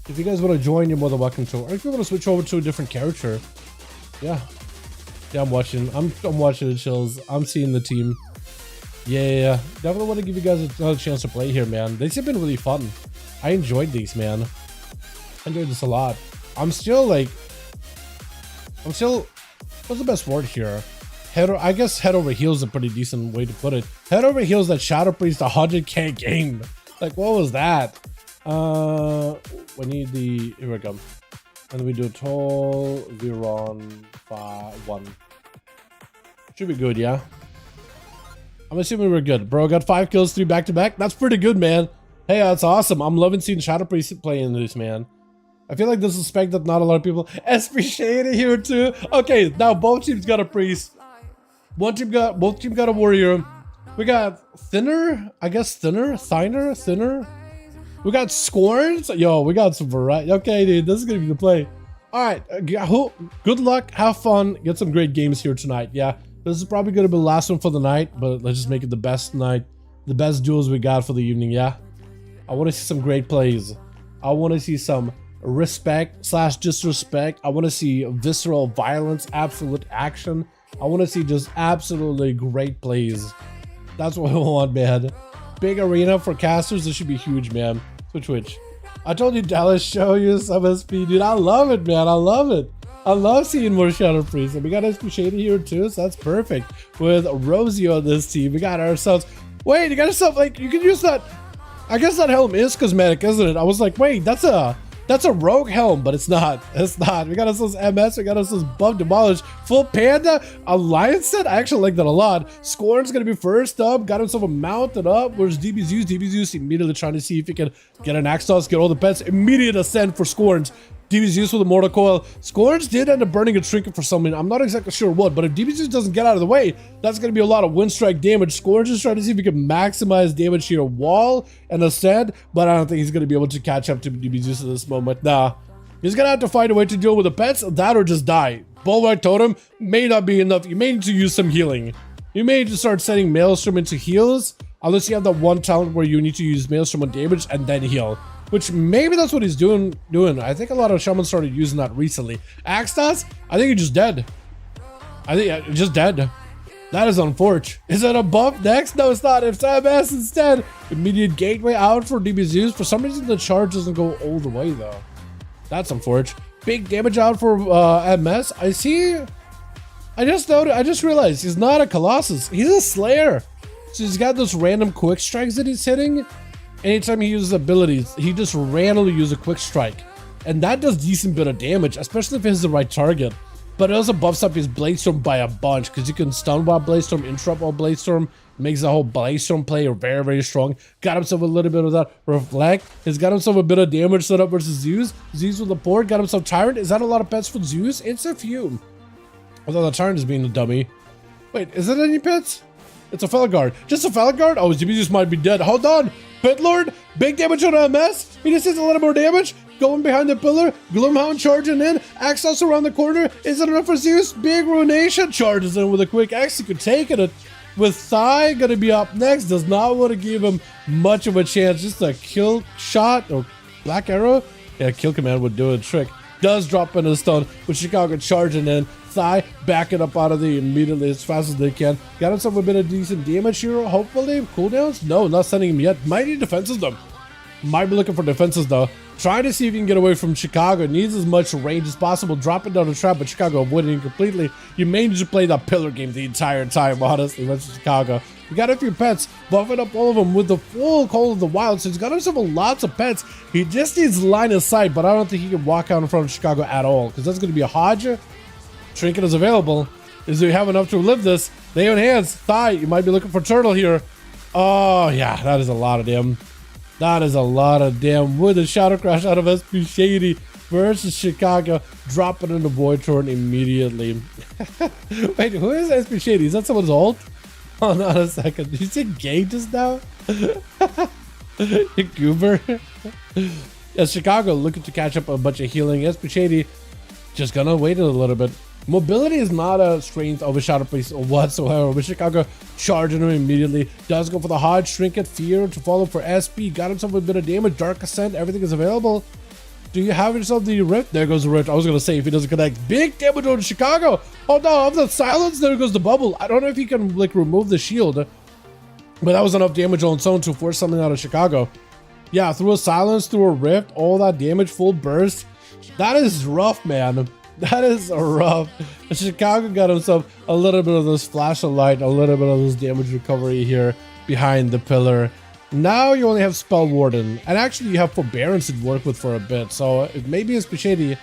If you guys want to join, you're more than welcome to. Or if you want to switch over to a different character, yeah, I'm watching. I'm watching the Chills. I'm seeing the team. Yeah. Definitely want to give you guys another chance to play here, man. These have been really fun. I enjoyed these, man. I enjoyed this a lot. What's the best word here? I guess head over heels is a pretty decent way to put it. Head over heels that Shadow Priest 100k game. Like, what was that? We need the, here we go. And we do a tall Viron 1. Should be good, yeah? I'm assuming we're good. Bro got 5 kills, 3 back-to-back. That's pretty good, man. Hey, that's awesome. I'm loving seeing ShadowPriest playing this, man. I feel like this is a spec that not a lot of people... SP Shady here too. Okay, now both teams got a priest. Both team got a warrior. We got thinner, I guess thinner. We got scorns. Yo, we got some variety. Okay, dude, this is gonna be the play. All right, good luck, have fun, get some great games here tonight. Yeah, this is probably gonna be the last one for the night, but let's just make it the best night, the best duels we got for the evening. Yeah, I want to see some great plays. I want to see some respect / disrespect. I want to see visceral violence, absolute action. I want to see just absolutely great plays. That's what I want, man. Big arena for casters. This should be huge, man. Switch. I told you, Dallas, show you some SP, dude. I love it, man. I love it. I love seeing more ShadowPriest. And we got SP Shady here too, so that's perfect. With Rosie on this team, we got ourselves. Wait, you got yourself like you can use that. I guess that helm is cosmetic, isn't it? I was like, wait, that's a rogue helm, but it's not. It's not. We got ourselves MS, we got ourselves Buff Demolish, full Panda, Alliance set. I actually like that a lot. Scorn's gonna be first up, got himself a mounted up. Where's DB Zeus? DB Zeus immediately trying to see if he can get an axe toss, get all the pets. Immediate ascent for Scorns. DB Zeus with a mortal coil. Scorns did end up burning a trinket for something. I'm not exactly sure what, but if DB Zeus doesn't get out of the way, that's going to be a lot of wind strike damage. Scorns is trying to see if he can maximize damage here. Wall and ascend, but I don't think he's going to be able to catch up to DB Zeus at this moment. Nah, he's going to have to find a way to deal with the pets, that or just die. Bulwark Totem may not be enough. You may need to use some healing. You may need to start setting Maelstrom into heals, unless you have that one talent where you need to use Maelstrom on damage and then heal. Which maybe that's what he's doing. I think a lot of shamans started using that recently. Axtas, I think he's just dead. I think he's just dead. That is unfortunate. Is it a buff next? No, it's not. It's MS instead. Immediate gateway out for DB Zeus. For some reason, the charge doesn't go all the way though. That's unfortunate. Big damage out for MS. I see. I just realized he's not a Colossus. He's a Slayer. So he's got those random quick strikes that he's hitting. Anytime he uses abilities, he just randomly uses a quick strike. And that does decent bit of damage, especially if it hits the right target. But it also buffs up his Bladestorm by a bunch, because you can stun while Bladestorm, interrupt while Bladestorm, makes the whole Bladestorm play very, very strong. Got himself a little bit of that Reflect. He's got himself a bit of damage set up versus Zeus. Zeus with the port, got himself Tyrant. Is that a lot of pets for Zeus? It's a few. Although the Tyrant is being a dummy. Wait, is it any pets? It's a Felguard. Just a Felguard? Oh, Zeus might be dead. Hold on. Pit Lord, big damage on MS. He just hits a little more damage. Going behind the pillar. Gloomhound charging in. Axos around the corner. Is it enough for Zeus? Big Ruination charges in with a quick X. He could take it. With Thigh gonna be up next. Does not want to give him much of a chance. Just a kill shot or Black Arrow. Yeah, kill command would do a trick. Does drop in a stun with Chicago charging in. Thigh backing up out of the immediately as fast as they can. Got himself a bit of decent damage here. Hopefully cooldowns. No, not sending him yet. Might need defenses though. Might be looking for defenses though. Trying to see if he can get away from Chicago. Needs as much range as possible. Dropping down the trap, but Chicago avoiding completely. You may need to play that pillar game the entire time, honestly, versus Chicago. We got a few pets, buffing up all of them with the full Call of the Wild. So he's got himself lots of pets. He just needs line of sight, but I don't think he can walk out in front of Chicago at all, because that's going to be a Hodge. Trinket is available. Is you have enough to live this? They on hands. Thigh. You might be looking for Turtle here. Oh, yeah. That is a lot of damn. That is a lot of damn. With a Shadow Crash out of SP Shady versus Chicago. Dropping in the Void Torrent immediately. Wait, who is SP Shady? Is that someone's ult? Oh, not a second. Did you say gay just now? You goober. Yeah, Chicago looking to catch up a bunch of healing. SP Shady just gonna wait a little bit. Mobility is not a strength of a ShadowPriest whatsoever, but Chicago charging him immediately. Does go for the Hodge, Trinket, Fear to follow for SP. Got himself a bit of damage, Dark Ascent, everything is available. Do you have yourself the Rift? There goes the Rift. I was gonna say if he doesn't connect. Big damage on Chicago. Oh no, of the silence, there goes the bubble. I don't know if he can like remove the shield, but that was enough damage on its own to force something out of Chicago. Yeah, through a silence, through a Rift, all that damage, full burst. That is rough, man. That is rough. Chicago got himself a little bit of this flash of light, a little bit of this damage recovery here behind the pillar. Now you only have Spell Warden, and actually you have Forbearance to work with for a bit, so it may be a Speshady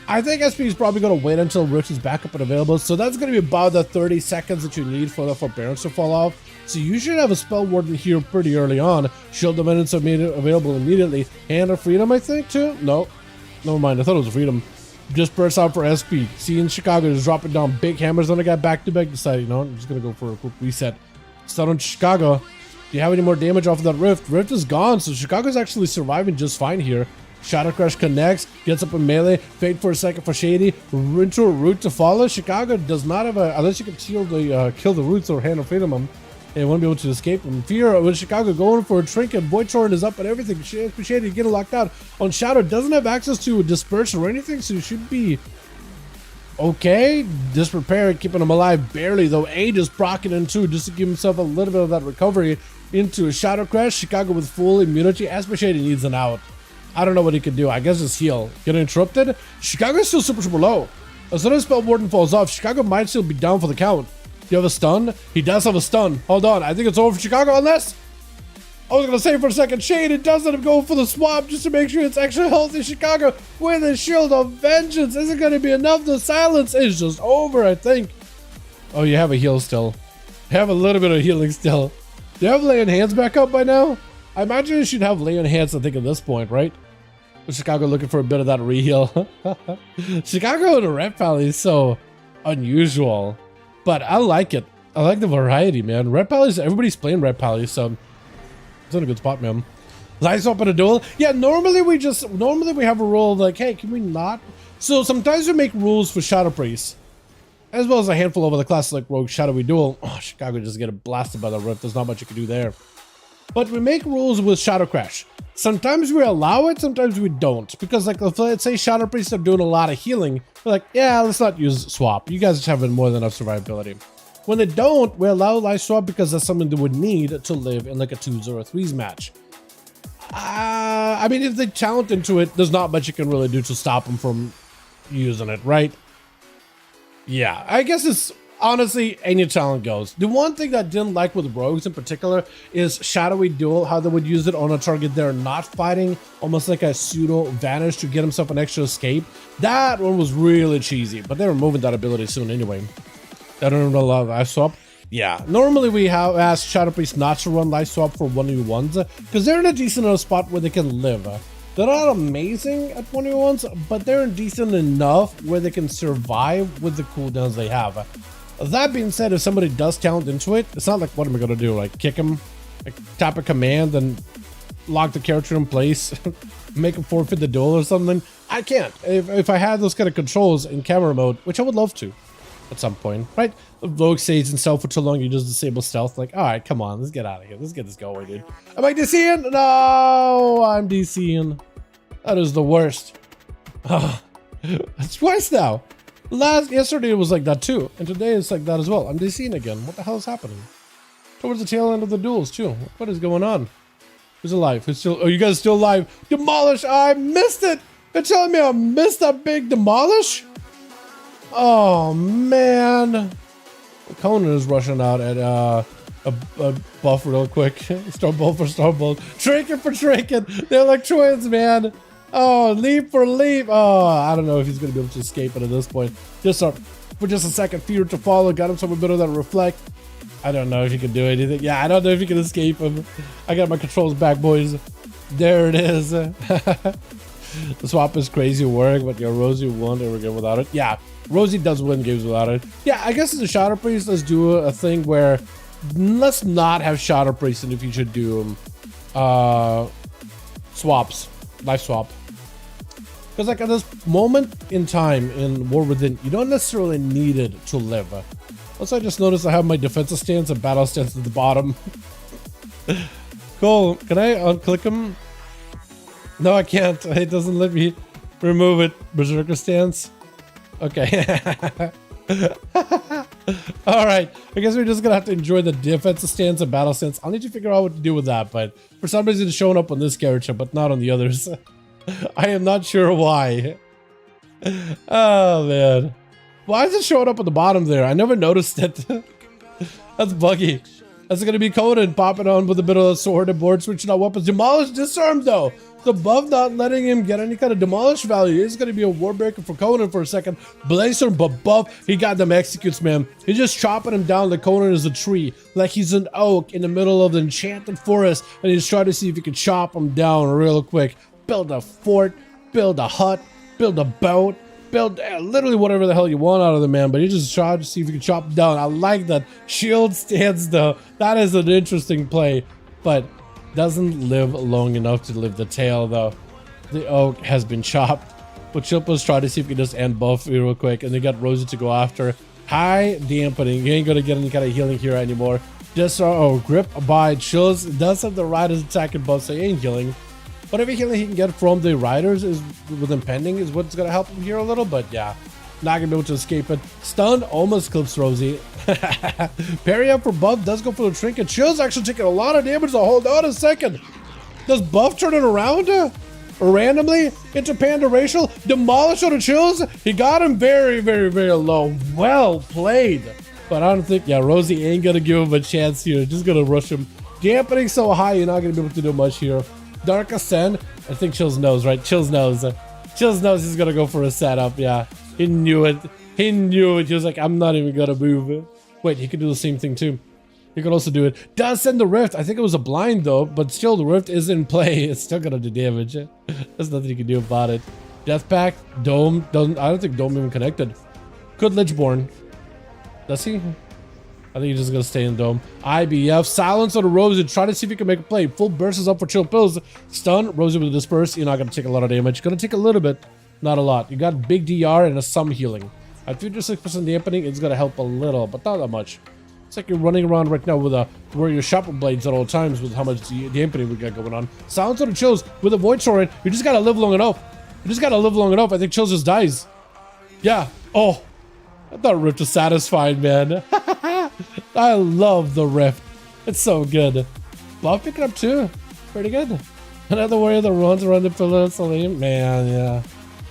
I think SP is probably going to wait until Rift is back up and available, so that's going to be about the 30 seconds that you need for the forbearance to fall off. So you should have a Spell Warden here pretty early on. Shield Dominance available immediately. Hand of Freedom, I think, too? No. Never mind, I thought it was Freedom. Just burst out for SP. Seeing Chicago just dropping down big hammers on the guy back-to-back. Decided, you know, I'm just going to go for a quick reset. Start on Chicago. Do you have any more damage off of that Rift? Rift is gone, so Chicago's actually surviving just fine here. Shadow Crash connects, gets up in melee, fade for a second for Shady, into a root to follow. Chicago does not have a, unless you can kill the roots or Hand of Freedom, they won't be able to escape him. Fear with Chicago going for a trinket, Void Torrent is up and everything. Shady getting locked out. On Shadow, doesn't have access to a disperse or anything, so it should be okay. Disrepair, keeping him alive barely, though. A just procking into just to give himself a little bit of that recovery into a Shadow Crash. Chicago with full immunity. Shady needs an out. I don't know what he can do. I guess it's heal. Get interrupted. Chicago's still super low. As soon as Spell Warden falls off, Chicago might still be down for the count. Do you have a stun? He does have a stun. Hold on. I think it's over for Chicago unless... I was going to say for a second, Shade does let him go for the swap just to make sure it's actually healthy. Chicago with a Shield of Vengeance. Isn't going to be enough. The silence is just over, I think. Oh, you have a heal still. You have a little bit of healing still. Do you have Lay on Hands back up by now? I imagine you should have Lay on Hands, I think, at this point, right? Chicago looking for a bit of that re-heal. Chicago in a Red Pally is so unusual, but I like it. I like the variety, man. Red Pallies, everybody's playing Red Pallies, so it's in a good spot, man. Lights up in a duel. Yeah, normally we have a rule of like, hey, can we not? So sometimes we make rules for Shadow Priest, as well as a handful of other classes like Rogue, Shadowy Duel. Oh, Chicago just get blasted by the Rift. There's not much you can do there. But we make rules with Shadow Crash. Sometimes we allow it, sometimes we don't. Because like, let's say Shadow Priests are doing a lot of healing. We're like, yeah, let's not use swap. You guys have more than enough survivability. When they don't, we allow life swap because that's something they would need to live in like a 2s or a 3s match. I mean, if they talent into it, there's not much you can really do to stop them from using it, right? Yeah, I guess it's... honestly, any talent goes. The one thing that I didn't like with rogues in particular is Shadowy Duel, how they would use it on a target they're not fighting, almost like a pseudo vanish to get himself an extra escape. That one was really cheesy, but they're removing that ability soon anyway. I don't know a lot of life swap. Yeah, normally we have asked Shadow Priest not to run life swap for 1v1s because they're in a decent enough spot where they can live. They're not amazing at 1v1s, but they're decent enough where they can survive with the cooldowns they have. That being said, if somebody does talent into it, it's not like, what am I going to do? Like, kick him, like, tap a command, and lock the character in place, make him forfeit the duel or something? I can't. If I had those kind of controls in camera mode, which I would love to at some point, right? The Rogue stays in stealth for too long, you just disable stealth. Like, all right, come on, let's get out of here. Let's get this going, dude. Am I DCing? No, I'm DCing. That is the worst. It's twice now. Yesterday it was like that too, and today it's like that as well. I'm DCing again. What the hell is happening? Towards the tail end of the duels too. What is going on? Who's alive? Who's still? Oh, you guys still alive? Demolish! I missed it. They're telling me I missed that big demolish. Oh man! Conan is rushing out at a buff real quick. Starbolt for Starbolt. Trinket for Trinket. They're like twins, man. Oh, leap for leap. Oh, I don't know if he's going to be able to escape it at this point. Just for just a second, fear to follow. Got him some a bit of that reflect. I don't know if he can do anything. Yeah, I don't know if he can escape him. I got my controls back, boys. There it is. The swap is crazy work, but yeah, Rosie won't ever get without it. Yeah, Rosie does win games without it. Yeah, I guess as a Shadow Priest, let's do a thing where let's not have Shadow Priest in the future do swaps, life swap. Because like at this moment in time in War Within, you don't necessarily need it to live. Also, I just noticed I have my defensive stance and battle stance at the bottom. Cool. Can I unclick him? No, I can't. It doesn't let me remove it. Berserker stance. Okay. Alright. I guess we're just gonna have to enjoy the defensive stance and battle stance. I'll need to figure out what to do with that, but for some reason it's showing up on this character, but not on the others. I am not sure why. Oh, man. Why is it showing up at the bottom there? I never noticed it. That's buggy. That's going to be Conan popping on with a bit of a sword and board switching out weapons. Demolish, disarm, though. The buff not letting him get any kind of demolish value. It's going to be a war breaker for Conan for a second. Blazer, but buff, he got them executes, man. He's just chopping him down like Conan is a tree. Like he's an oak in the middle of the enchanted forest. And he's trying to see if he can chop him down real quick. Build a fort, build a hut, build a boat, build literally whatever the hell you want out of the man. But he just tried to see if he can chop him down. I like that. Shield stance though. That is an interesting play. But doesn't live long enough to live the tail though. The oak has been chopped. But Chilpa's trying to see if he can just end buff real quick. And they got Rosie to go after. High dampening. He ain't gonna get any kind of healing here anymore. Just grip by Chills. Does have the riders attacking buff, so he ain't healing. Whatever healing he can get from the riders is with impending is what's gonna help him here a little, but yeah. Not gonna be able to escape it. Stun almost clips Rosie. Parry up for buff, does go for the trinket. Chill's actually taking a lot of damage, so hold on a second. Does buff turn it around? Randomly into Panda Racial? Demolish on the Chills? He got him very, very, very low. Well played. But I don't think, yeah, Rosie ain't gonna give him a chance here. Just gonna rush him. Dampening so high, you're not gonna be able to do much here. Dark Ascend, I think Chills knows, right? Chills knows. Chills knows he's gonna go for a setup, yeah. He knew it. He knew it. He was like, I'm not even gonna move. Wait, he could do the same thing too. He could also do it. Does send the Rift. I think it was a blind though, but still the Rift is in play. It's still gonna do damage. There's nothing you can do about it. Death Pact, Dome, doesn't, I don't think Dome even connected. Could Lichborn. Does he? I think he's just gonna stay in Dome. IBF, silence on the Rosie. Try to see if he can make a play. Full burst is up for Chill Pills. Stun, Rosie with disperse. You're not gonna take a lot of damage. Gonna take a little bit, not a lot. You got big DR and some healing. At 56% dampening, it's gonna help a little, but not that much. It's like you're running around right now with where your sharper blades at all times with how much dampening we got going on. Silence on the Chills with a Void Sword. You just gotta live long enough. You just gotta live long enough. I think Chills just dies. Yeah. Oh, I thought Rift was satisfied, man. I love the Rift. It's so good. Buff picking up too. Pretty good. Another warrior that runs around the pillar, Salim. Man, yeah.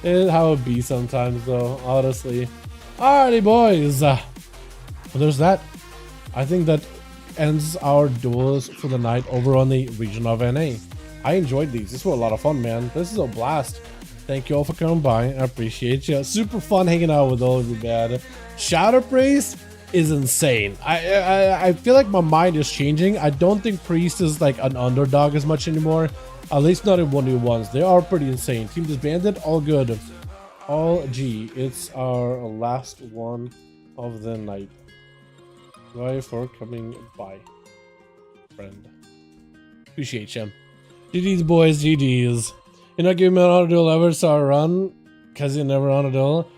It's how it be sometimes though, honestly. Alrighty, boys. Well, there's that. I think that ends our duels for the night over on the region of NA. I enjoyed these. This was a lot of fun, man. This is a blast. Thank you all for coming by. I appreciate you. Super fun hanging out with all of you, man. Shadow Priest is insane. I feel like my mind is changing. I don't think Priest is like an underdog as much anymore. At least not in 1v1s. They are pretty insane. Team disbanded, all good. All G. It's our last one of the night. Thank you for coming by, friend. Appreciate you. GG's, boys. GG's. You're not giving me an auto duel ever, so I run because you never auto duel.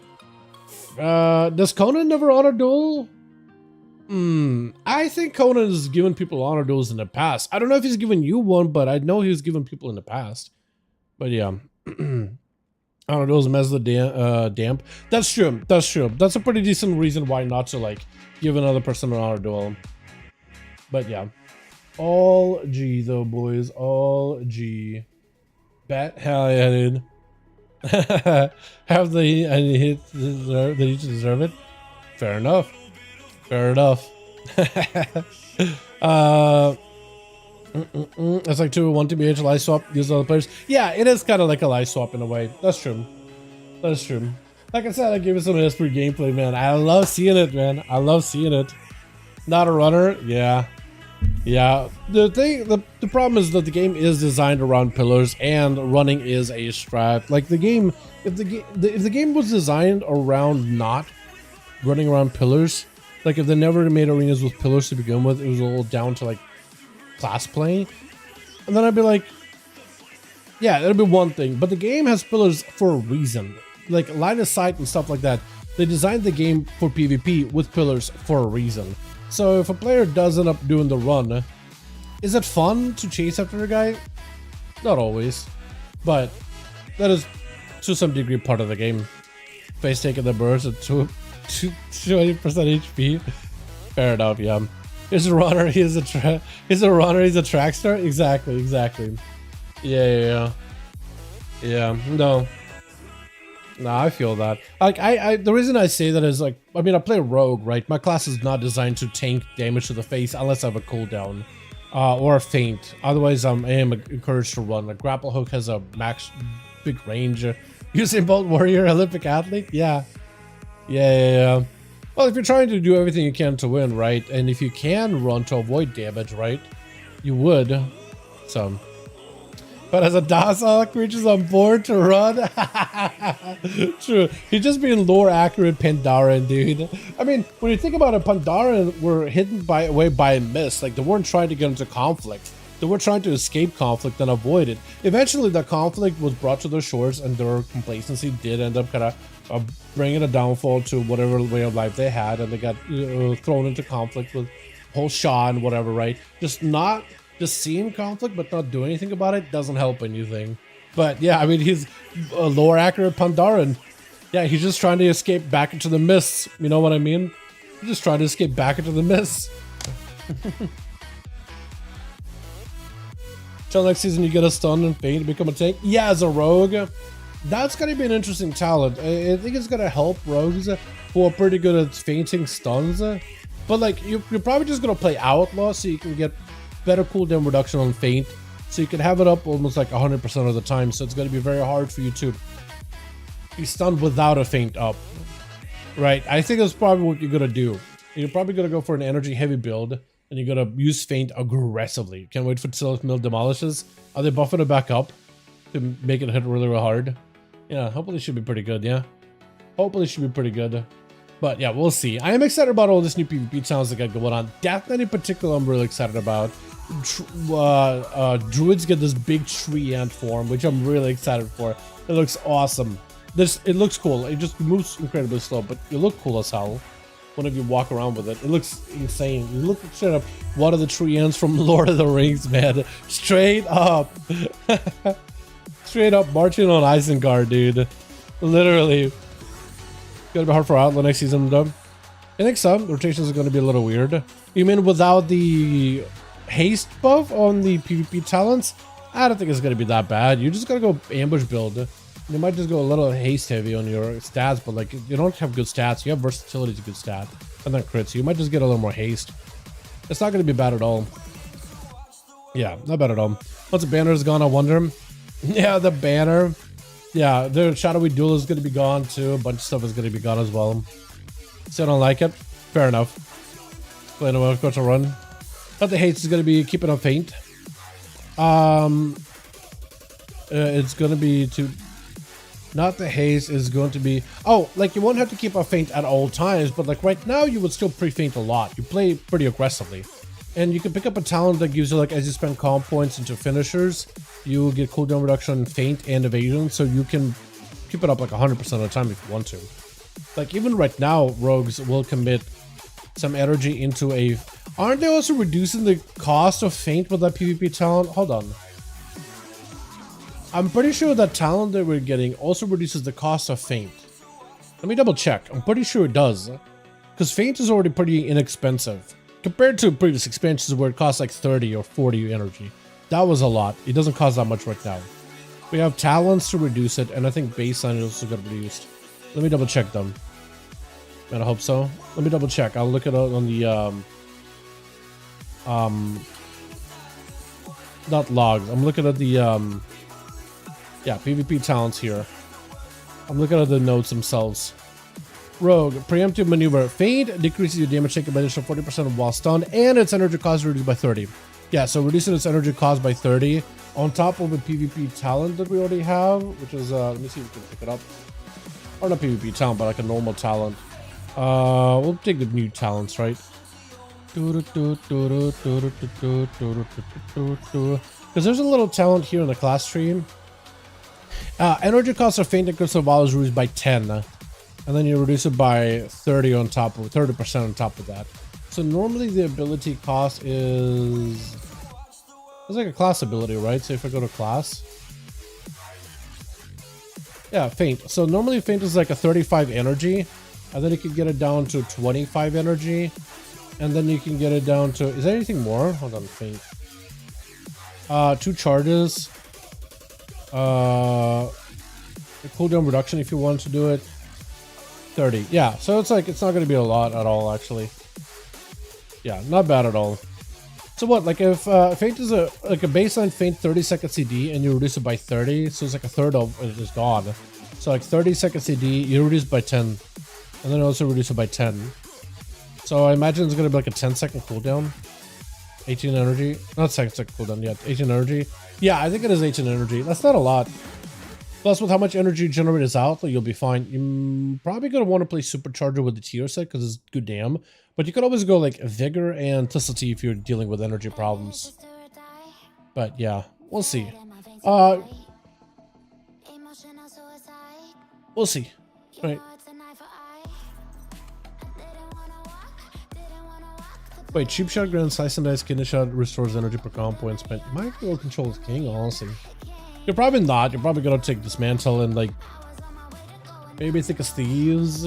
Does Conan never auto duel? I think Conan has given people honor duels in the past. I don't know if he's given you one, but I know he's given people in the past. But yeah. Honor duels mess the damp. That's true. That's true. That's a pretty decent reason why not to like give another person an honor duel. But yeah. All G though, boys. All G. Bet. Hell yeah, dude. Have the hits that you deserve it? Fair enough. Fair enough. It's like 2-1 TBH live swap, use other players. Yeah, it is kind of like a live swap in a way. That's true. That's true. Like I said, I give it some Esprit gameplay, man. I love seeing it, man. I love seeing it. Not a runner? Yeah. Yeah. The problem is that the game is designed around pillars and running is a strat. Like the game, if the game was designed around not running around pillars, like if they never made arenas with pillars to begin with, it was all down to like class play. And then I'd be like, yeah, it'll be one thing. But the game has pillars for a reason. Like line of sight and stuff like that. They designed the game for PvP with pillars for a reason. So if a player does end up doing the run, is it fun to chase after a guy? Not always. But that is to some degree part of the game. Face taking the burst at 20% HP. Fair enough, yeah. He's a runner, he's a runner, he's a trackster. Exactly. Yeah. No, I feel that. Like the reason I say that is like, I mean, I play rogue, right? My class is not designed to tank damage to the face unless I have a cooldown. or faint. Otherwise, I am encouraged to run. A grapple hook has a max big range. Usain Bolt warrior, Olympic athlete. Yeah. Well, if you're trying to do everything you can to win, right? And if you can run to avoid damage, right? You would. So. But as a docile creature's on board to run. True. He's just being lore accurate Pandaren, dude. I mean, when you think about it, Pandaren were hidden away by a mist. Like, they weren't trying to get into conflict. They were trying to escape conflict and avoid it. Eventually, the conflict was brought to their shores, and their complacency did end up kind of bringing a downfall to whatever way of life they had, and they got thrown into conflict with whole Shah and whatever, right? Just seeing conflict but not doing anything about it doesn't help anything. But yeah, I mean, he's a lore accurate Pandaren. Yeah, he's just trying to escape back into the mists. You know what I mean? He's just trying to escape back into the mists. Till next season, you get a stun and faint to become a tank. Yeah, as a rogue, that's gonna be an interesting talent. I think it's gonna help rogues who are pretty good at fainting stuns. But like, you're probably just gonna play outlaw so you can get better cooldown reduction on feint, so you can have it up almost like 100% of the time. So it's going to be very hard for you to be stunned without a feint up, right? I think that's probably what you're going to do. You're probably going to go for an energy heavy build, and you're going to use feint aggressively. Can't wait for Silith Mill demolishes. Are they buffing it back up to make it hit really, really hard? Yeah, hopefully it should be pretty good. Yeah, hopefully it should be pretty good. But yeah, we'll see. I am excited about all this new PvP challenge that got going on. Death Knight in particular, I'm really excited about. Druids get this big tree ant form, which I'm really excited for. It looks awesome. It looks cool. It just moves incredibly slow, but you look cool as hell whenever you walk around with it. It looks insane. You look straight up one of the tree ants from Lord of the Rings, man. Straight up. Straight up marching on Isengard, dude. Literally. Gonna be hard for Outlaw next season, though. I think so. The rotations are gonna be a little weird. You mean without the haste buff on the PvP talents? I don't think it's gonna be that bad. You just gotta go ambush build. You might just go a little haste heavy on your stats, but like, you don't have good stats. You have versatility to good stat, and then crits. So you might just get a little more haste. It's not gonna be bad at all. Yeah, not bad at all. Once the banner is gone, I wonder. Yeah, the banner. Yeah, the Shadowy Duel is going to be gone too. A bunch of stuff is going to be gone as well. So I don't like it. Fair enough. Play no more to run. But the haste is going to be keeping on feint. It's going to be to... Not the haste is going to be... Oh, like you won't have to keep a feint at all times. But like right now, you would still pre-feint a lot. You play pretty aggressively. And you can pick up a talent that gives you, like, as you spend comp points into finishers, you will get cooldown reduction in feint and evasion, so you can keep it up like 100% of the time if you want to. Like, even right now, rogues will commit some energy into a... Aren't they also reducing the cost of feint with that PvP talent? Hold on. I'm pretty sure that talent that we're getting also reduces the cost of feint. Let me double check. I'm pretty sure it does. Because feint is already pretty inexpensive. Compared to previous expansions where it costs like 30 or 40 energy. That was a lot. It doesn't cost that much right now. We have talents to reduce it, and I think baseline is also got reduced. Let me double check them. And I hope so. Let me double check. I'll look it up on the not logs. I'm looking at the yeah, PvP talents here. I'm looking at the notes themselves. Rogue, preemptive maneuver. Feint decreases your damage taken by additional 40% while stunned, and its energy cost reduced by 30. Yeah, so reducing its energy cost by 30 on top of the PvP talent that we already have, which is, let me see if we can pick it up. Or not PvP talent, but like a normal talent. We'll take the new talents, right? Because there's a little talent here in the class tree. Energy cost of feint and crystal vow is reduced by 10. And then you reduce it by 30 on top of 30% on top of that. So normally the ability cost is... It's like a class ability, right? So if I go to class... Yeah, feint. So normally feint is like a 35 energy. And then you can get it down to 25 energy. And then you can get it down to... Is there anything more? Hold on, feint. 2 charges. Cooldown reduction if you want to do it. 30. Yeah, so it's like, it's not going to be a lot at all, actually. Yeah, not bad at all. So what, like if Faint is a baseline Faint 30-second CD and you reduce it by 30, so it's like a third of it is gone. So like 30-second CD, you reduce it by 10, and then also reduce it by 10. So I imagine it's gonna be like a 10-second cooldown. 18 energy, not second cooldown yet. 18 energy. Yeah, I think it is 18 energy. That's not a lot. Plus, with how much energy you generate is out, you'll be fine. You're probably gonna want to play Supercharger with the tier set because it's good damn. But you could always go like Vigor and Ticity if you're dealing with energy problems. But yeah, we'll see. We'll see. Right. Wait, cheap shot grants slice and dice, kidney shot restores energy per comp point spent. You might go control the king, honestly. You're probably not. You're probably gonna take Dismantle and like maybe think of Thieves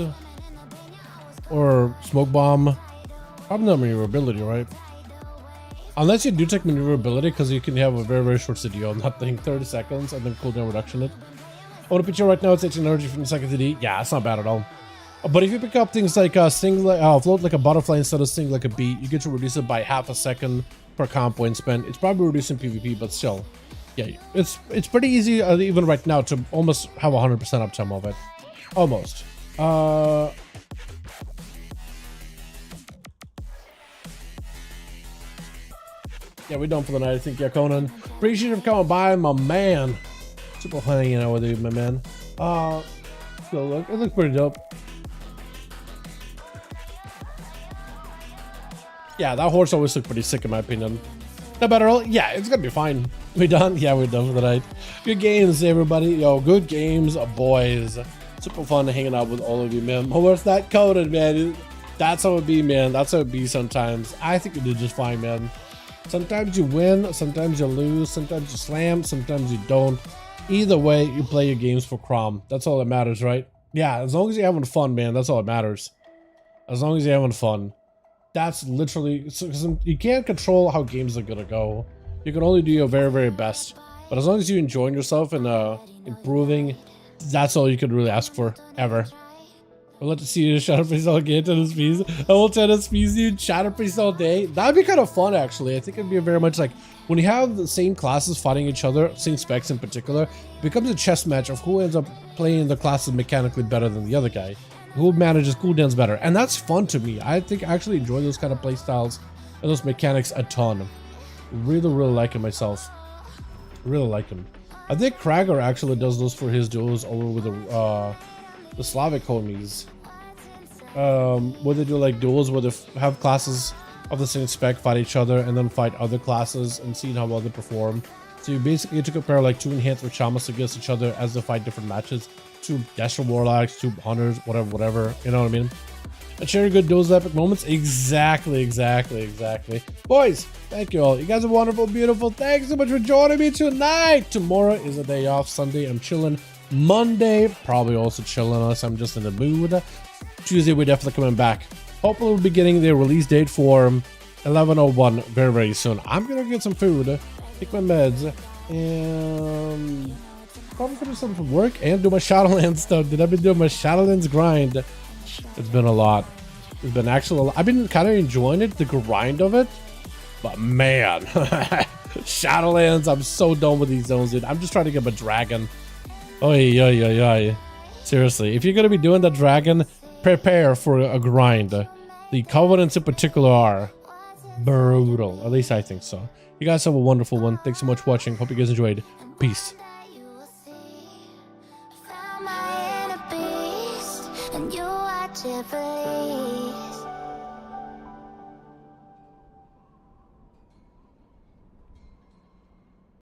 or Smoke Bomb. Probably not maneuverability, right? Unless you do take maneuverability, because you can have a very, very short CDO, nothing 30 seconds, and then cooldown reduction it. I want to picture right now it's 18 energy from the second CD. Yeah, it's not bad at all. But if you pick up things like sting like float like a butterfly instead of sting like a bee, you get to reduce it by half a second per comp point spent. It's probably reducing PvP, but still, yeah, it's pretty easy even right now to almost have 100% uptime of it, almost. Yeah, we're done for the night, I think. Yeah, Conan. Appreciate you coming by, my man. Super fun hanging out with you, my man. So look, it looks pretty dope. Yeah, that horse always looked pretty sick in my opinion. Not bad at all? Yeah, it's gonna be fine. We done? Yeah, we're done for the night. Good games, everybody. Yo, good games, boys. Super fun hanging out with all of you, man. Oh, where's that Conan, man? That's how it be, man. That's how it be sometimes. I think you did just fine, man. Sometimes you win, sometimes you lose, sometimes you slam, sometimes you don't. Either way, you play your games for Crom. That's all that matters, right? Yeah, as long as you're having fun, man, that's all that matters. As long as you're having fun. That's literally... You can't control how games are gonna go. You can only do your very, very best. But as long as you're enjoying yourself and improving, that's all you could really ask for, ever. I'd love to see you shatter priest all game, tennis piece. I will tennis piece you shatter priest all day. That'd be kind of fun, actually. I think it'd be very much like when you have the same classes fighting each other, same specs in particular, it becomes a chess match of who ends up playing the classes mechanically better than the other guy, who manages cooldowns better, and that's fun to me. I think I actually enjoy those kind of play styles and those mechanics a ton. Really, really like him myself. Really like him. I think Krager actually does those for his duels over with the Slavic homies, where they do like duels where they have classes of the same spec fight each other and then fight other classes and see how well they perform. So you basically get to compare like two enhanced Chamas against each other as they fight different matches. Two Destro Warlocks, two Hunters, whatever, you know what I mean? And share good duels, epic moments. Exactly. Boys, thank you all. You guys are wonderful, beautiful. Thanks so much for joining me tonight. Tomorrow is a day off. Sunday, I'm chilling. Monday, probably also chilling unless I'm just in the mood. Tuesday, we're definitely coming back. Hopefully, we'll be getting the release date for 11/01 very, very soon. I'm gonna get some food, take my meds, and probably gonna do something from work and do my Shadowlands stuff. Did I been doing my Shadowlands grind? It's been a lot. It's been actually a lot. I've been kind of enjoying it, the grind of it, but man, Shadowlands, I'm so done with these zones, dude. I'm just trying to get my dragon. Oi. Seriously, if you're gonna be doing the dragon, prepare for a grind. The Covenants in particular are brutal. At least I think so. You guys have a wonderful one. Thanks so much for watching. Hope you guys enjoyed. Peace. And you watch it, please.